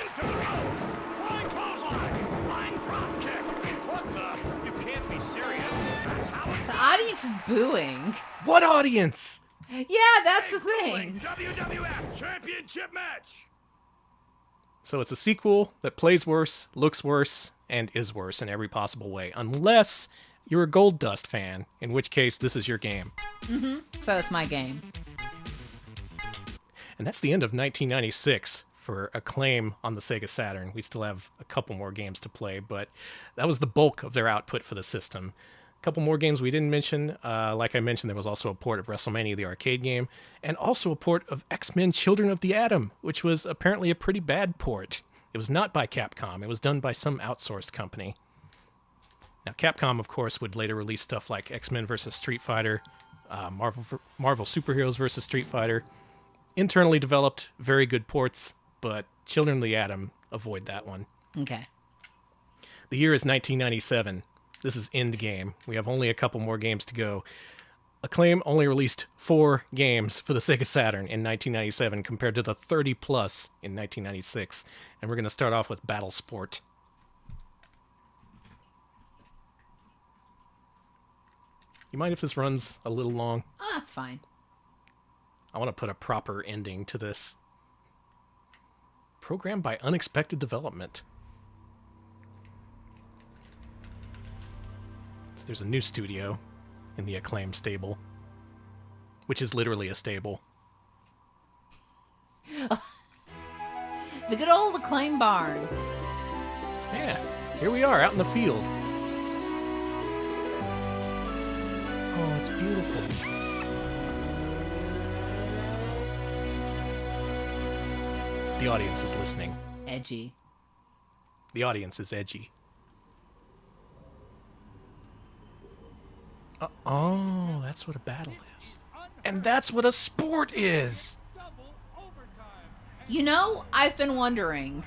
Into the house. Flying clothesline. Line drop kick. What the? You can't be serious. That's how it's The audience is booing. What audience? Yeah, that's the thing. WWF Championship match. So it's a sequel that plays worse, looks worse, and is worse in every possible way. Unless you're a Goldust fan, in which case this is your game. So it's my game. And that's the end of 1996 for Acclaim on the Sega Saturn. We still have a couple more games to play, but that was the bulk of their output for the system. A couple more games we didn't mention. Like I mentioned, there was also a port of WrestleMania the arcade game, and also a port of X-Men Children of the Atom, which was apparently a pretty bad port. It was not by Capcom. It was done by some outsourced company. Now, Capcom, of course, would later release stuff like X-Men vs. Street Fighter, Marvel Superheroes vs. Street Fighter. Internally developed, very good ports, but Children of the Atom, avoid that one. Okay. The year is 1997. This is Endgame. We have only a couple more games to go. Acclaim only released 4 games for the Sega Saturn in 1997 compared to the 30-plus in 1996. And we're going to start off with Battle Sport. You mind if this runs a little long? Oh, that's fine. I want to put a proper ending to this. Programmed by unexpected development. So there's a new studio in the Acclaim stable, which is literally a stable. The good old Acclaim barn. Yeah, here we are out in the field. Oh, it's beautiful. The audience is listening. Edgy. The audience is edgy. Oh, that's what a battle is. And that's what a sport is! You know, I've been wondering.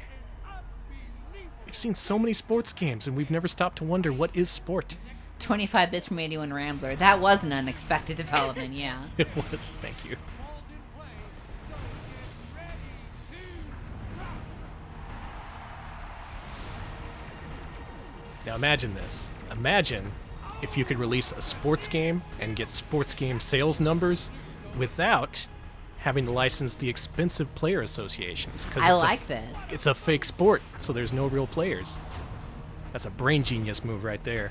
We've seen so many sports games, and we've never stopped to wonder, what is sport? 25 bits from 81 Rambler. That was an unexpected development, yeah. It was, thank you. Now imagine this. Imagine if you could release a sports game and get sports game sales numbers without having to license the expensive player associations. I like this. It's a fake sport, so there's no real players. That's a brain genius move right there.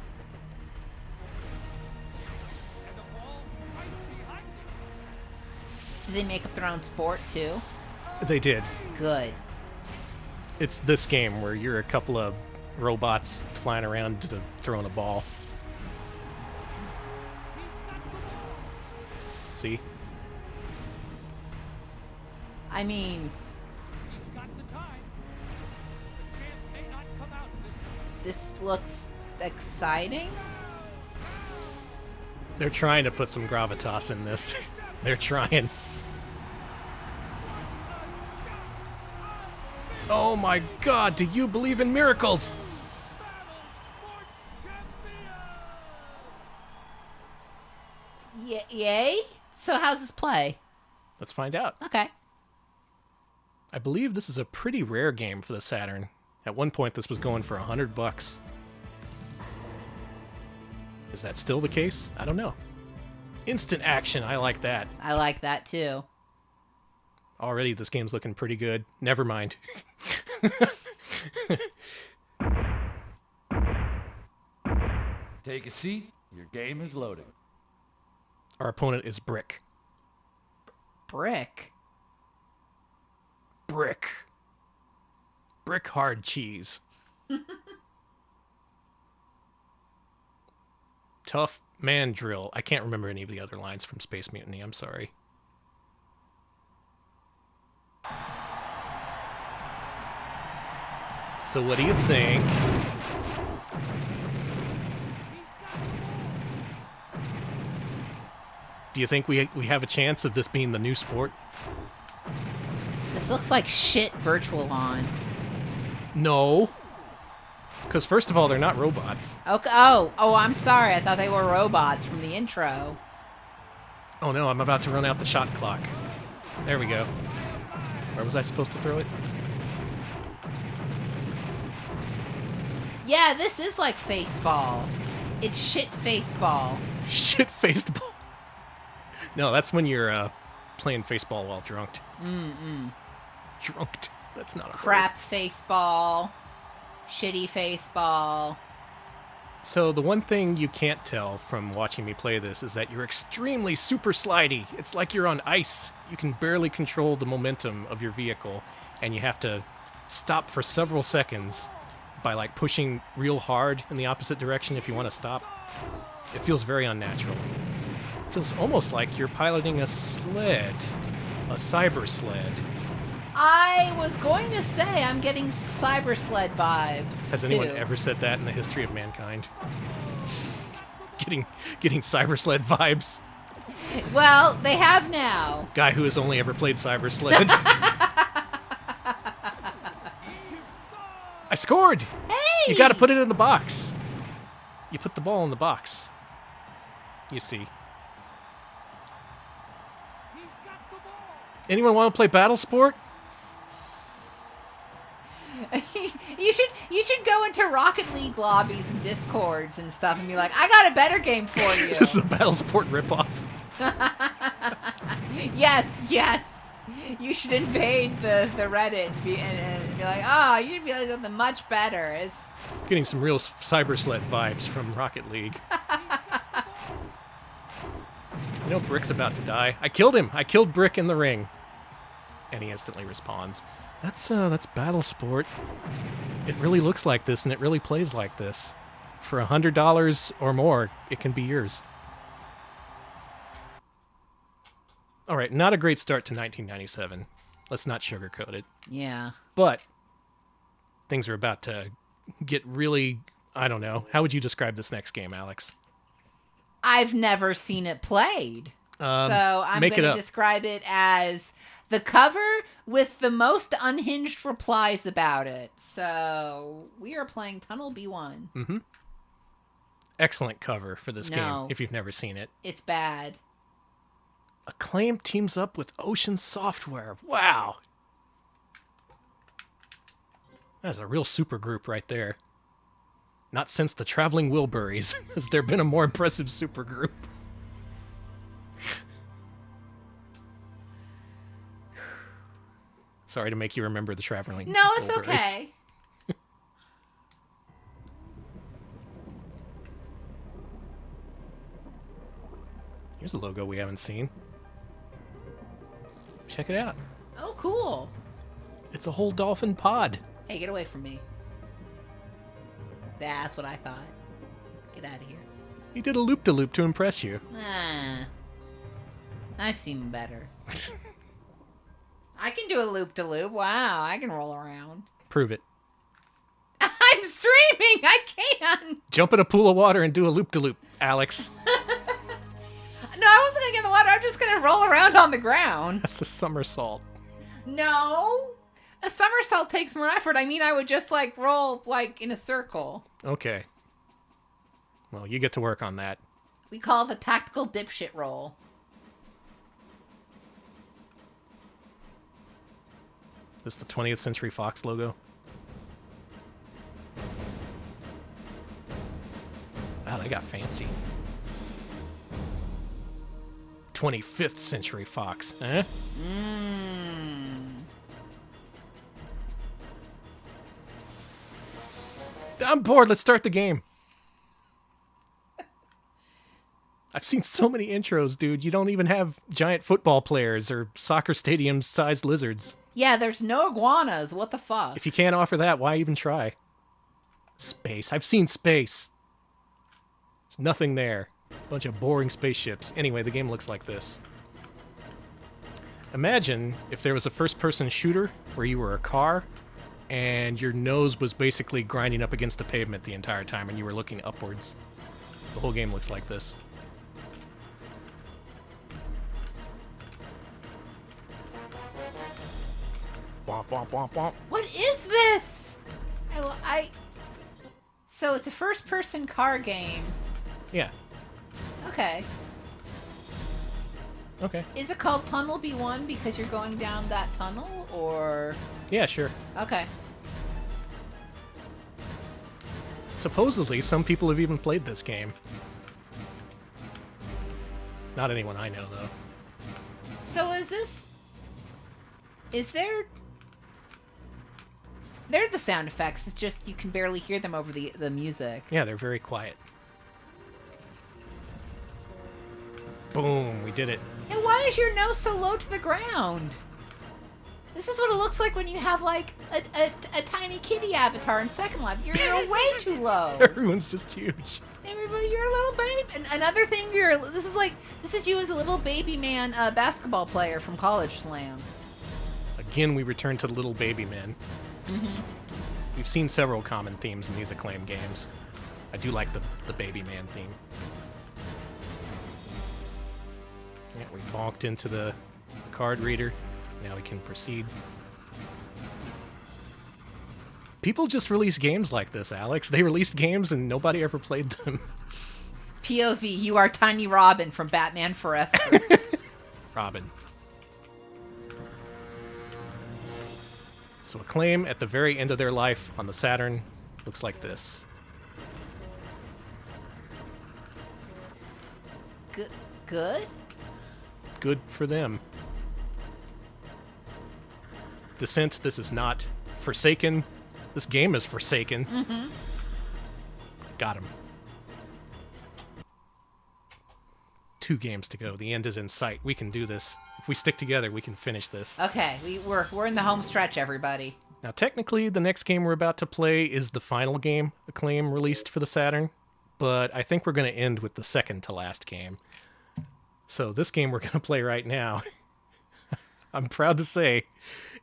Did they make up their own sport, too? They did. Good. It's this game where you're a couple of robots flying around throwing a ball. See? I mean, this looks exciting. They're trying to put some gravitas in this. They're trying. Oh my God, do you believe in miracles? Yay? So how's this play? Let's find out. Okay. I believe this is a pretty rare game for the Saturn. At one point, this was going for $100. Is that still the case? I don't know. Instant action, I like that. I like that too. Already, this game's looking pretty good. Never mind. Take a seat. Your game is loading. Our opponent is Brick. Brick? Brick. Brick hard cheese. Tough man drill. I can't remember any of the other lines from Space Mutiny. I'm sorry. So what do you think? Do you think we have a chance of this being the new sport? This looks like shit Virtual On. No. Because first of all, they're not robots. Okay. Oh, I'm sorry. I thought they were robots from the intro. Oh no, I'm about to run out the shot clock. There we go. Where was I supposed to throw it? Yeah, this is like Faceball. It's shit Faceball. Shit-faced ball. No, that's when you're playing Faceball while drunked. Drunked. That's not a crap Faceball. Shitty Faceball. So the one thing you can't tell from watching me play this is that you're extremely super slidey. It's like you're on ice. You can barely control the momentum of your vehicle, and you have to stop for several seconds by like pushing real hard in the opposite direction if you want to stop. It feels very unnatural. It feels almost like you're piloting a sled. A cyber sled. I was going to say I'm getting cyber sled vibes. Has anyone ever said that in the history of mankind? Getting cyber sled vibes? Well, they have now. Guy who has only ever played cyber sled. I scored! Hey! You gotta put it in the box. You put the ball in the box. You see. Anyone want to play Battle Sport? You should go into Rocket League lobbies and Discords and stuff and be like, I got a better game for you. This is a Battlesport ripoff. Yes. You should invade the Reddit and be like, oh, you should be like something much better. It's Getting some real Cyber Sled vibes from Rocket League. You know Brick's about to die. I killed him. I killed Brick in the ring. And he instantly respawns. That's Battlesport. It really looks like this, and it really plays like this. For $100 or more, it can be yours. All right, not a great start to 1997. Let's not sugarcoat it. Yeah. But things are about to get really, I don't know. How would you describe this next game, Alex? I've never seen it played. So I'm going to describe it as the cover with the most unhinged replies about it. So we are playing Tunnel B1. Mm-hmm. Excellent cover for this game, if you've never seen it. It's bad. Acclaim teams up with Ocean Software. Wow. That's a real super group right there. Not since the Traveling Wilburys has there been a more impressive super group. Sorry to make you remember the Traveling No, it's Wilburys. okay. Here's a logo we haven't seen. Check it out. Oh, cool. It's a whole dolphin pod. Hey, get away from me. That's what I thought. Get out of here. He did a loop-de-loop to impress you. I've seen better. I can do a loop-de-loop. Wow, I can roll around. Prove it. I'm streaming! I can! Jump in a pool of water and do a loop-de-loop, Alex. No, I wasn't gonna get in the water. I'm just gonna roll around on the ground. That's a somersault. No! A somersault takes more effort. I mean, I would just, roll, in a circle. Okay. Well, you get to work on that. We call it the tactical dipshit roll. This is the 20th Century Fox logo. Wow, they got fancy. 25th Century Fox, eh? I'm bored. Let's start the game. I've seen so many intros, dude. You don't even have giant football players or soccer stadium-sized lizards. Yeah, there's no iguanas. What the fuck? If you can't offer that, why even try? Space. I've seen space. There's nothing there. Bunch of boring spaceships. Anyway, the game looks like this. Imagine if there was a first-person shooter where you were a car and your nose was basically grinding up against the pavement the entire time and you were looking upwards. The whole game looks like this. Womp, womp, womp, womp. What is this? So it's a first-person car game. Yeah. Okay. Okay. Is it called Tunnel B1 because you're going down that tunnel, or? Yeah, sure. Okay. Supposedly, some people have even played this game. Not anyone I know, though. So they're the sound effects. It's just you can barely hear them over the music. Yeah, they're very quiet. Boom, we did it. And why is your nose so low to the ground? This is what it looks like when you have, a tiny kitty avatar in Second Life. You're way too low. Everyone's just huge. Everybody, you're a little babe. And another thing, this is you as a little baby man basketball player from College Slam. Again, we return to the little baby man. Mm-hmm. We've seen several common themes in these Acclaim games. I do like the baby man theme. Yeah, we bonked into the card reader. Now we can proceed. People just release games like this, Alex. They released games and nobody ever played them. POV, you are Tiny Robin from Batman Forever. Robin. So Acclaim at the very end of their life on the Saturn looks like this. Good? Good for them. Descent, this is not Forsaken. This game is Forsaken. Mm-hmm. Got him. 2 games to go. The end is in sight. We can do this. If we stick together, we can finish this. Okay, we're in the home stretch, everybody. Now, technically, the next game we're about to play is the final game Acclaim released for the Saturn, but I think we're going to end with the second to last game. So this game we're going to play right now, I'm proud to say,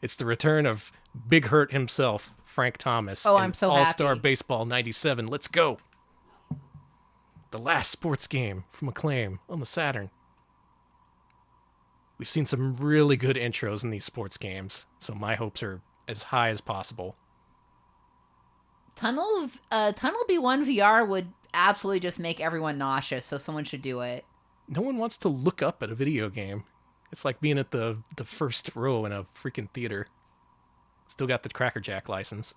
it's the return of Big Hurt himself, Frank Thomas. Oh, I'm so happy. All-Star Baseball 97. Let's go. The last sports game from Acclaim on the Saturn. We've seen some really good intros in these sports games, so my hopes are as high as possible. Tunnel B1 VR would absolutely just make everyone nauseous, so someone should do it. No one wants to look up at a video game. It's like being at the first row in a freaking theater. Still got the Cracker Jack license.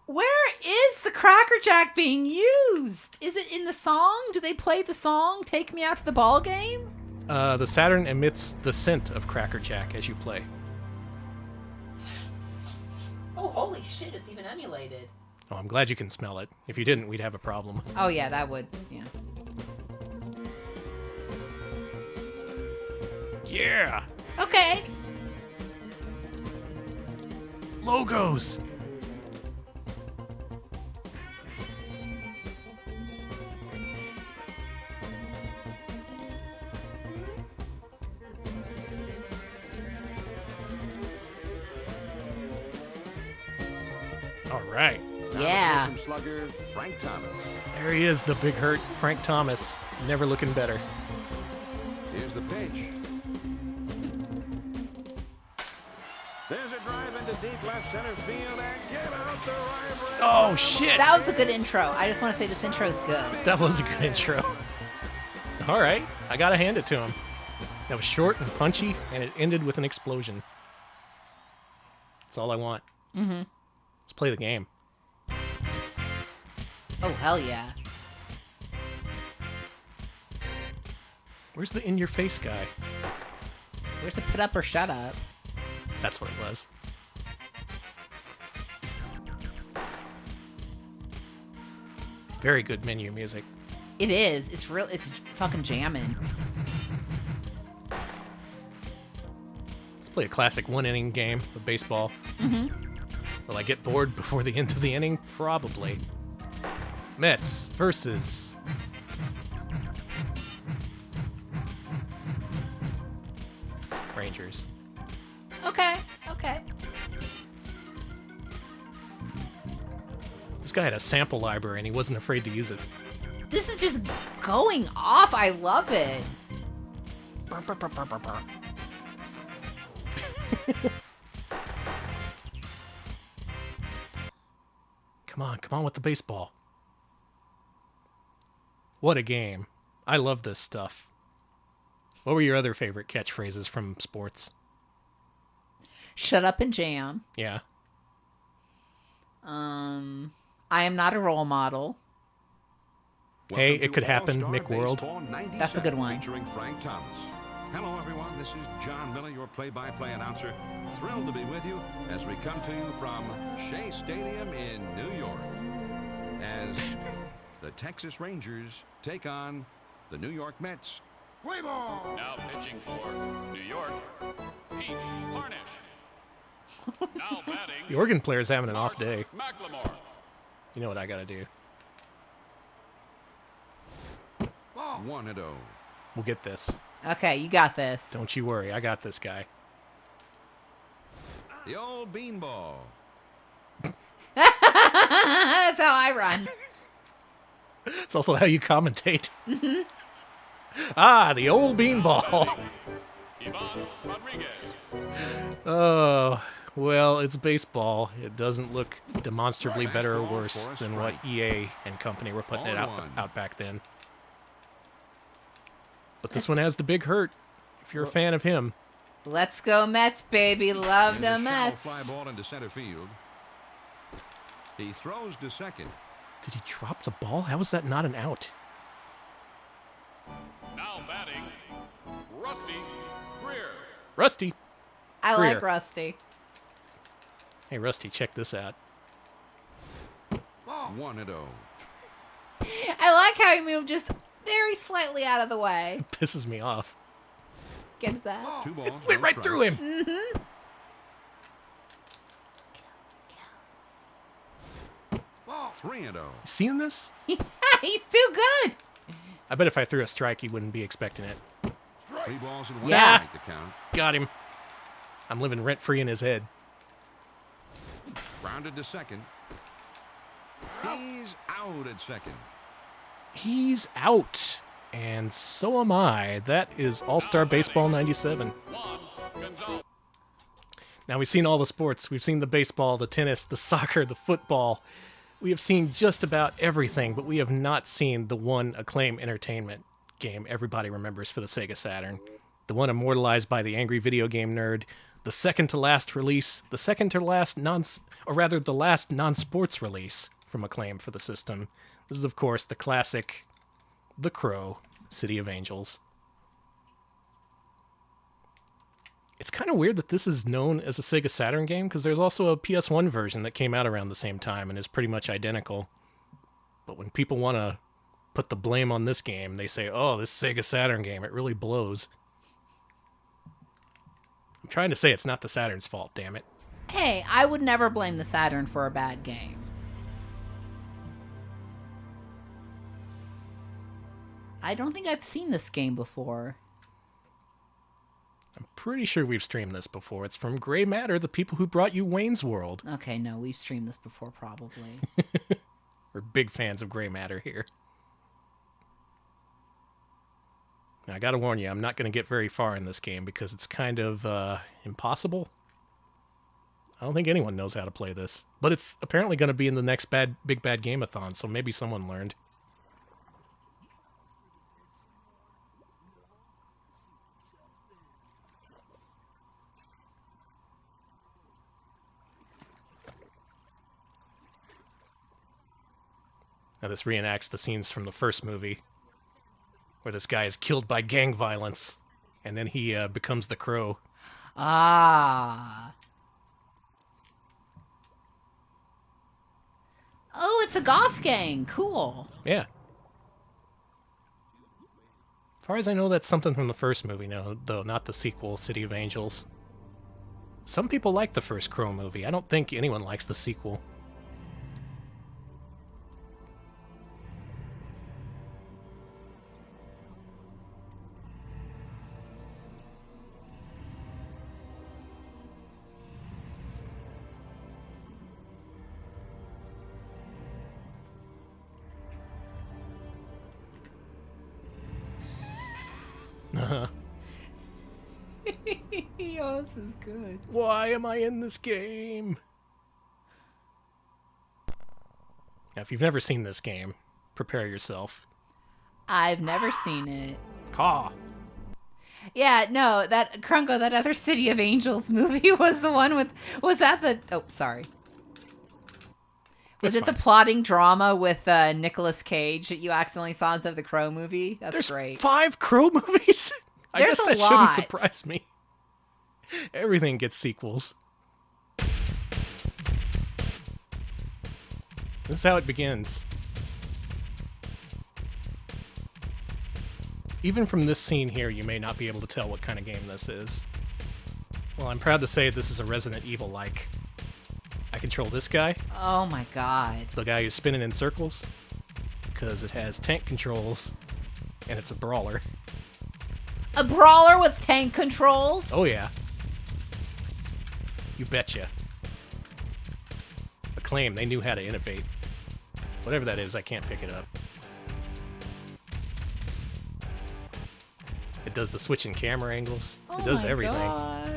Where is the Cracker Jack being used? Is it in the song? Do they play the song Take Me Out to the Ball Game? The Saturn emits the scent of Cracker Jack as you play. Oh, holy shit, it's even emulated. Oh, I'm glad you can smell it. If you didn't, we'd have a problem. Oh, yeah, that would, yeah. Yeah! Okay. Logos! All right. Yeah. Slugger Frank Thomas. There he is, the Big Hurt Frank Thomas. Never looking better. Here's the pitch. There's a drive into deep left center field and get out the right. Oh, shit. That was a good intro. I just want to say this intro is good. That was a good intro. All right. I got to hand it to him. That was short and punchy, and it ended with an explosion. That's all I want. Mm-hmm. Let's play the game. Oh, hell yeah. Where's the in-your-face guy? Where's the put up or shut up? That's what it was. Very good menu music. It is. It's real. It's fucking jamming. Let's play a classic one-inning game of baseball. Mm-hmm. Will I get bored before the end of the inning? Probably. Mets versus... Rangers. Okay. Okay. This guy had a sample library and he wasn't afraid to use it. This is just going off. I love it. Burr, burr, burr, burr, burr, burr. Come on with the baseball. What a game. I love this stuff. What were your other favorite catchphrases from sports? Shut up and jam. Yeah. I am not a role model. Hey, it could happen, Mick World. That's a good one. Featuring Frank Thomas. Hello, everyone. This is John Miller, your play-by-play announcer. Thrilled to be with you as we come to you from Shea Stadium in New York. As the Texas Rangers take on the New York Mets. Play ball! Now pitching for New York, Pete Harnish. Now batting. The organ player's having an off day. McLemore. You know what I gotta do. 1-0. We'll get this. Okay, you got this. Don't you worry, I got this guy. The old beanball. That's how I run. It's also how you commentate. Mm-hmm. Ah, the old beanball. Ivan Rodriguez. Oh, well, it's baseball. It doesn't look demonstrably better or worse than what EA and company were putting it out back then. But this one has the Big Hurt, if you're a fan of him. Let's go Mets, baby. Love the And a shallow Mets. fly ball into center field. He throws to second. Did he drop the ball? How is that not an out? Now batting, Rusty Greer. Rusty. I Greer. like Rusty. Hey, Rusty, check this out. 1-0. I like how he moved just very slightly out of the way. Pisses me off. Get his ass. 2 balls. Went no right strikes. through him. Mm-hmm. 3-0. Seeing this? He's too good. I bet if I threw a strike, he wouldn't be expecting it. 3 balls and 1 Yeah. strike to count. Got him. I'm living rent-free in his head. Grounded to second. He's out at second. He's out. And so am I. That is All-Star Baseball 97. Now, we've seen all the sports. We've seen the baseball, the tennis, the soccer, the football. We have seen just about everything, but we have not seen the one Acclaim Entertainment game everybody remembers for the Sega Saturn. The one immortalized by the angry video game nerd. The second to last release. The second to last the last non-sports release from Acclaim for the system. This is, of course, the classic The Crow, City of Angels. It's kind of weird that this is known as a Sega Saturn game, because there's also a PS1 version that came out around the same time and is pretty much identical. But when people want to put the blame on this game, they say, oh, this Sega Saturn game, it really blows. I'm trying to say it's not the Saturn's fault, damn it. Hey, I would never blame the Saturn for a bad game. I don't think I've seen this game before. I'm pretty sure we've streamed this before. It's from Grey Matter, the people who brought you Wayne's World. Okay, no, we've streamed this before, probably. We're big fans of Grey Matter here. Now, I gotta warn you, I'm not gonna get very far in this game because it's kind of impossible. I don't think anyone knows how to play this. But it's apparently gonna be in the next Big Bad Game-a-thon, so maybe someone learned. Now this reenacts the scenes from the first movie, where this guy is killed by gang violence, and then he becomes the Crow. Ah. Oh, it's a goth gang. Cool. Yeah. As far as I know, that's something from the first movie, no, though, not the sequel, City of Angels. Some people like the first Crow movie. I don't think anyone likes the sequel. Oh, this is good. Why am I in this game? Now, if you've never seen this game, prepare yourself. I've never seen it. Caw. Yeah, no, that Krunko, that other City of Angels movie was the one with, was that the, oh, sorry. Was It's it fine. the plotting drama with Nicolas Cage that you accidentally saw instead of the Crow movie? That's There's great. 5 Crow movies? I There's guess a that lot. shouldn't surprise me. Everything gets sequels. This is how it begins. Even from this scene here, you may not be able to tell what kind of game this is. Well, I'm proud to say this is a Resident Evil-like. I control this guy, Oh my god. the guy who's spinning in circles, because it has tank controls, and it's a brawler. A brawler with tank controls? Oh yeah. You betcha. Acclaim, they knew how to innovate. Whatever that is, I can't pick it up. It does the switching camera angles. Oh It does my everything. God.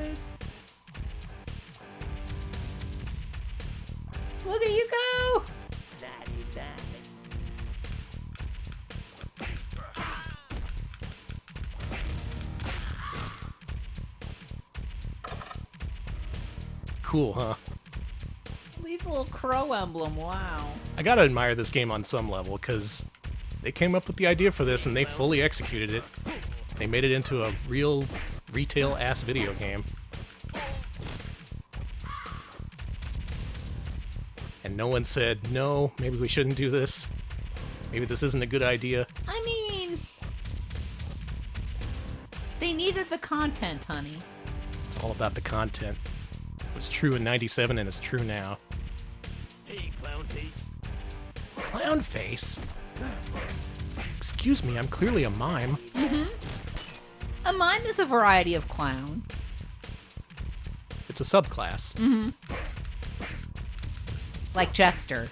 Look at you go! Cool, huh? Leaves a little crow emblem. Wow. I gotta admire this game on some level, because they came up with the idea for this and they fully executed it. They made it into a real retail-ass video game. And no one said, no, maybe we shouldn't do this. Maybe this isn't a good idea. I mean, they needed the content, honey. It's all about the content. It was true in 97 and it's true now. Hey, clown face. Clown face? Excuse me, I'm clearly a mime. Mm-hmm. A mime is a variety of clown. It's a subclass. Mm-hmm. Like Jester.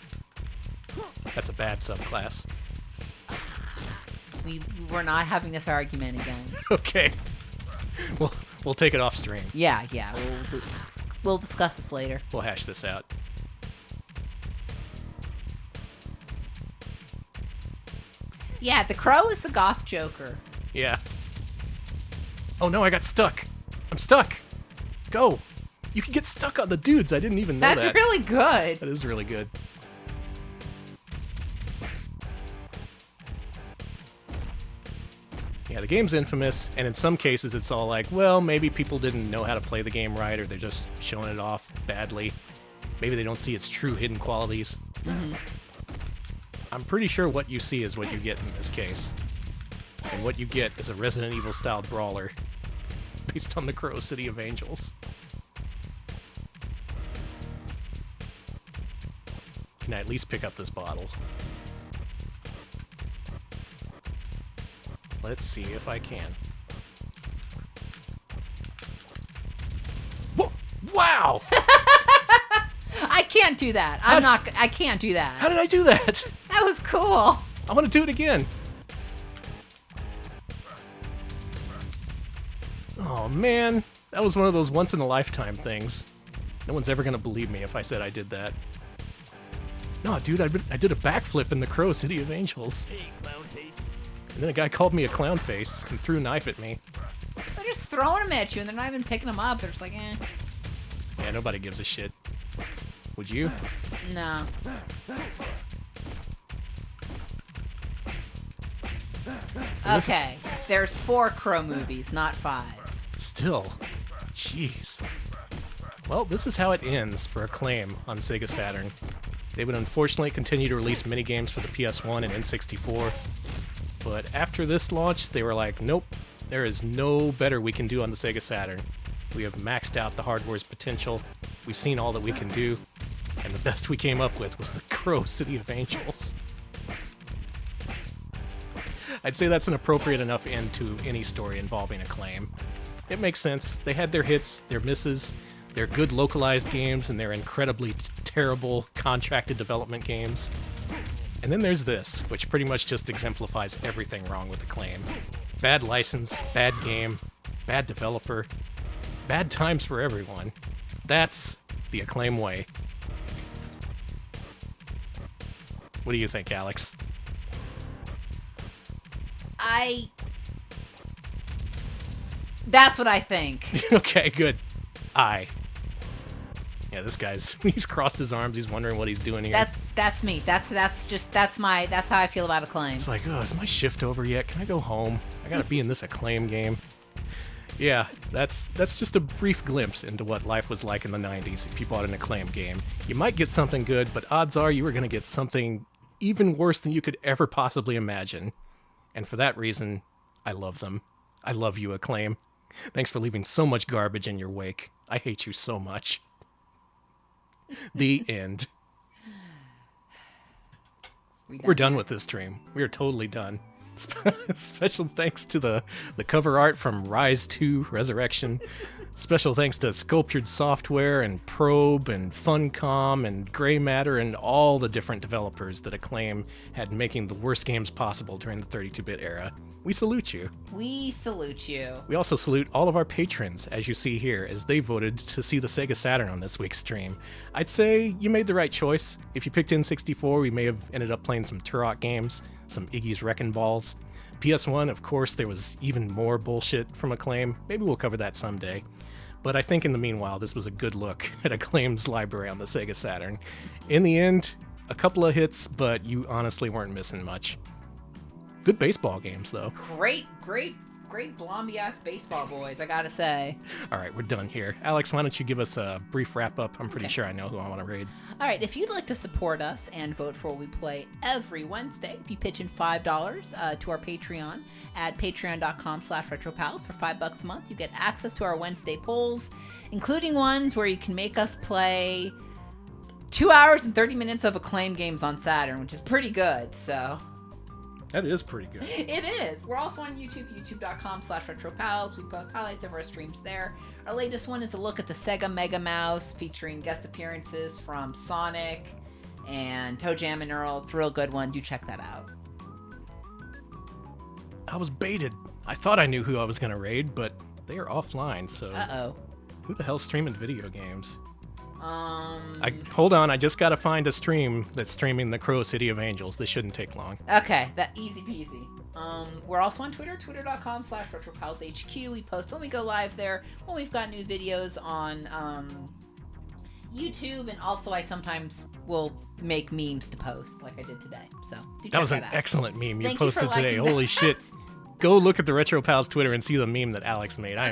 That's a bad subclass. We're not having this argument again. Okay. We'll take it off stream. Yeah. We'll discuss this later. We'll hash this out. Yeah, the crow is the goth Joker. Yeah. Oh no, I got stuck. I'm stuck. Go. You can get stuck on the dudes. I didn't even know that. That's really good. That is really good. Yeah, the game's infamous, and in some cases it's all like, well, maybe people didn't know how to play the game right, or they're just showing it off badly. Maybe they don't see its true hidden qualities. Mm-hmm. I'm pretty sure what you see is what you get in this case. And what you get is a Resident Evil-style brawler based on the Crow City of Angels. Can I at least pick up this bottle? Let's see if I can. Whoa! Wow! I can't do that. I can't do that. How did I do that? That was cool. I want to do it again. Oh man, that was one of those once-in-a-lifetime things. No one's ever gonna believe me if I said I did that. No, dude, I did a backflip in the Crow City of Angels. Hey, clown face. And then a guy called me a clown face and threw a knife at me. They're just throwing them at you, and they're not even picking them up. They're just like, eh. Yeah, nobody gives a shit. Would you? No. Okay, there's 4 Crow movies, not 5. Still. Jeez. Well, this is how it ends for Acclaim on Sega Saturn. They would unfortunately continue to release minigames for the PS1 and N64, but after this launch, they were like, nope, there is no better we can do on the Sega Saturn. We have maxed out the hardware's potential, we've seen all that we can do, and the best we came up with was the Crow City of Angels. I'd say that's an appropriate enough end to any story involving Acclaim. It makes sense. They had their hits, their misses, their good localized games, and their incredibly terrible contracted development games. And then there's this, which pretty much just exemplifies everything wrong with Acclaim. Bad license, bad game, bad developer, bad times for everyone. That's the Acclaim way. What do you think, Alex? That's what I think. Okay, good. Yeah, this guy's, he's crossed his arms, he's wondering what he's doing here. That's me. That's how I feel about Acclaim. It's like, oh, is my shift over yet? Can I go home? I gotta be in this Acclaim game. Yeah, that's just a brief glimpse into what life was like in the 90s if you bought an Acclaim game. You might get something good, but odds are you were gonna get something even worse than you could ever possibly imagine. And for that reason, I love them. I love you, Acclaim. Thanks for leaving so much garbage in your wake. I hate you so much. The end. We're done with this stream. We are totally done. Special thanks to the cover art from Rise 2 Resurrection. Special thanks to Sculptured Software and Probe and Funcom and Grey Matter and all the different developers that Acclaim had making the worst games possible during the 32-bit era. We salute you. We salute you. We also salute all of our patrons, as you see here, as they voted to see the Sega Saturn on this week's stream. I'd say you made the right choice. If you picked N64, we may have ended up playing some Turok games, some Iggy's Wrecking Balls. PS1, of course, there was even more bullshit from Acclaim. Maybe we'll cover that someday. But I think in the meanwhile, this was a good look at Acclaim's library on the Sega Saturn. In the end, a couple of hits, but you honestly weren't missing much. Good baseball games, though. Great blondie-ass baseball boys, I gotta say. All right, we're done here. Alex, why don't you give us a brief wrap-up? I'm pretty sure I know who I want to raid. All right, if you'd like to support us and vote for what we play every Wednesday, if you pitch in $5 to our Patreon at patreon.com/retropals for $5 a month, you get access to our Wednesday polls, including ones where you can make us play 2 hours and 30 minutes of Acclaim games on Saturn, which is pretty good, so... That is pretty good. It is. We're also on YouTube, youtube.com/retropals. We post highlights of our streams there. Our latest one is a look at the Sega Mega Mouse, featuring guest appearances from Sonic and Toe Jam and Earl. It's a real good one. Do check that out. I was baited. I thought I knew who I was going to raid, but they are offline, so... Uh-oh. Who the hell's streaming video games? Hold on, I just gotta find a stream that's streaming the Crow City of Angels. This shouldn't take long. Okay, that easy peasy. We're also on Twitter, twitter.com/retropalshq. We post when we go live there, when we've got new videos on YouTube, and also I sometimes will make memes to post, like I did today. So that was an excellent meme you Thank posted you for today. liking Holy that. shit. Go look at the Retro Pals Twitter and see the meme that Alex made. I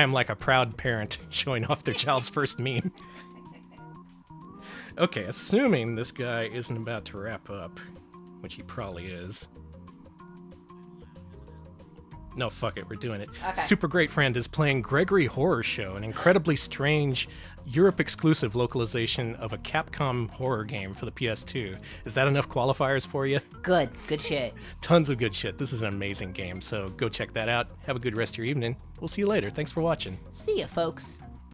am like a proud parent showing off their child's first meme. Okay, assuming this guy isn't about to wrap up, which he probably is. No, fuck it, we're doing it. Okay. Super Great Friend is playing Gregory Horror Show, an incredibly strange Europe-exclusive localization of a Capcom horror game for the PS2. Is that enough qualifiers for you? Good shit. Tons of good shit. This is an amazing game, so go check that out. Have a good rest of your evening. We'll see you later. Thanks for watching. See ya, folks.